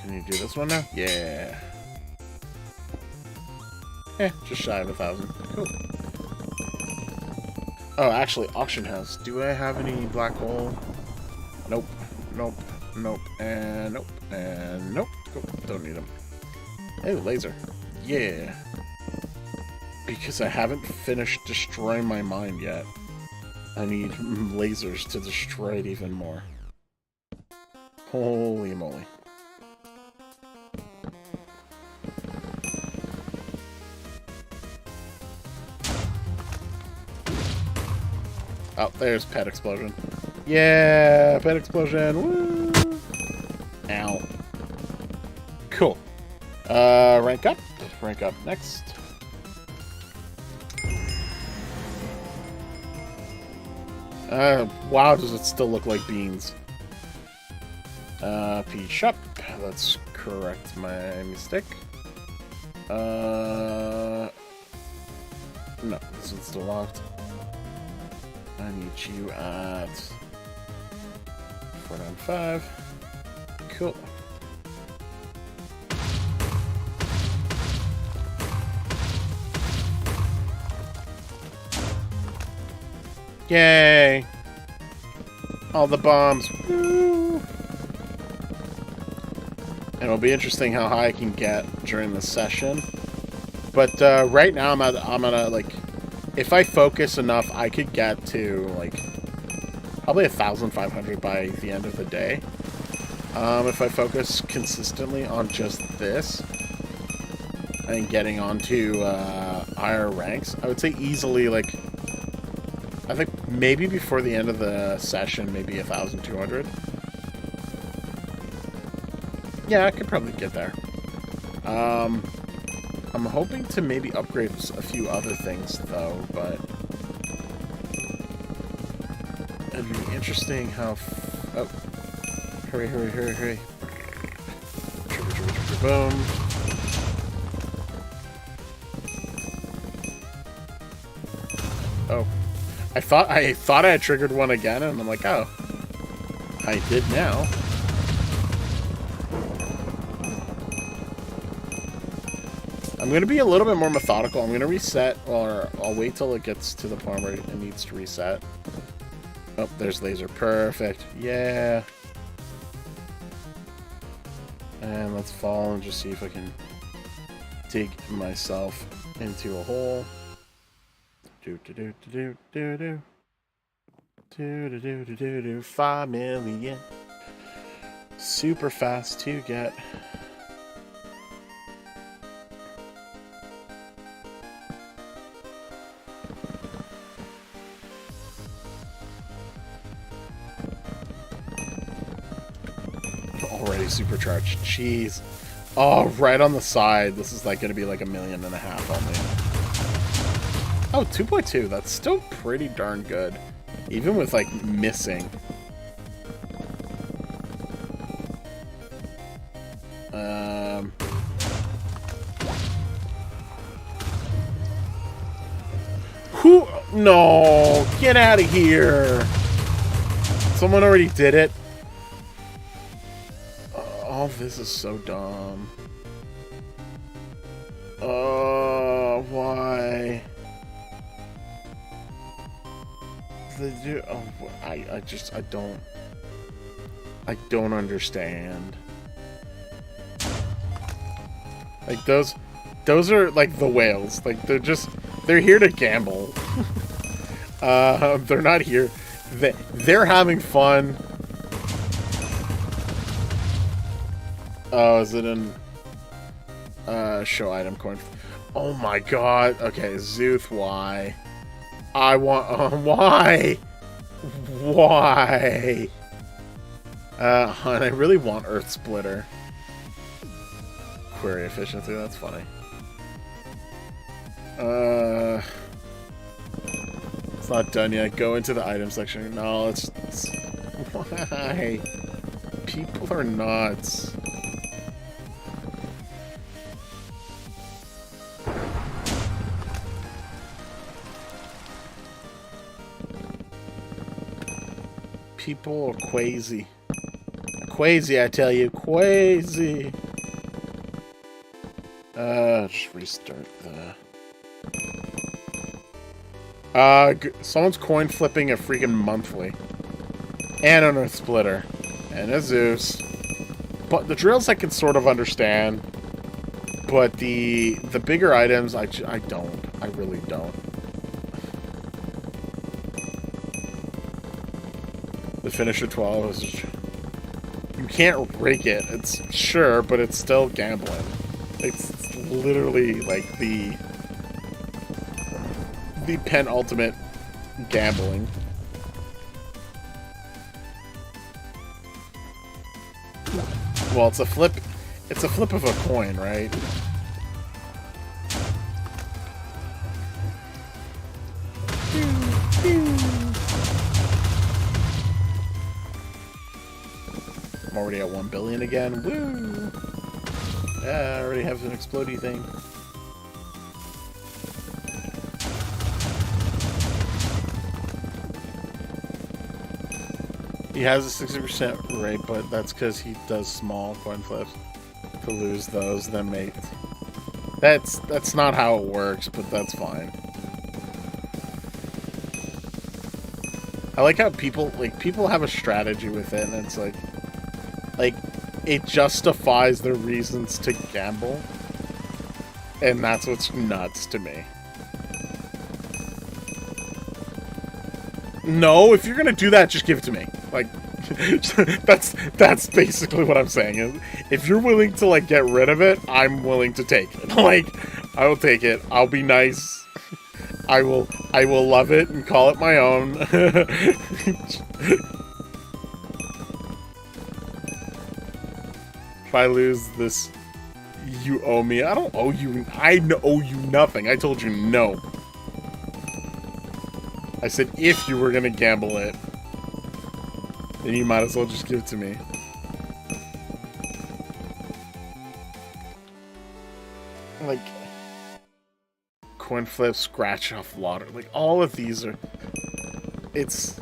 Can you do this one now? Yeah. Just shy of 1,000. Cool. Oh, actually, auction house. Do I have any black hole? Nope. Nope. Nope. And nope. And nope. Cool. Don't need them. Hey, laser. Yeah. Because I haven't finished destroying my mind yet. I need lasers to destroy it even more. Holy moly. Oh, there's pet explosion. Yeah, pet explosion. Woo! Ow. Cool. Rank up. Rank up next. Wow, does it still look like beans? Peach up. Let's correct my mistake. No, this one's still locked. I need you at 495. Cool. Yay! All the bombs. Woo! And it'll be interesting how high I can get during the session. But right now I'm at a like, if I focus enough, I could get to like probably 1,500 by the end of the day. If I focus consistently on just this and getting onto higher ranks, I would say easily like, I think maybe before the end of the session, maybe 1,200. Yeah, I could probably get there. I'm hoping to maybe upgrade a few other things, though, but it'd be interesting how... Oh. Hurry, hurry, hurry, hurry. Trigger, trigger, trigger, boom. Oh. I thought I had triggered one again, and I'm like, oh. I did now. I'm going to be a little bit more methodical. I'm going to reset, or I'll wait till it gets to the point where it needs to reset. Oh, there's laser. Perfect. Yeah. And let's fall and just see if I can dig myself into a hole. Do do do do do do do do do do do do. 5 million. Super fast to get. Already supercharged. Jeez. Oh, right on the side. This is like going to be like 1.5 million only. Oh, 2.2. That's still pretty darn good. Even with like missing. Who? No. Get out of here. Someone already did it. Oh, this is so dumb. Why? I don't understand. Like those are like the whales. Like they're here to gamble. They're not here. They're having fun. Oh, is it in show item coin? Oh my god. Okay, Zooth, why? I want why? Why? And I really want Earth Splitter. Query efficiency, that's funny. It's not done yet. Go into the item section. No, it's why? People are nuts. People are crazy. Crazy, I tell you. Crazy. Just restart the... someone's coin flipping a freaking monthly. And an Earth Splitter. And a Zeus. But the drills I can sort of understand. But the bigger items, I don't. I really don't. The finisher 12 is... You can't rake it. It's sure, but it's still gambling. It's literally like the penultimate gambling. Well, it's a flip. It's a flip of a coin, right? I'm already at 1 billion again. Woo! Yeah, I already have an explodey thing. He has a 60% rate, but that's because he does small coin flips. To lose those, then make... That's not how it works, but that's fine. I like how people have a strategy with it, and it's like it justifies their reasons to gamble, and that's what's nuts to me. No, if you're gonna do that, just give it to me. Like, that's basically what I'm saying. If you're willing to like get rid of it, I'm willing to take it. Like, I will take it. I'll be nice. I will love it and call it my own. If I lose this, you owe me. I don't owe you. I owe you nothing. I told you no. I said if you were gonna gamble it, then you might as well just give it to me. Like, coin flip, scratch off lottery. Like, all of these are... It's...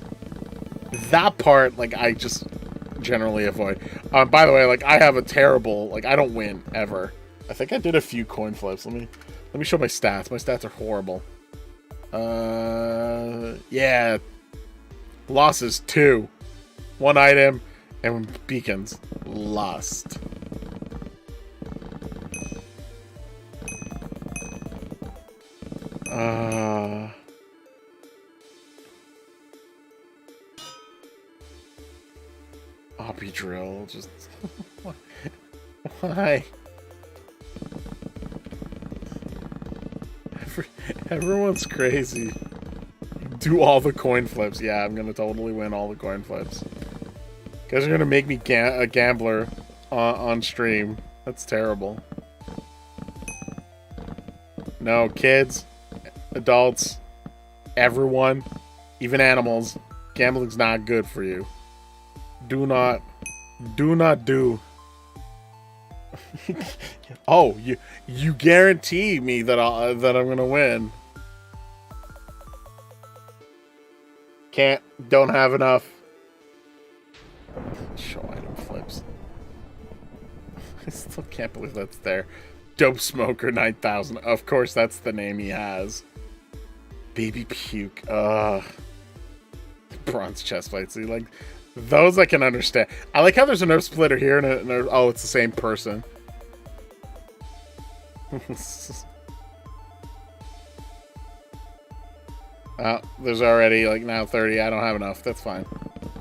That part, like, I just generally avoid. By the way, like, I have a terrible... Like, I don't win, ever. I think I did a few coin flips. Let me show my stats. My stats are horrible. Yeah. Losses 2. 1 item and beacons. Lost. Obby drill. Just why? Everyone's crazy. Do all the coin flips. Yeah, I'm gonna totally win all the coin flips. Guys are gonna make me a gambler on stream. That's terrible. No, kids, adults, everyone, even animals, gambling's not good for you. Do not do. Oh, you guarantee me that I'm gonna win. Don't have enough. Show item flips. I still can't believe that's there. Dope Smoker 9000. Of course, that's the name he has. Baby Puke. Bronze chestplate. See, like, those I can understand. I like how there's a nerf splitter here and oh, it's the same person. There's already, like, now 30. I don't have enough. That's fine.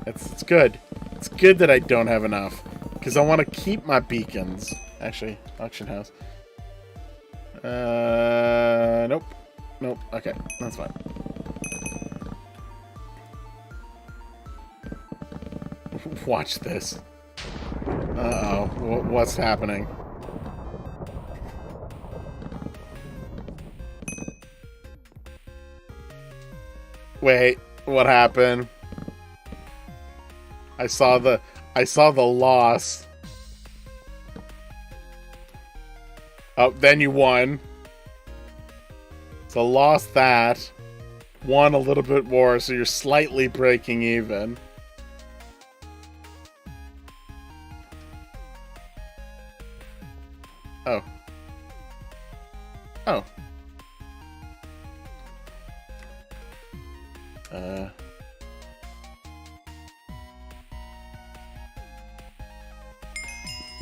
It's good. It's good that I don't have enough. Because I want to keep my beacons. Actually, auction house. Nope. Nope. Okay, that's fine. Watch this. Uh-oh. What's happening? Wait, what happened? I saw the loss. Oh, then you won. So lost that. Won a little bit more, so you're slightly breaking even. Oh. Oh.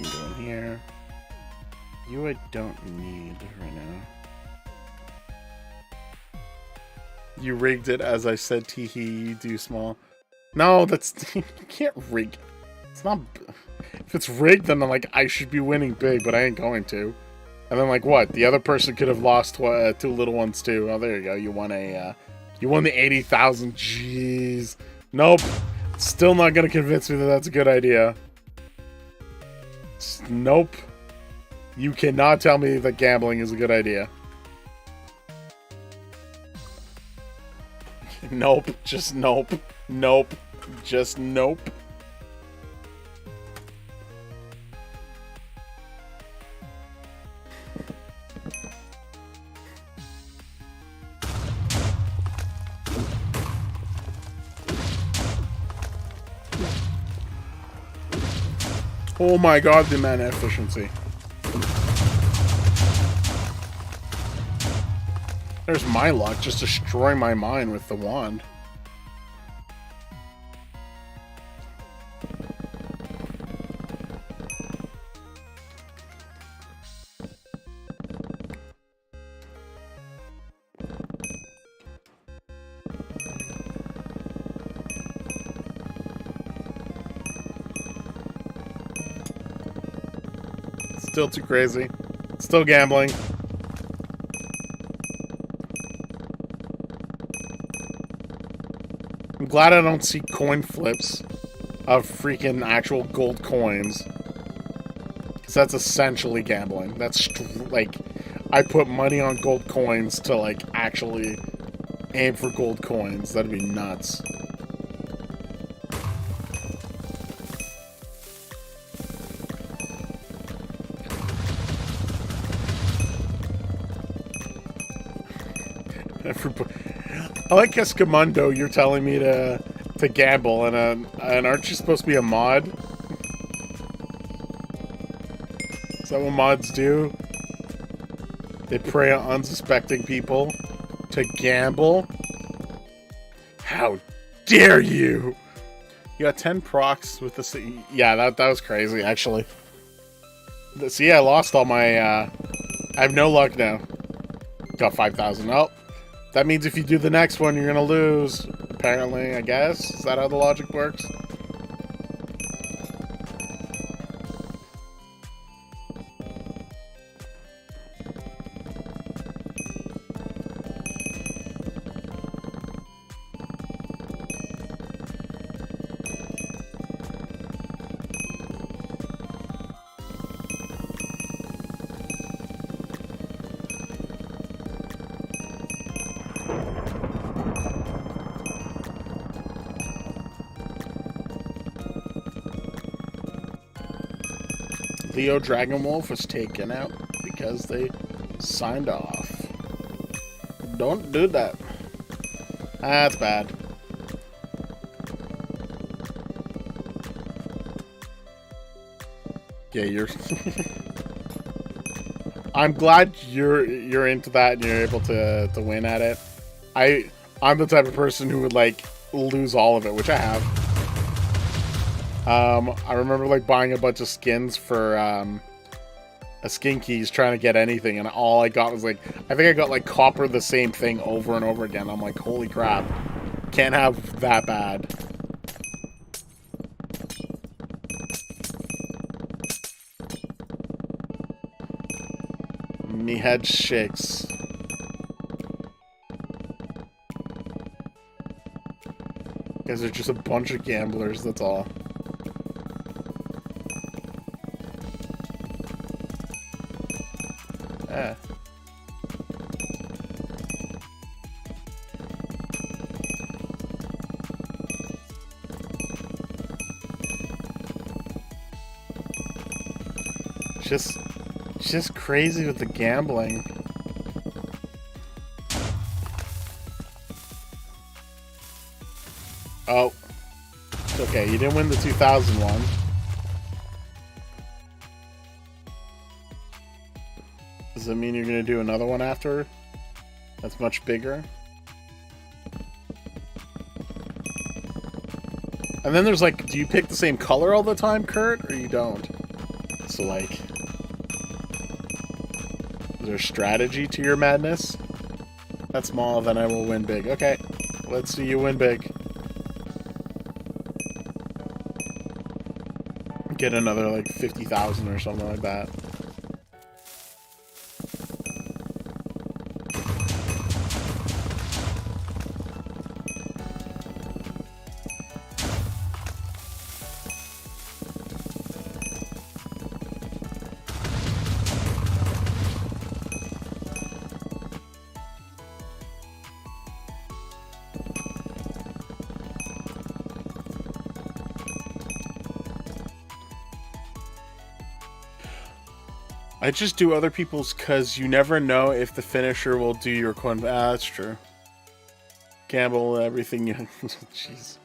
Go in here. You I don't need right now. You rigged it as I said, teehee, you do small. No, that's... you can't rig. It's not... If it's rigged, then I'm like, I should be winning big, but I ain't going to. And then, like, what? The other person could have lost 2 little ones, too. Oh, there you go. You won a, you won the 80,000. Jeez. Nope. Still not gonna convince me that that's a good idea. Nope. You cannot tell me that gambling is a good idea. Nope. Just nope. Nope. Just nope. Oh my god, the mana efficiency. There's my luck, just destroy my mind with the wand. Still too crazy. Still gambling. I'm glad I don't see coin flips of freaking actual gold coins. Because that's essentially gambling. That's like, I put money on gold coins to like actually aim for gold coins. That'd be nuts. I like Escamundo, you're telling me to gamble, and aren't you supposed to be a mod? Is that what mods do? They prey on unsuspecting people to gamble? How dare you? You got 10 procs with the... Yeah, that was crazy, actually. See, I lost all my... I have no luck now. Got 5,000. Oh, that means if you do the next one, you're gonna lose. Apparently, I guess. Is that how the logic works? Leo Dragonwolf was taken out because they signed off. Don't do that. That's bad. Yeah, you're... I'm glad you're into that and you're able to win at it. I'm the type of person who would, like, lose all of it, which I have. I remember, like, buying a bunch of skins for, a skin keys trying to get anything, and all I got was, like, I think I got, like, copper the same thing over and over again. I'm like, holy crap. Can't have that bad. Me head shakes. You guys are just a bunch of gamblers, that's all. Yeah. Just crazy with the gambling. Oh. It's okay, you didn't win the 2001. Does that mean you're gonna do another one after? That's much bigger. And then there's like, do you pick the same color all the time, Kurt, or you don't? So like, is there a strategy to your madness? That's small, then I will win big. Okay, let's see you win big. Get another like 50,000 or something like that. I just do other people's because you never know if the finisher will do your coin. Ah, that's true. Gamble everything you... Jeez.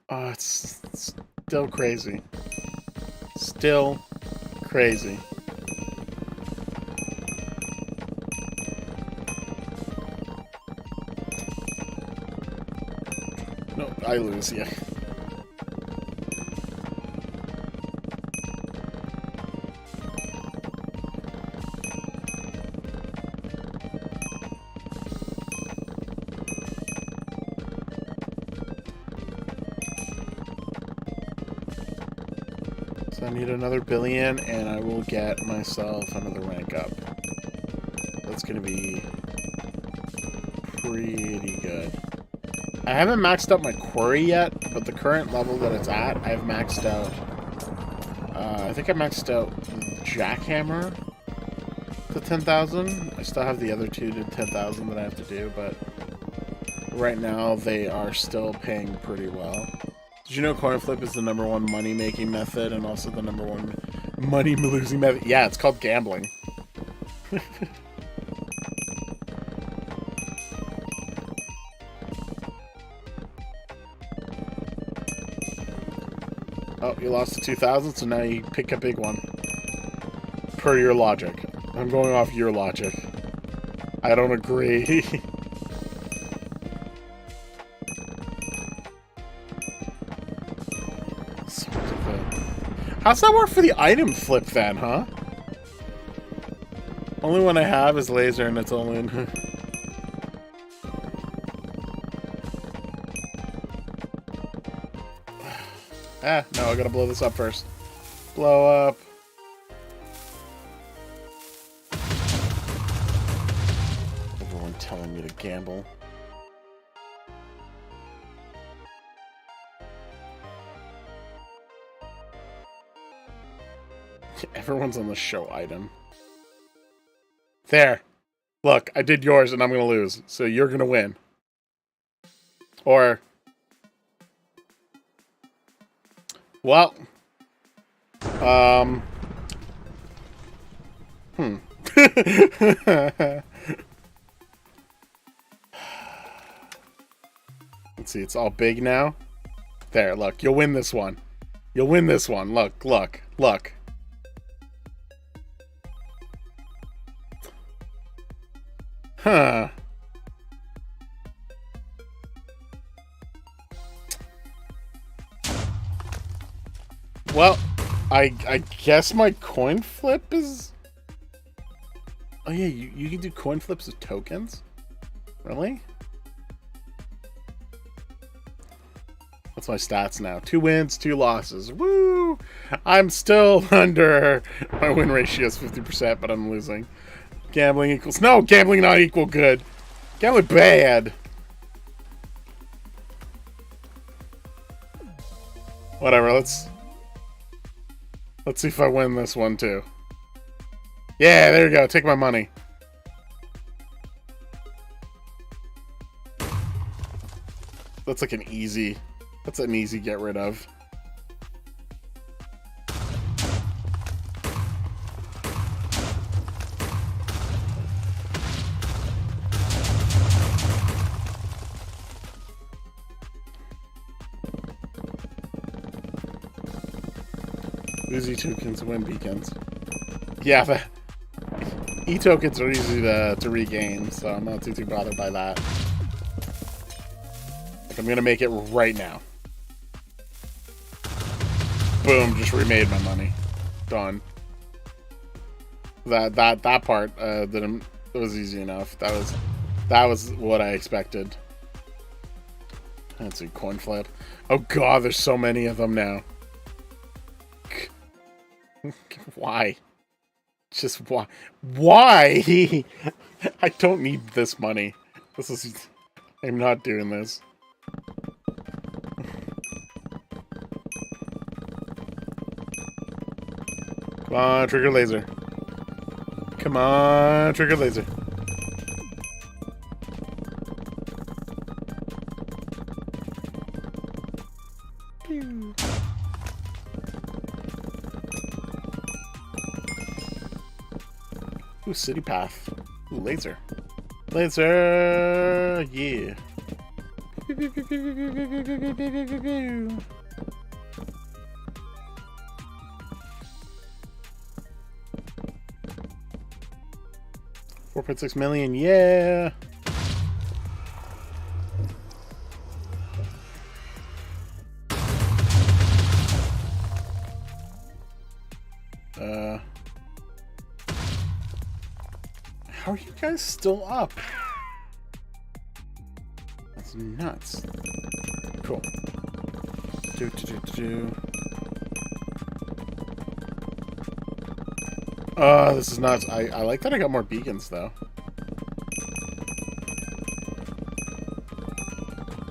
Oh, it's still crazy. Still crazy. No, I lose, yeah. I need another billion, and I will get myself another rank up. That's gonna be pretty good. I haven't maxed out my quarry yet, but the current level that it's at, I've maxed out. I think I maxed out Jackhammer to 10,000. I still have the other two to 10,000 that I have to do, but right now they are still paying pretty well. Did you know coin flip is the #1 money-making method and also the #1 money-losing method? Yeah, it's called gambling. Oh, you lost the 2,000, so now you pick a big one. Per your logic. I'm going off your logic. I don't agree. How's that work for the item flip then, huh? Only one I have is laser and it's only in... No, I gotta blow this up first. Blow up. Everyone telling me to gamble. Everyone's on the show item. There. Look, I did yours and I'm gonna lose. So you're gonna win. Or... Well... Let's see, it's all big now. There, look, you'll win this one. You'll win this one. Look, look, look. Huh. Well, I guess my coin flip is... Oh yeah, you can do coin flips with tokens? Really? What's my stats now? 2 wins, 2 losses. Woo! I'm still under... My win ratio is 50%, but I'm losing. Gambling equals... No! Gambling not equal good. Gambling bad. Whatever, let's see if I win this one, too. Yeah, there you go. Take my money. That's like an easy... That's an easy get rid of. Uzi tokens win beacons. Yeah, the E-tokens are easy to regain, so I'm not too bothered by that. Like, I'm gonna make it right now. Boom, just remade my money. Done. That part didn't... It was easy enough. That was what I expected. Let's see, coin flip. Oh god, there's so many of them now. Why? Just why? Why? I don't need this money. This is... I'm not doing this. Come on, trigger laser. Come on, trigger laser. Pew. Ooh, city path. Ooh, laser. Laser! Yeah. 4.6 million, yeah! How are you guys still up? That's nuts. Cool. This is nuts. I like that I got more beacons, though.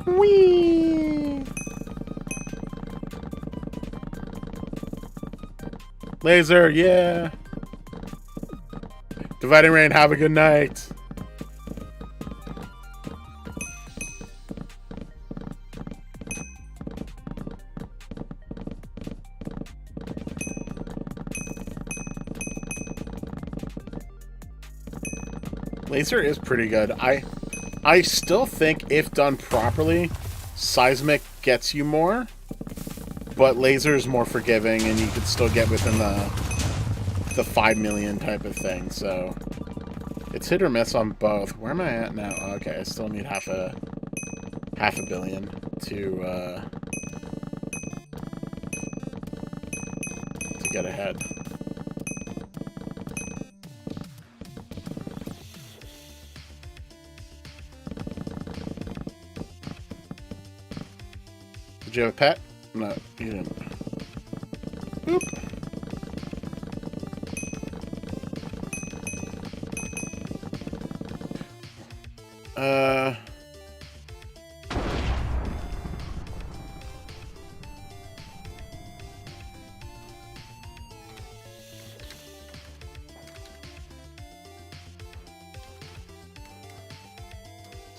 Whee! Laser, yeah! Dividing Rain, have a good night! Laser is pretty good. I still think, if done properly, Seismic gets you more. but laser is more forgiving, and you could still get within the 5 million type of thing. So it's hit or miss on both. Where am I at now? Oh, okay, I still need half a billion to get ahead. Did you have a pet? No, you didn't. Boop.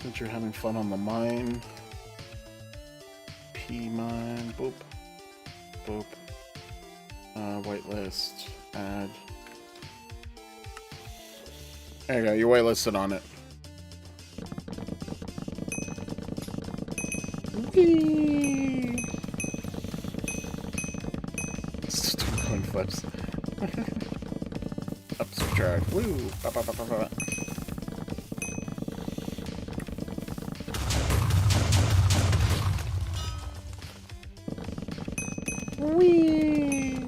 Since you're having fun on the mine. P-mine, boop. Boop. Whitelist, add. There you go, you're whitelisted on it. Whee! Just doing coin flips. Up, subtract. Woo! Ba, ba, ba, ba, ba. Whee!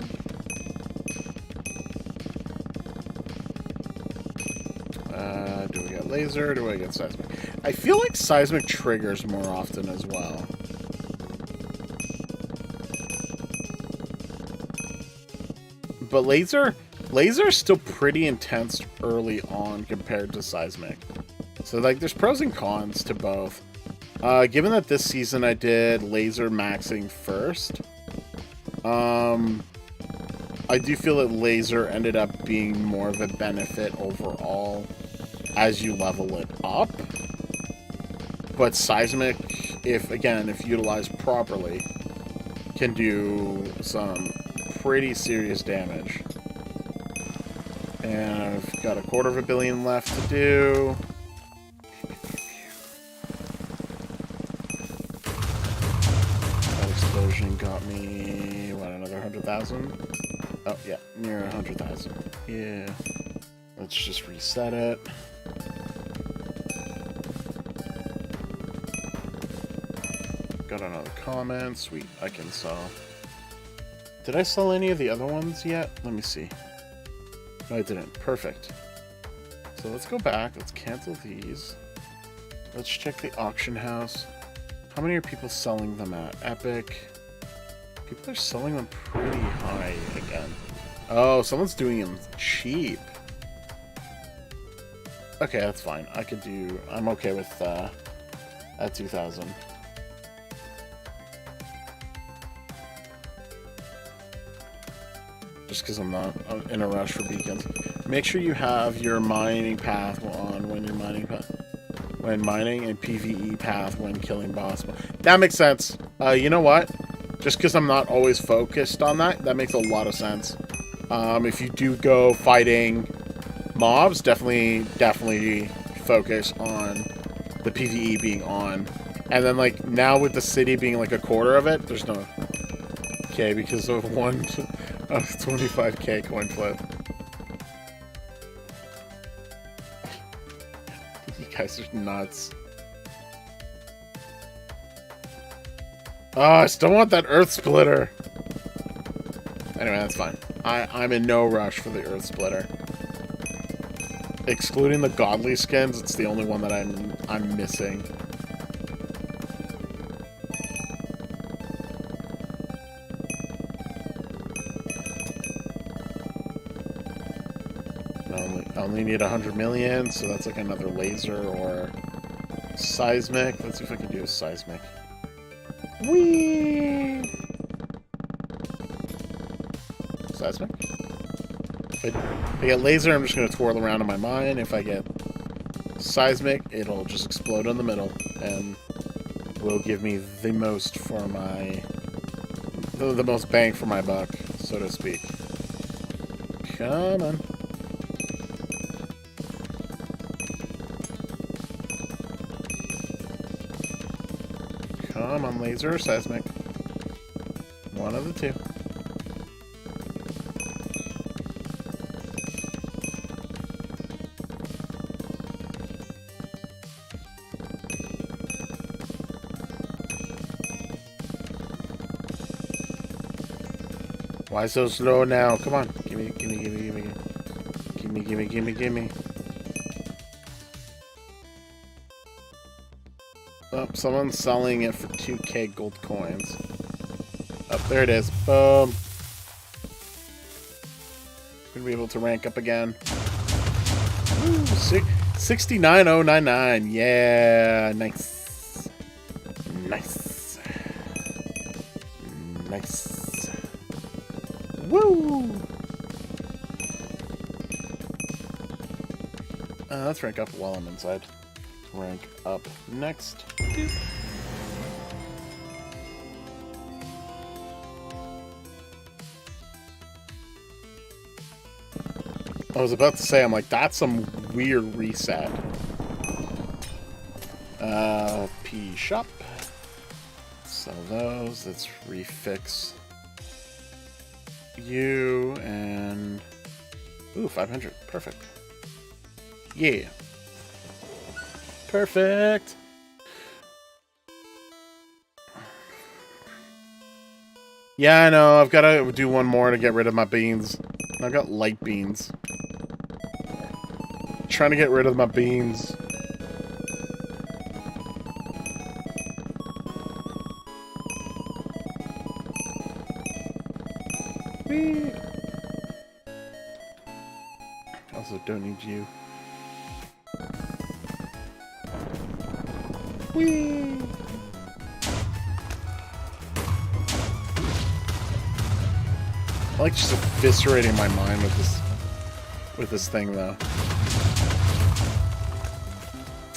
Do we get laser? Do I get seismic? I feel like seismic triggers more often as well. But laser is still pretty intense early on compared to seismic. So like there's pros and cons to both. Given that this season I did laser maxing first, I do feel that laser ended up being more of a benefit overall as you level it up. But seismic, if utilized properly, can do some pretty serious damage. And I've got 250 million left to do. That explosion got me, what, another 100,000? Oh, yeah, near 100,000. Yeah. Let's just reset it. Got another comment. Sweet, I can sell. Did I sell any of the other ones yet? Let me see. No, I didn't. Perfect. So let's go back. Let's cancel these. Let's check the auction house. How many are people selling them at? Epic. People are selling them pretty high again. Oh, someone's doing them cheap. Okay, that's fine. I'm okay with at 2,000. Just because I'm not in a rush for beacons. Make sure you have your mining path on when you're mining, when mining, and PvE path when killing boss. That makes sense. You know what? Just because I'm not always focused on that makes a lot of sense. If you do go fighting mobs, definitely focus on the PvE being on. And then, like, now with the city being like a quarter of it, there's no... Okay, because of 25k coin flip. You guys are nuts. Oh, I still want that Earth Splitter. Anyway, that's fine. I'm in no rush for the Earth Splitter. Excluding the godly skins, it's the only one that I'm missing. I only need 100 million, so that's like another laser or seismic. Let's see if I can do a seismic. Whee! Seismic. If I get laser, I'm just going to twirl around in my mine. If I get seismic, it'll just explode in the middle and will give me the most for my... the most bang for my buck, so to speak. Come on. Come on, laser or seismic. One of the two. Why so slow now? Come on. Gimme, gimme, gimme, gimme, gimme. Gimme, gimme, gimme, gimme. Oh, someone's selling it for 2k gold coins. Oh, there it is. Boom. Gonna be able to rank up again. Woo, 69099. Yeah, nice. Nice. Nice. Woo! Let's rank up while I'm inside. Rank up next. I was about to say, I'm like, that's some weird reset. P shop. Sell those. Let's refix you and ooh, 500. Perfect. Yeah. Perfect. Yeah, I know. I've got to do one more to get rid of my beans. I've got light beans. Trying to get rid of my beans. Whee! Also, don't need you. Whee! I like just eviscerating my mind with this thing, though.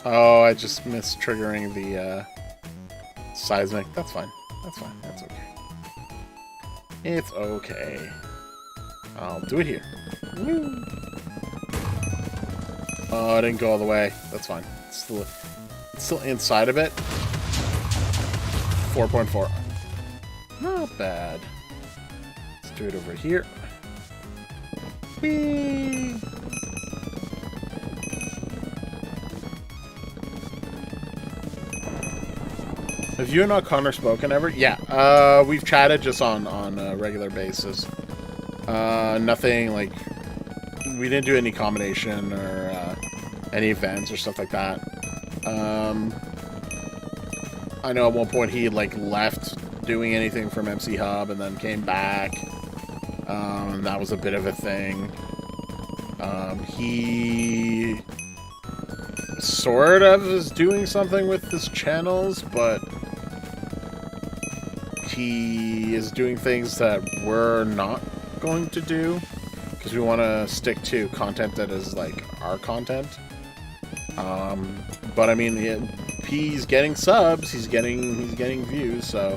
Oh, I just missed triggering the seismic. That's fine. That's fine. That's okay. It's okay. I'll do it here. Woo. Oh, I didn't go all the way. That's fine. It's still inside of it. 4.4. Not bad. Let's do it over here. Whee! Have you and O'Connor spoken ever? Yeah, we've chatted just on a regular basis. Nothing like we didn't do any combination or any events or stuff like that. I know at one point he like left doing anything from MCHUB and then came back. And that was a bit of a thing. He sort of is doing something with his channels, but he is doing things that we're not going to do because we want to stick to content that is like our content. But I mean, he's getting subs, he's getting views, so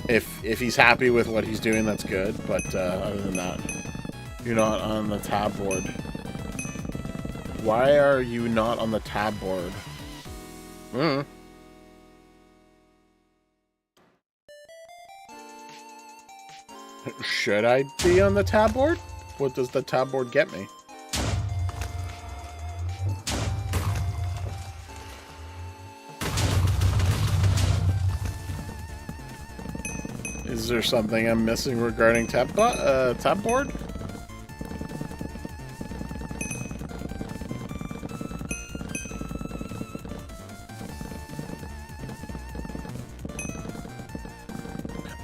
if he's happy with what he's doing, that's good. But other than that, you're not on the tab board. Why are you not on the tab board? Should I be on the tab board? What does the tab board get me? Is there something I'm missing regarding tab board?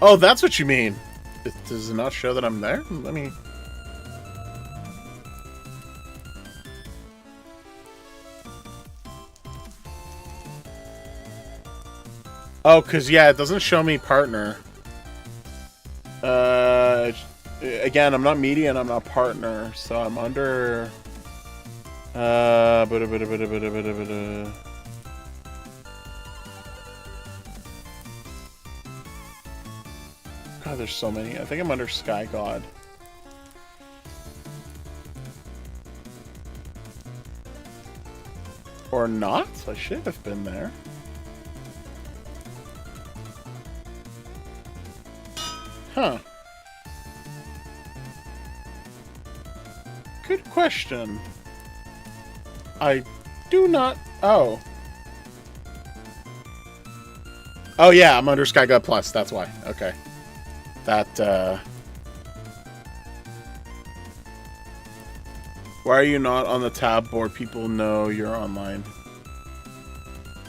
Oh, that's what you mean. Does it not show that I'm there? Let me... Oh, because, yeah, it doesn't show me partner. Again, I'm not media and I'm not partner, so I'm under... God, there's so many. I think I'm under Sky God. Or not? I should have been there. Huh. Good question. I do not... Oh. Oh, yeah, I'm under Sky God Plus. That's why. Okay. That, Why are you not on the tab board? People know you're online.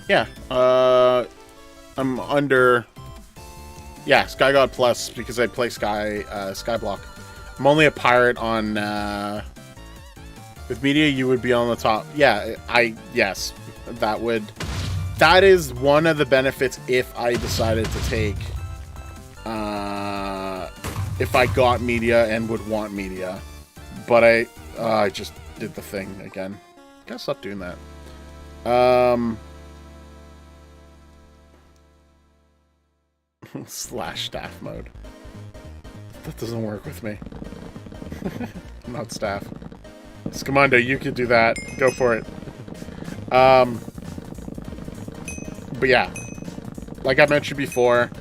Yeah, I'm under... Yeah, Sky God Plus, because I play Skyblock. I'm only a pirate on, with media, you would be on the top. Yeah, yes, that is one of the benefits if I decided to take, if I got media and would want media. But I just did the thing again. Gotta stop doing that. Slash staff mode. That doesn't work with me. I'm not staff. Scamando, you could do that. Go for it. But yeah. Like I mentioned before,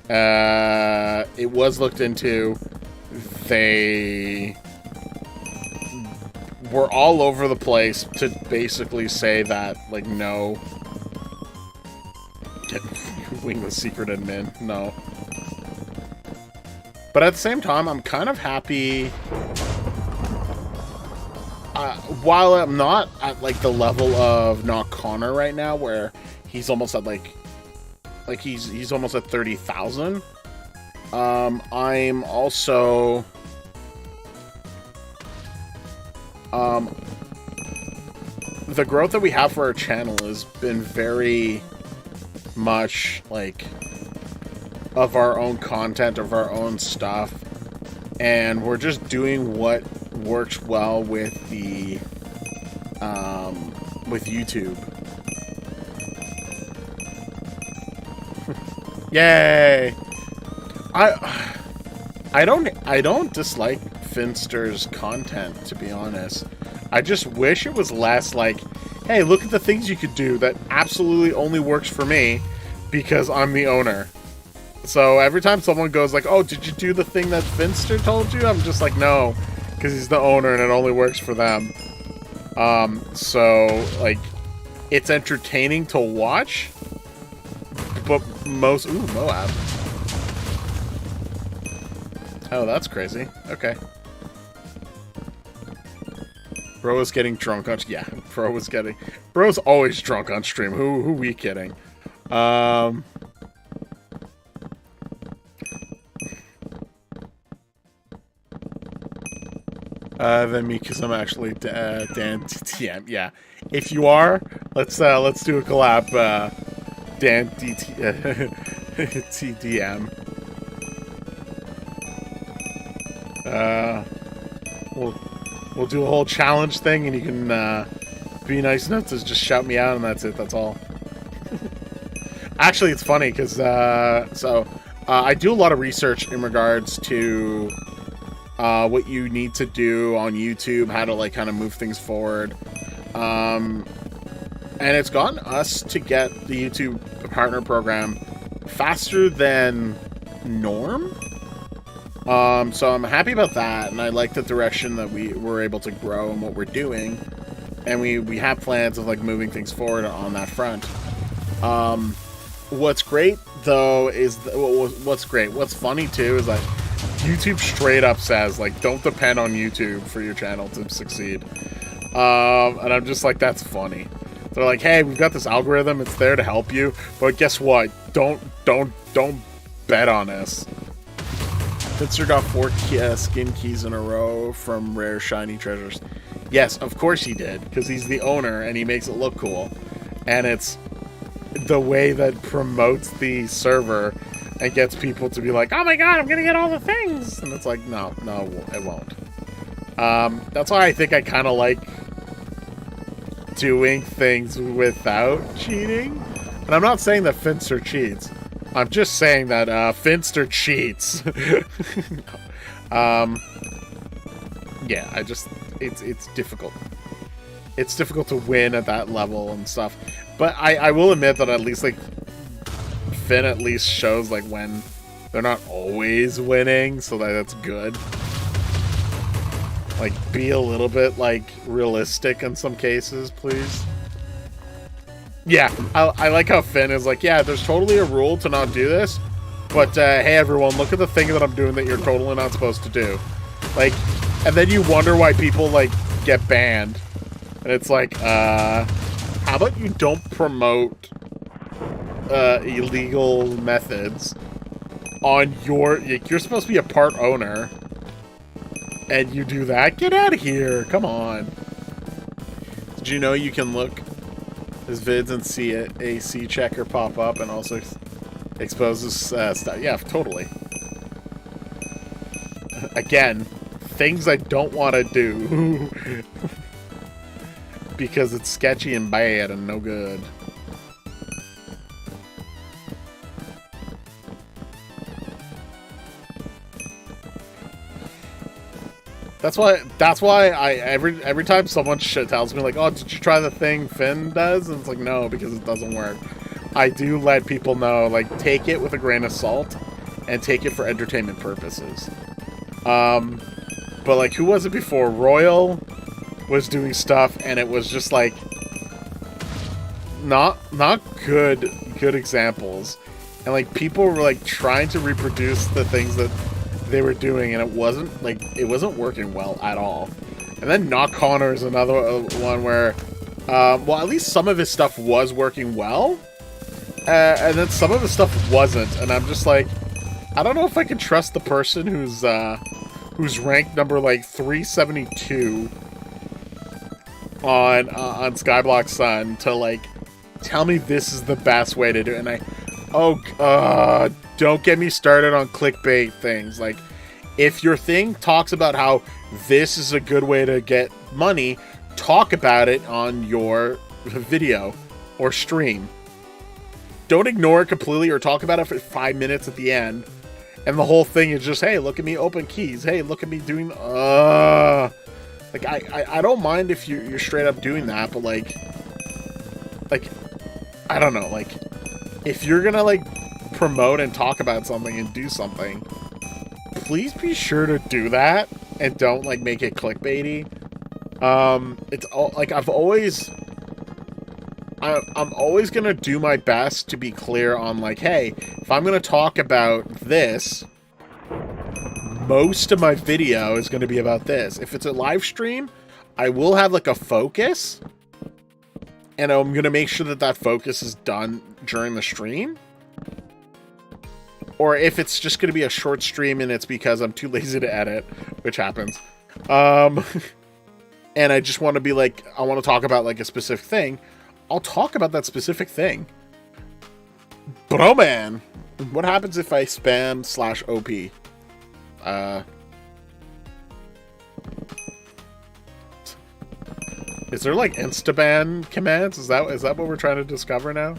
it was looked into. They were all over the place to basically say that, like, no. Wingless secret admin. No. But at the same time, I'm kind of happy. While I'm not at, like, the level of Not Connor right now, where he's almost at, like he's almost at 30,000. I'm also... the growth that we have for our channel has been very much, like, of our own content, of our own stuff, and we're just doing what works well with the with YouTube. Yay! I don't dislike Finster's content, to be honest. I just wish it was less like, hey, look at the things you could do that absolutely only works for me because I'm the owner. So every time someone goes like, oh, did you do the thing that Finster told you? I'm just like, no, because he's the owner and it only works for them. So, like, it's entertaining to watch, but most... Ooh, Moab. Oh, that's crazy. Okay. Bro is getting drunk on... Yeah, Bro's always drunk on stream. Who we kidding? Than me, because I'm actually Dan TTM. Yeah, if you are, let's do a collab. Dan TDM. We'll do a whole challenge thing, and you can be nice enough to just shout me out, and that's it. That's all. Actually, it's funny because I do a lot of research in regards to what you need to do on YouTube, how to, like, kind of move things forward. And it's gotten us to get the YouTube partner program faster than norm. So I'm happy about that, and I like the direction that we were able to grow and what we're doing. And we have plans of, like, moving things forward on that front. What's great, though, is... What's funny, too, is that YouTube straight up says, like, don't depend on YouTube for your channel to succeed. And I'm just like, that's funny. They're like, hey, we've got this algorithm, it's there to help you, but guess what? Don't bet on us. Finster got 4 skin keys in a row from rare shiny treasures. Yes, of course he did, because he's the owner and he makes it look cool. And it's the way that promotes the server and gets people to be like, oh my god, I'm gonna get all the things! And it's like, no, it won't. That's why I think I kind of like doing things without cheating. And I'm not saying that Finster cheats. I'm just saying that Finster cheats. Yeah, it's difficult. It's difficult to win at that level and stuff. But I will admit that at least, like, Finn at least shows, like, when they're not always winning, so that's good. Like, be a little bit, like, realistic in some cases, please. Yeah, I like how Finn is like, yeah, there's totally a rule to not do this, but hey everyone, look at the thing that I'm doing that you're totally not supposed to do. Like, and then you wonder why people, like, get banned. And it's like, how about you don't promote illegal methods on your... You're supposed to be a part owner. And you do that? Get out of here. Come on. Did you know you can look his vids and see a C checker pop up and also exposes stuff? Yeah, totally. Again, things I don't want to do. Because it's sketchy and bad and no good. That's why I every time someone tells me like, oh, did you try the thing Finn does? And it's like, no, because it doesn't work. I do let people know, like, take it with a grain of salt and take it for entertainment purposes. But like, who was it before? Royal was doing stuff and it was just like not good examples. And like, people were like trying to reproduce the things that they were doing, and it wasn't working well at all. And then Knock Connor is another one where, well, at least some of his stuff was working well, and then some of his stuff wasn't. And I'm just like, I don't know if I can trust the person who's ranked number like 372 on Skyblock Sun to like tell me this is the best way to do it. And don't get me started on clickbait things. Like, if your thing talks about how this is a good way to get money, talk about it on your video or stream. Don't ignore it completely or talk about it for 5 minutes at the end. And the whole thing is just, hey, look at me open keys. Hey, look at me doing... Like, I don't mind if you're straight up doing that, but like, I don't know, like, if you're gonna, like, promote and talk about something and do something, please be sure to do that and don't like make it clickbaity. It's all like, I'm always gonna do my best to be clear on like, hey, if I'm gonna talk about this, most of my video is gonna be about this. If it's a live stream, I will have like a focus, and I'm gonna make sure that that focus is done during the stream. Or if it's just going to be a short stream and it's because I'm too lazy to edit, which happens. And I just want to be like, I want to talk about like a specific thing. I'll talk about that specific thing. Bro, man, what happens if I spam /OP? Is there like insta-ban commands? Is that what we're trying to discover now?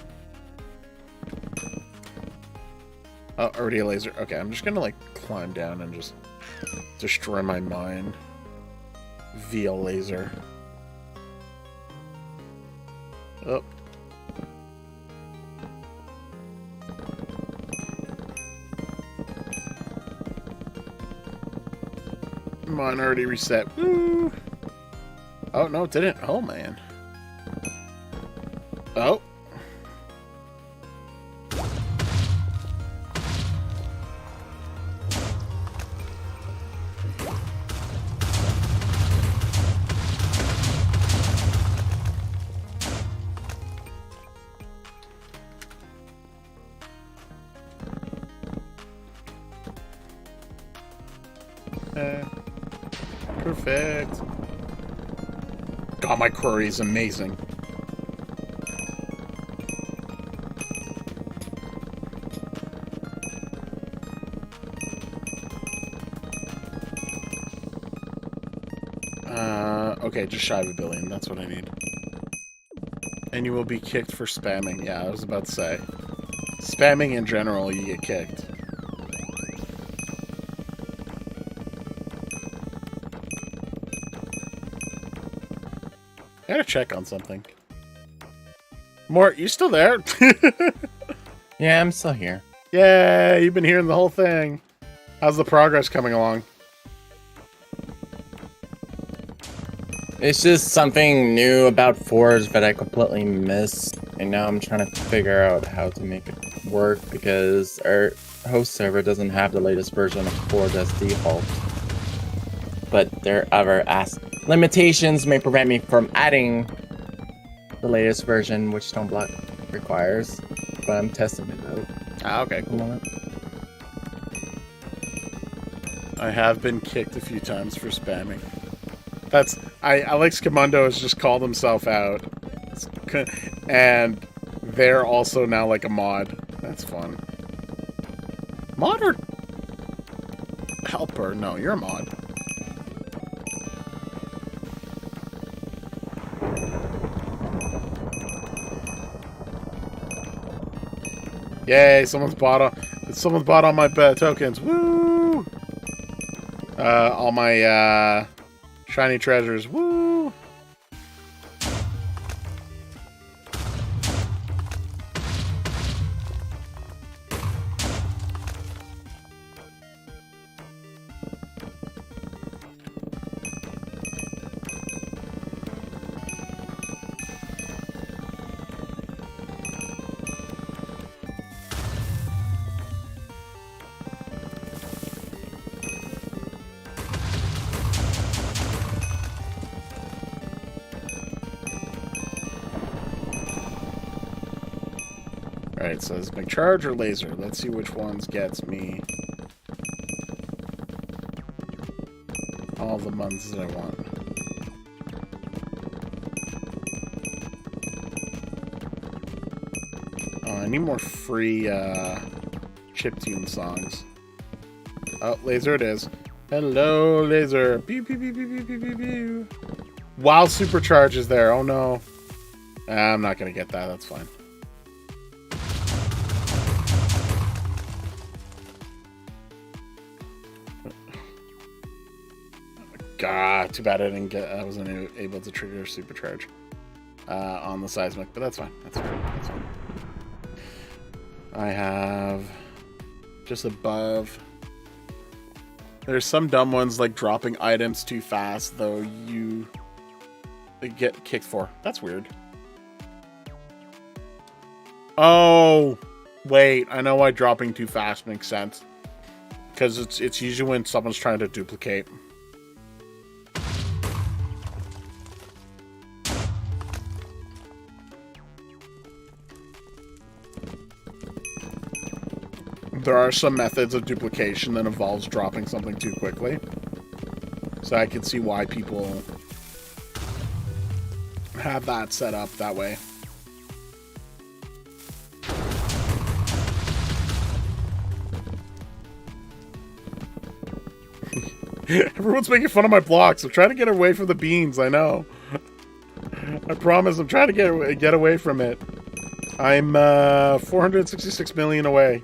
Oh, already a laser. Okay, I'm just gonna like climb down and just destroy my mind via laser. Oh. Mine already reset. Woo. Oh, no, it didn't. Oh, man. Oh. Perfect. God, my query is amazing. Okay, just shy of 1 billion. That's what I need. And you will be kicked for spamming. Yeah, I was about to say. Spamming in general, you get kicked. I gotta check on something. Mort, you still there? Yeah, I'm still here. Yay! You've been hearing the whole thing. How's the progress coming along? It's just something new about Forge that I completely missed, and now I'm trying to figure out how to make it work because our host server doesn't have the latest version of Forge as default. But there are other limitations may prevent me from adding the latest version, which Stoneblock requires. But I'm testing it out. Ah, okay, cool. I have been kicked a few times for spamming. Alex Commando has just called himself out. And they're also now like a mod. That's fun. Mod or helper? No, you're a mod. Yay, someone's bought all my tokens. Woo! All my shiny treasures. Woo! Alright, so it's McCharge or laser. Let's see which ones gets me all the ones that I want. Oh, I need more free chiptune songs. Oh, laser it is. Hello, laser. Pew, pew, pew, pew, pew, pew, pew, pew. While supercharge is there. Oh no. I'm not gonna get that. That's fine. God, too bad I wasn't able to trigger supercharge on the seismic, but that's fine. That's fine. That's fine. I have just above. There's some dumb ones like dropping items too fast, though you get kicked for. That's weird. Oh, wait. I know why dropping too fast makes sense. Because it's usually when someone's trying to duplicate. There are some methods of duplication that involves dropping something too quickly. So I can see why people have that set up that way. Everyone's making fun of my blocks. I'm trying to get away from the beans, I know. I promise I'm trying to get away from it. I'm 466 million away.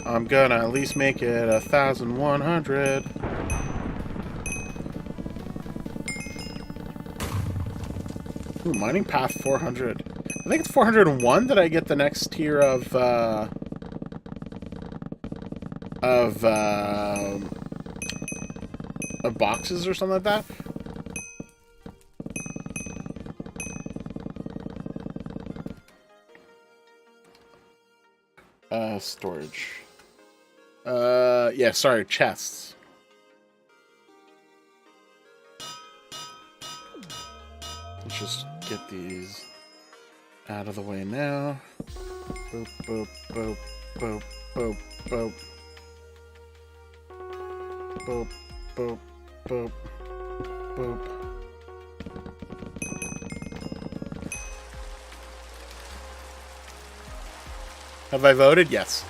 I'm gonna at least make it 1,100. Ooh, mining path 400. I think it's 401 that I get the next tier of boxes or something like that. Storage. Yeah, sorry, chests. Let's just get these out of the way now. Boop, boop, boop, boop, boop, boop. Boop, boop, boop, boop. Have I voted? Yes.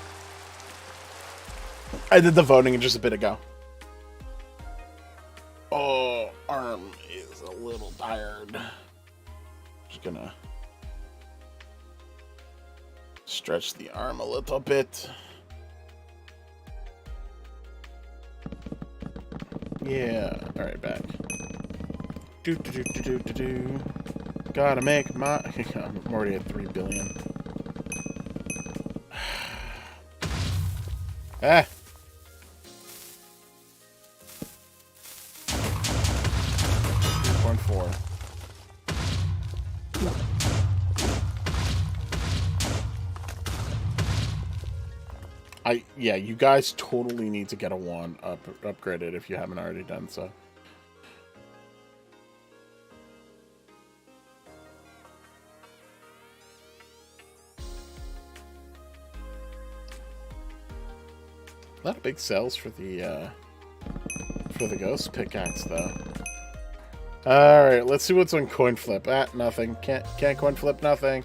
I did the voting just a bit ago. Oh, arm is a little tired. Just gonna stretch the arm a little bit. Yeah, alright, back. Do. Gotta make my... I'm already at 3 billion. Ah! 3.4. Yeah, you guys totally need to get a 1 upgraded if you haven't already done so. A lot of big sales for the ghost pickaxe though. All right, let's see what's on coin flip. Ah, nothing. Can't coin flip nothing.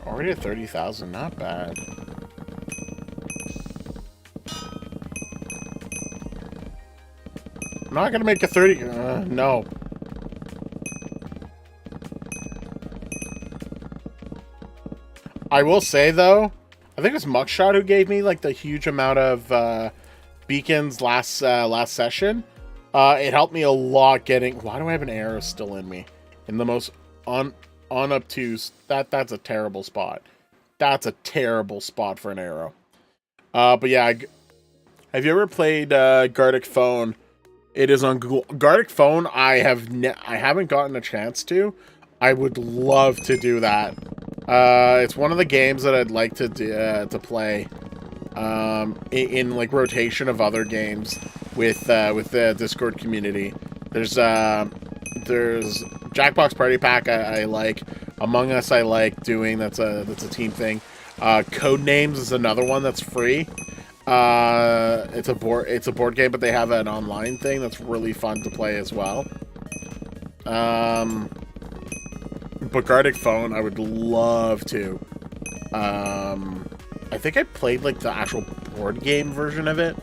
Already at 30,000, not bad. I'm not gonna make a 30. No. I will say though, I think it was Muckshot who gave me like the huge amount of beacons last session. It helped me a lot getting. Why do I have an arrow still in me? In the most unobtuse. That's a terrible spot. That's a terrible spot for an arrow. But yeah, have you ever played Gartic Phone? It is on Google. Gartic Phone. I haven't gotten a chance to. I would love to do that. It's one of the games that I'd like to play in like rotation of other games with the Discord community. There's Jackbox Party Pack I like. Among Us I like doing. That's a team thing. Codenames is another one that's free. It's a board game, but they have an online thing that's really fun to play as well. But Gartic Phone, I would love to. I think I played like the actual board game version of it.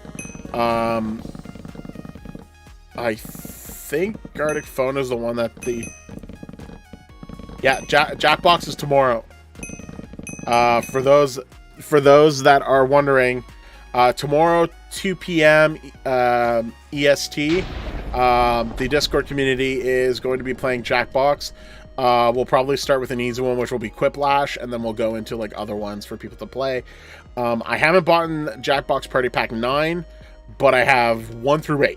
I think Gartic Phone is the one that the... Yeah, Jackbox is tomorrow. For those that are wondering, tomorrow 2 p.m. EST, the Discord community is going to be playing Jackbox. We'll probably start with an easy one, which will be Quiplash, and then we'll go into like other ones for people to play. I haven't bought Jackbox Party Pack 9, but I have 1 through 8.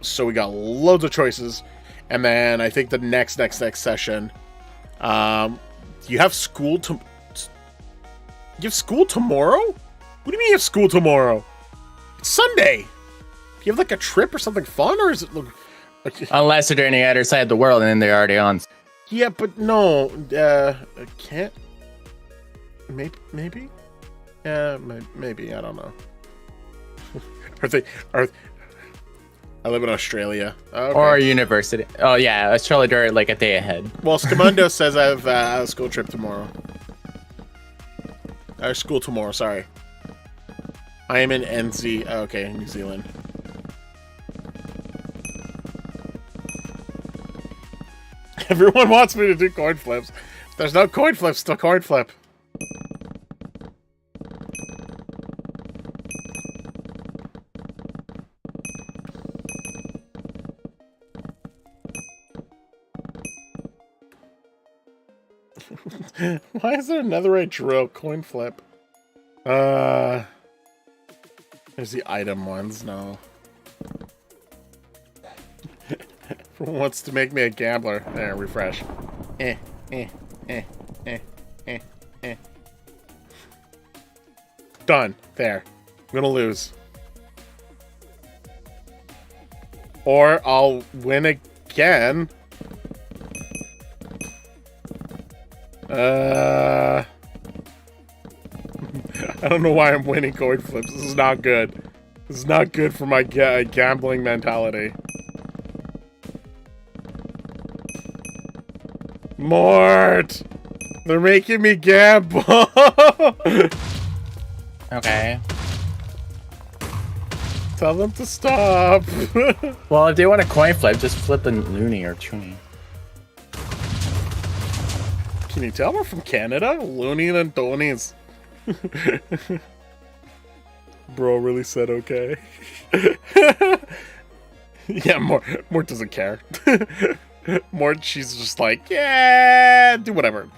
So we got loads of choices. And then I think the next session, you have school tomorrow? What do you mean you have school tomorrow? It's Sunday. Do you have like a trip or something fun, or is it look like... Unless they're doing the other side of the world and then they're already on. Yeah, but no, I can't. Maybe. Yeah, maybe. I don't know. I live in Australia. Okay. Or university. Oh yeah, Australia, they're like a day ahead. Well, Scamundo says I have a school trip tomorrow. School tomorrow. Sorry. I am in NZ. Okay, New Zealand. Everyone wants me to do coin flips. If there's no coin flips, still coin flip. Why is there netherite drill coin flip? There's the item ones. No. Everyone wants to make me a gambler. There, refresh. Done. There. I'm gonna lose. Or I'll win again. I don't know why I'm winning coin flips. This is not good. This is not good for my gambling mentality. Mort! They're making me gamble. Okay. Tell them to stop. Well, if they want a coin flip, just flip a loony or toonie. Can you tell we're from Canada? Looney and Tony's. Bro really said okay. Yeah, Mort doesn't care. Mort, she's just like, yeah, do whatever.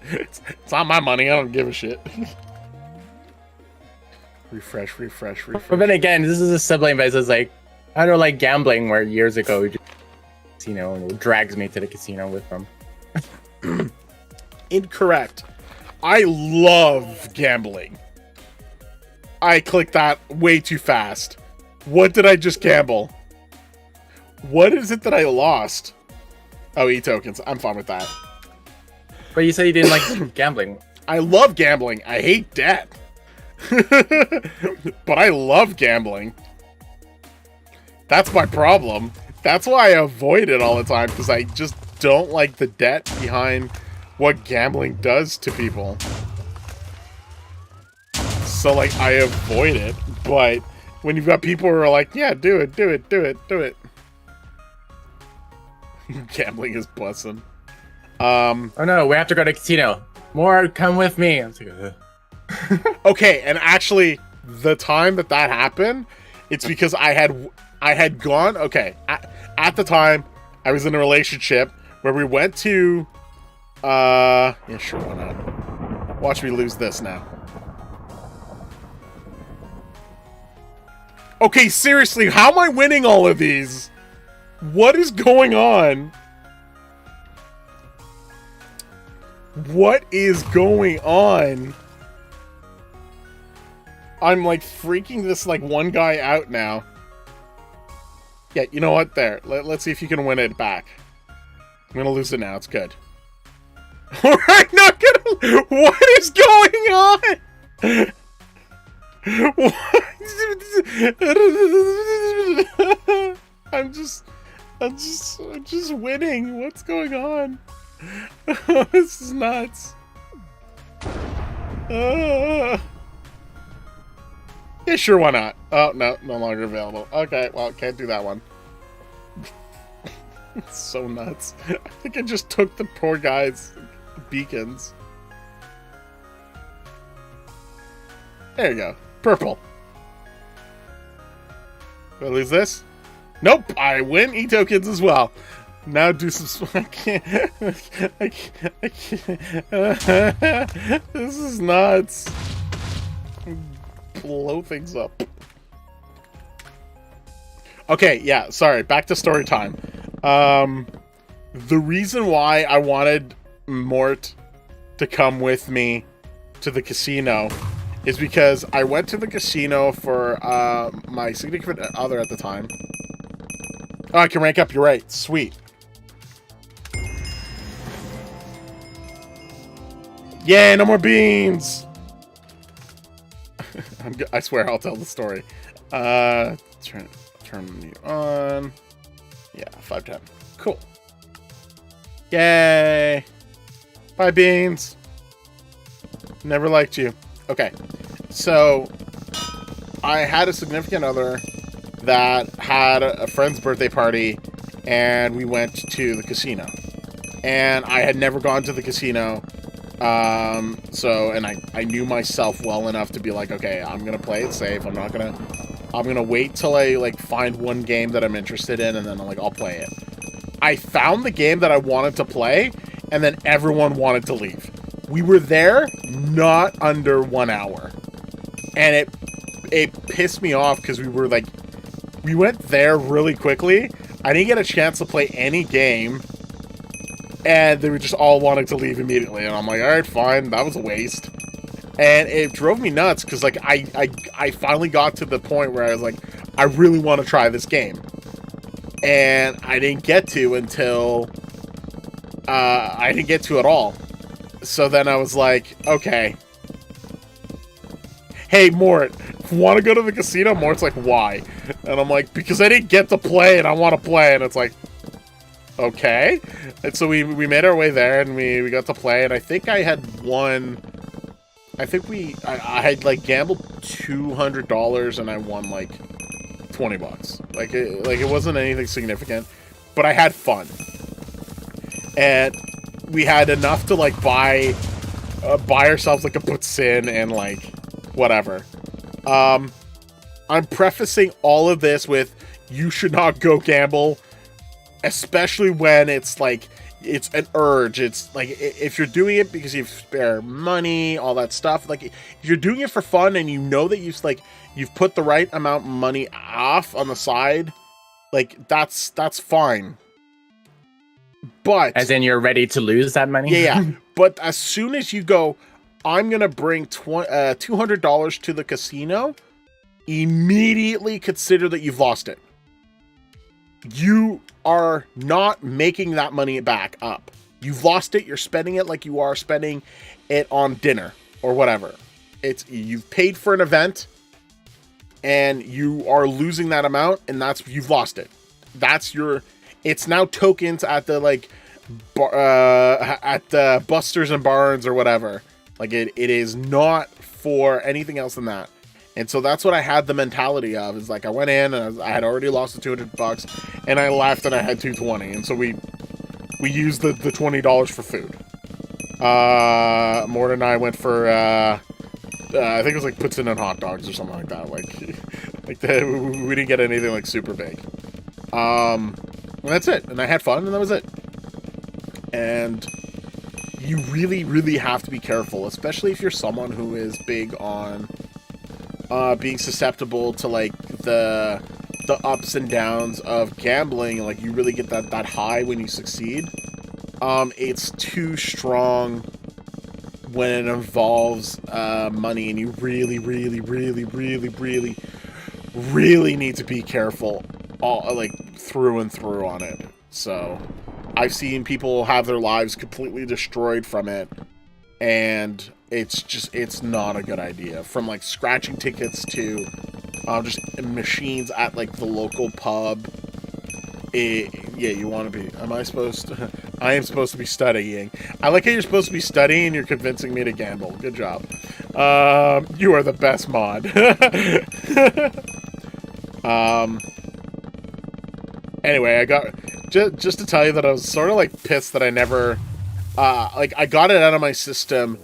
It's not my money. I don't give a shit. Refresh. But then again, this is a sibling, but it's like, I don't like gambling where years ago, just, casino drags me to the casino with them. Incorrect. I love gambling. I clicked that way too fast. What did I just gamble? What is it that I lost? Oh, E-tokens. I'm fine with that. But you said you didn't like gambling. I love gambling. I hate debt. But I love gambling. That's my problem. That's why I avoid it all the time, because I just don't like the debt behind what gambling does to people. So, like, I avoid it. But when you've got people who are like, yeah, do it. Gambling is bussin'. Oh no, we have to go to casino. More, come with me. I'm like, okay, and actually, the time that happened, it's because I had gone. Okay, at the time, I was in a relationship where we went to. Yeah, sure, why not? Watch me lose this now. Okay, seriously, how am I winning all of these? What is going on? What is going on? I'm like freaking this like one guy out now. Yeah, you know what? There. Let's see if you can win it back. I'm gonna lose it now. It's good. Alright, not gonna. What is going on? I'm just winning. What's going on? This is nuts. Yeah, sure, why not? Oh, no longer available. Okay, well, can't do that one. It's so nuts. I think I just took the poor guy's beacons. There you go. Purple. Did I lose this? Nope, I win E-tokens as well. Now do some... I can't... This is nuts. Blow things up. Okay, yeah, sorry. Back to story time. The reason why I wanted Mort to come with me to the casino is because I went to the casino for my significant other at the time. Oh, I can rank up. You're right. Sweet. Yay, no more beans! I swear I'll tell the story. Turn you on. Yeah, 510. Cool. Yay! Bye, beans. Never liked you. Okay, so I had a significant other that had a friend's birthday party, and we went to the casino. And I had never gone to the casino. And I knew myself well enough to be like, okay, I'm gonna play it safe. I'm gonna wait till I like find one game that I'm interested in, and then I'll play it. I found the game that I wanted to play, and then everyone wanted to leave. We were there not under 1 hour, and it pissed me off because we went there really quickly. I didn't get a chance to play any game. And they were just all wanting to leave immediately. And I'm like, alright, fine. That was a waste. And it drove me nuts because, like, I finally got to the point where I was like, I really want to try this game. And I didn't get to until... I didn't get to it all. So then I was like, okay. Hey, Mort, want to go to the casino? Mort's like, why? And I'm like, because I didn't get to play and I want to play. And it's like... Okay. And so we made our way there, and we got to play, and I think I had won... I think I had, like, gambled $200, and I won, like, $20. Like, it wasn't anything significant, but I had fun. And we had enough to, like, buy ourselves, like, a poutine and, like, whatever. I'm prefacing all of this with, you should not go gamble, especially when it's, like, it's an urge. It's, like, if you're doing it because you spare money, all that stuff, like, if you're doing it for fun and you know that you've put the right amount of money off on the side, like, that's fine. But... As in you're ready to lose that money? Yeah. But as soon as you go, I'm going to bring $200 to the casino, immediately consider that you've lost it. You are not making that money back up. You've lost it. You're spending it like you are spending it on dinner or whatever. You've paid for an event and you are losing that amount, and you've lost it. It's now tokens at the, like, at the Busters and Barnes or whatever. Like, it is not for anything else than that. And so that's what I had the mentality of. Is like, I went in and I had already lost the $200, and I left and I had $220. And so we used the $20 for food. Morton and I went for I think it was like poutine and hot dogs or something like that. We didn't get anything like super big. And that's it. And I had fun, and that was it. And you really, really have to be careful, especially if you're someone who is big on being susceptible to, like, the ups and downs of gambling. Like, you really get that high when you succeed. It's too strong when it involves money, and you really, really, really, really, really, really need to be careful, through and through on it. So I've seen people have their lives completely destroyed from it, and it's not a good idea. From, like, scratching tickets to just machines at, like, the local pub. Yeah, you want to be... I am supposed to be studying. I like how you're supposed to be studying and you're convincing me to gamble. Good job. You are the best mod. Anyway, I got... Just to tell you that I was sort of, like, pissed that I never... I got it out of my system,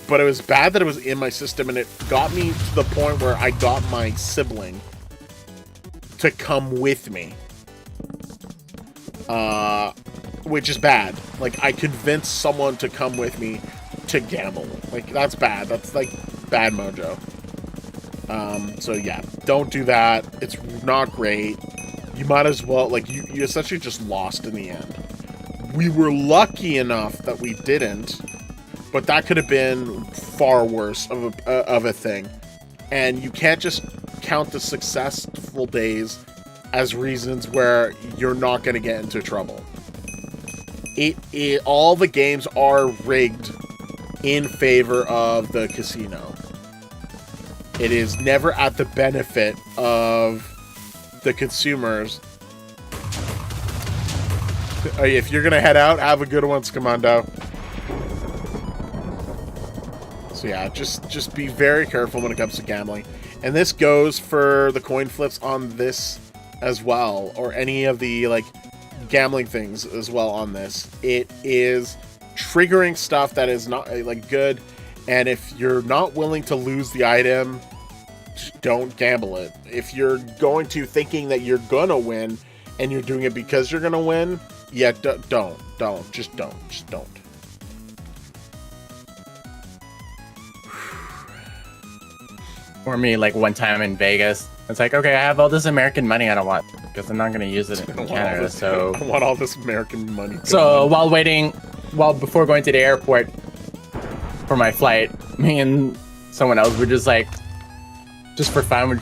but it was bad that it was in my system, and it got me to the point where I got my sibling to come with me. Which is bad. Like, I convinced someone to come with me to gamble. Like, that's bad. That's, like, bad mojo. So yeah, don't do that. It's not great. You might as well, like, you essentially just lost in the end. We were lucky enough that we didn't, but that could have been far worse of a thing. And you can't just count the successful days as reasons where you're not going to get into trouble. All the games are rigged in favor of the casino. It is never at the benefit of the consumers. If you're gonna head out, have a good one, Scamando. So yeah, just be very careful when it comes to gambling. And this goes for the coin flips on this as well, or any of the, like, gambling things as well on this. It is triggering stuff that is not, like, good, and if you're not willing to lose the item, just don't gamble it. If you're going to thinking that you're gonna win and you're doing it because you're gonna win, yeah, don't. Just don't. For me, like, one time in Vegas, it's like, okay, I have all this American money I don't want, because I'm not going to use it in Canada, so... I want all this American money. So, before going to the airport for my flight, me and someone else were just like, just for fun,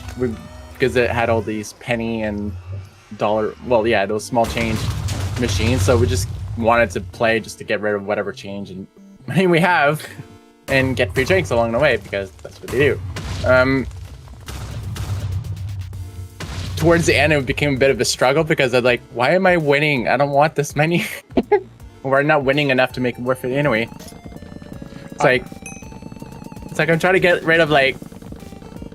because it had all these penny and dollar, well, yeah, those small change machines, so we just wanted to play just to get rid of whatever change and money we have, and get free drinks along the way, because that's what they do. towards the end, it became a bit of a struggle because I'm like, why am I winning? I don't want this many. We're not winning enough to make it worth it anyway. It's like I'm trying to get rid of like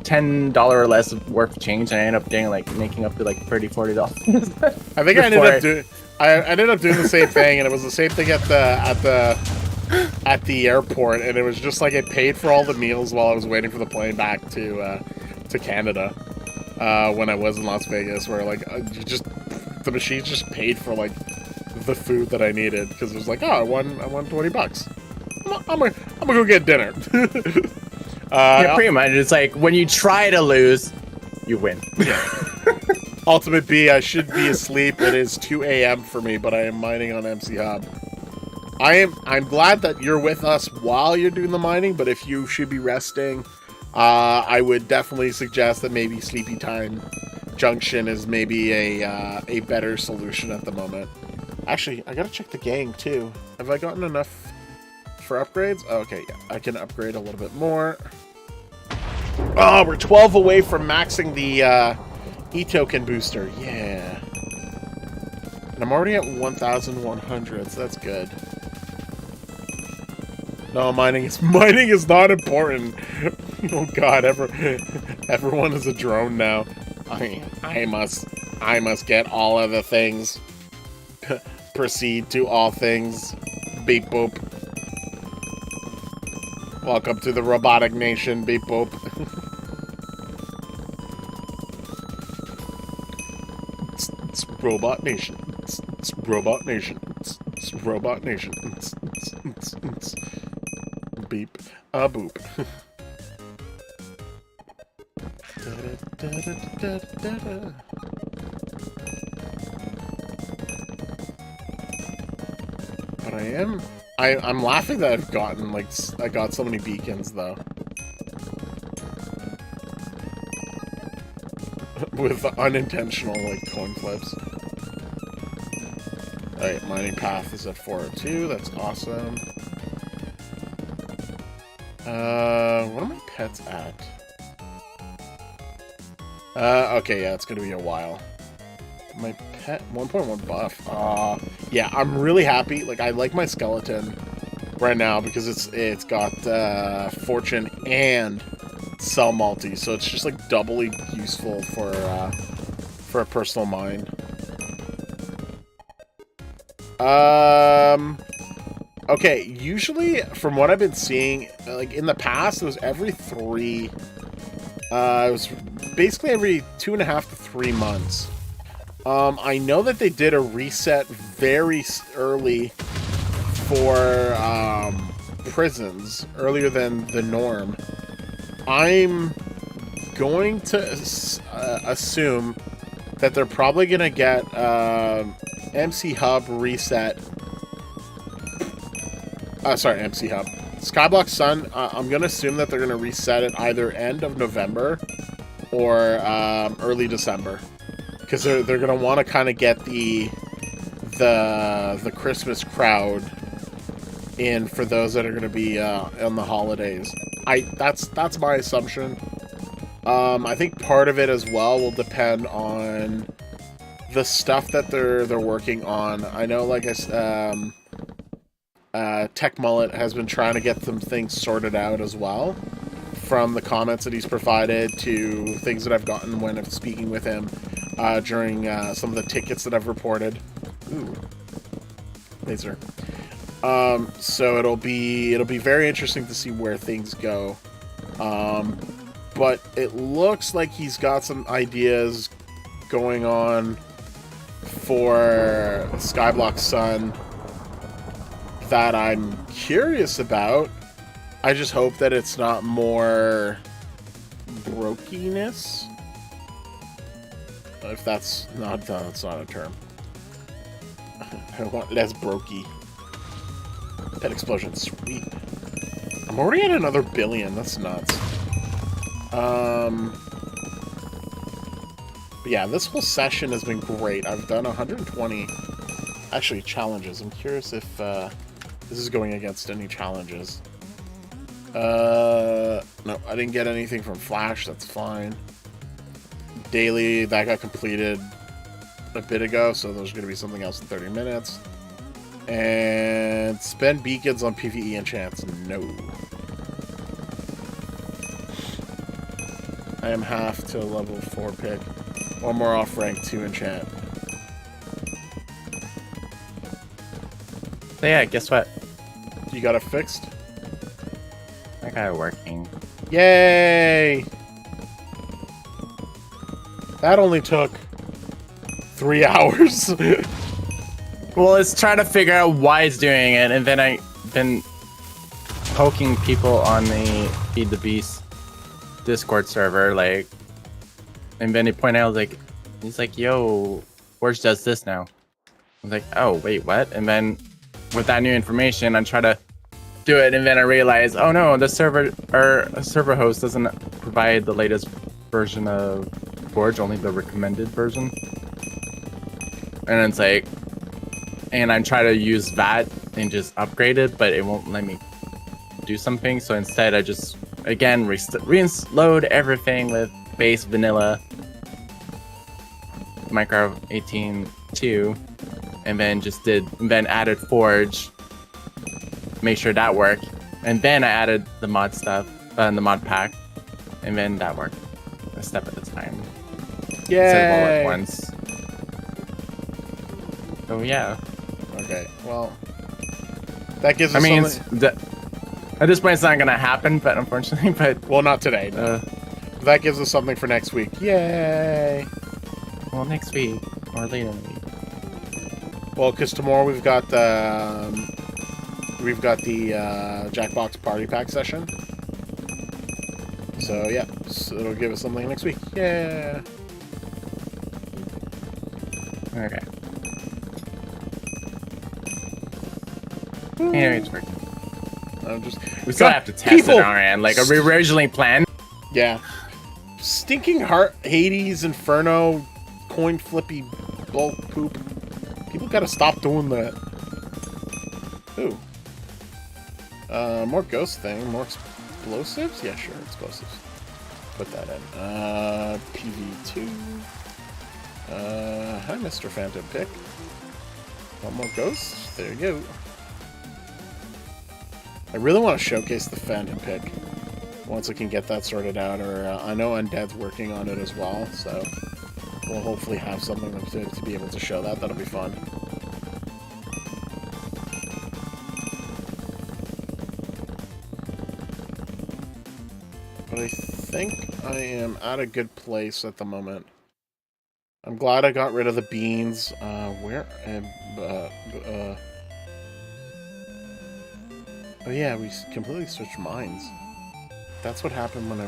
$10 or less worth of change, and I end up getting like making up to like $30-40. I think I ended up doing the same thing, and it was the same thing at the airport, and it was just like I paid for all the meals while I was waiting for the plane back to Canada when I was in Las Vegas, where like the machine just paid for like the food that I needed because it was like, oh, I won $20. I'm gonna go get dinner. Yeah, pretty much. It's like when you try to lose, you win. Yeah. Ultimate B, I should be asleep. It is 2 a.m. for me, but I am mining on MCHUB. I'm glad that you're with us while you're doing the mining, but if you should be resting, I would definitely suggest that maybe Sleepy Time Junction is maybe a better solution at the moment. Actually, I gotta check the gang too. Have I gotten enough for upgrades? Oh, okay, yeah, I can upgrade a little bit more. Oh, we're 12 away from maxing the E-token booster. Yeah. And I'm already at 1,100, so that's good. No, mining is not important. Oh god, everyone is a drone now. I must get all of the things. Proceed to all things. Beep boop. Welcome to the robotic nation, beep boop. It's robot nation. It's robot nation. It's robot nation. It's beep a boop. But I'm laughing that I've gotten I got so many beacons though. With unintentional coin flips. Alright, mining path is at 402, that's awesome. What are my pets at? Okay, yeah, it's gonna be a while. My pet 1.1 buff. Yeah, I'm really happy. I like my skeleton right now because it's got fortune and cell multi, so it's just doubly useful for a personal mine. Okay, usually from what I've been seeing, in the past, it was every it was basically every 2.5 to 3 months. I know that they did a reset very early for prisons, earlier than the norm. I'm going to assume that they're probably going to get MCHUB reset. Sorry, MCHUB. Skyblock Sun, I'm going to assume that they're going to reset it either end of November or early December. Because they're going to want to kind of get the Christmas crowd in for those that are going to be on the holidays. That's my assumption. I think part of it as well will depend on the stuff that they're working on. I know, Tech Mullet has been trying to get some things sorted out as well, from the comments that he's provided to things that I've gotten when I'm speaking with him during some of the tickets that I've reported. Ooh, laser. So it'll be very interesting to see where things go. But it looks like he's got some ideas going on for Skyblock Sun that I'm curious about. I just hope that it's not more brokiness. If that's not a term. I want less brokey. Pet explosion, sweet. I'm already at another billion. That's nuts. But yeah, this whole session has been great. I've done 120 actually challenges. I'm curious if this is going against any challenges. No, I didn't get anything from Flash. That's fine. daily that got completed a bit ago, so there's going to be something else in 30 minutes. And spend beacons on PvE enchants. No. I am half to level 4 pick. One more off rank 2 enchant. So yeah, guess what? You got it fixed? I got it working. Yay! That only took 3 hours. Well, let's try to figure out why it's doing it, and then I've been poking people on the Feed the Beast Discord server, like, and then he pointed out, like, he's like, yo, Forge does this now. I was like, oh, wait, what? And then with that new information, I try to do it, and then I realize, oh no, the server or a server host doesn't provide the latest version of Forge, only the recommended version. And it's like, and I try to use that and just upgrade it, but it won't let me do something. So instead, I just again reload everything with base vanilla Minecraft 18.2, and then added Forge. Make sure that worked, and then I added the mod stuff in the mod pack, and then that worked a step at a time. Yay! Instead of all at once. So yeah. Okay, well, that gives us. I mean, something... at this point, it's not gonna happen, but unfortunately, well, not today. No. That gives us something for next week. Yay! Well, next week or later in the week. Well, because tomorrow we've got the Jackbox Party Pack session. So yeah, so it'll give us something next week. Yeah. Okay. Anyway, it's working. We still have to test it on our end, like we originally planned. Yeah. Stinking heart, Hades, Inferno, coin flippy, bulk poop. People gotta stop doing that. Ooh. More ghost thing, more explosives? Yeah, sure, explosives. Put that in. PV2. Hi, Mr. Phantom Pick. One more ghost? There you go. I really want to showcase the Phantom Pick once I can get that sorted out, or I know Undead's working on it as well, so we'll hopefully have something to be able to show that. That'll be fun. But I think I am at a good place at the moment. I'm glad I got rid of the beans. Oh yeah, we completely switched minds. That's what happened when I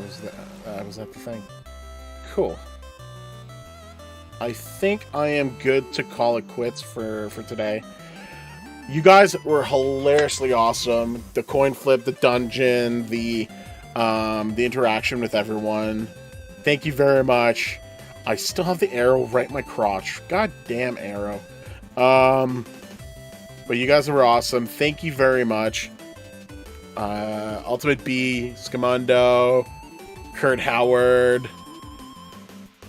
was at the thing. Cool. I think I am good to call it quits for today. You guys were hilariously awesome. The coin flip, the dungeon, the interaction with everyone. Thank you very much. I still have the arrow right in my crotch. God damn arrow. But you guys were awesome. Thank you very much. Ultimate B, Scamundo, Kurt Howard.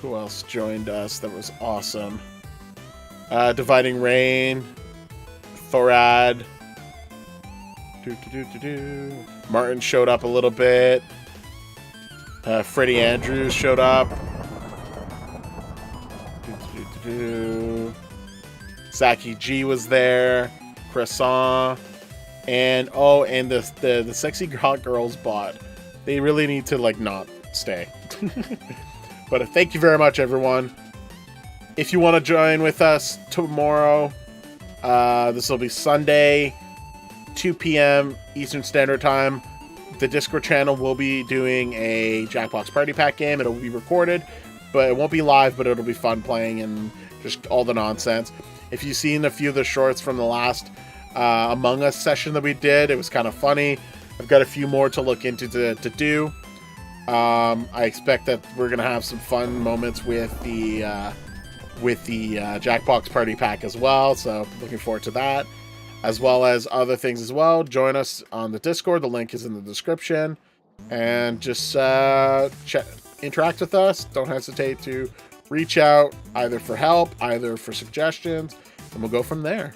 Who else joined us? That was awesome. Dividing Rain, Thorad. Martin showed up a little bit. Freddie Andrews showed up. Saki G was there. Croissant. And the sexy hot girls bot. They really need to not stay. But thank you very much, everyone. If you want to join with us tomorrow, this will be Sunday, 2 p.m. Eastern Standard Time. The Discord channel will be doing a Jackbox Party Pack game. It'll be recorded, but it won't be live, but it'll be fun playing and just all the nonsense. If you've seen a few of the shorts from the last Among Us session that we did, it was kind of funny. I've got a few more to look into to do. I expect that we're gonna have some fun moments with the Jackbox Party Pack as well, so looking forward to that, as well as other things as well. Join us on the Discord. The link is in the description, and just interact with us, don't hesitate to reach out either for help, either for suggestions, and we'll go from there.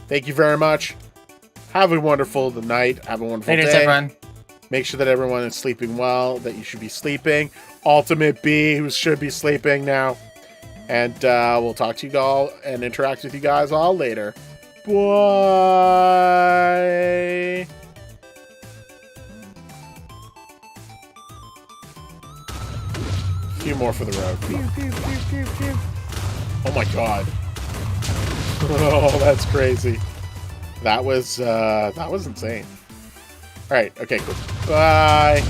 Thank you very much. Have a wonderful night. Have a wonderful Later, day. everyone. Make sure that everyone is sleeping well, that you should be sleeping. Ultimate B, who should be sleeping now. And we'll talk to you all and interact with you guys all later. Bye. A few more for the road. Pew, pew, pew, pew, pew. Oh my god. Oh, that's crazy. That was insane. Alright, okay, cool. Bye.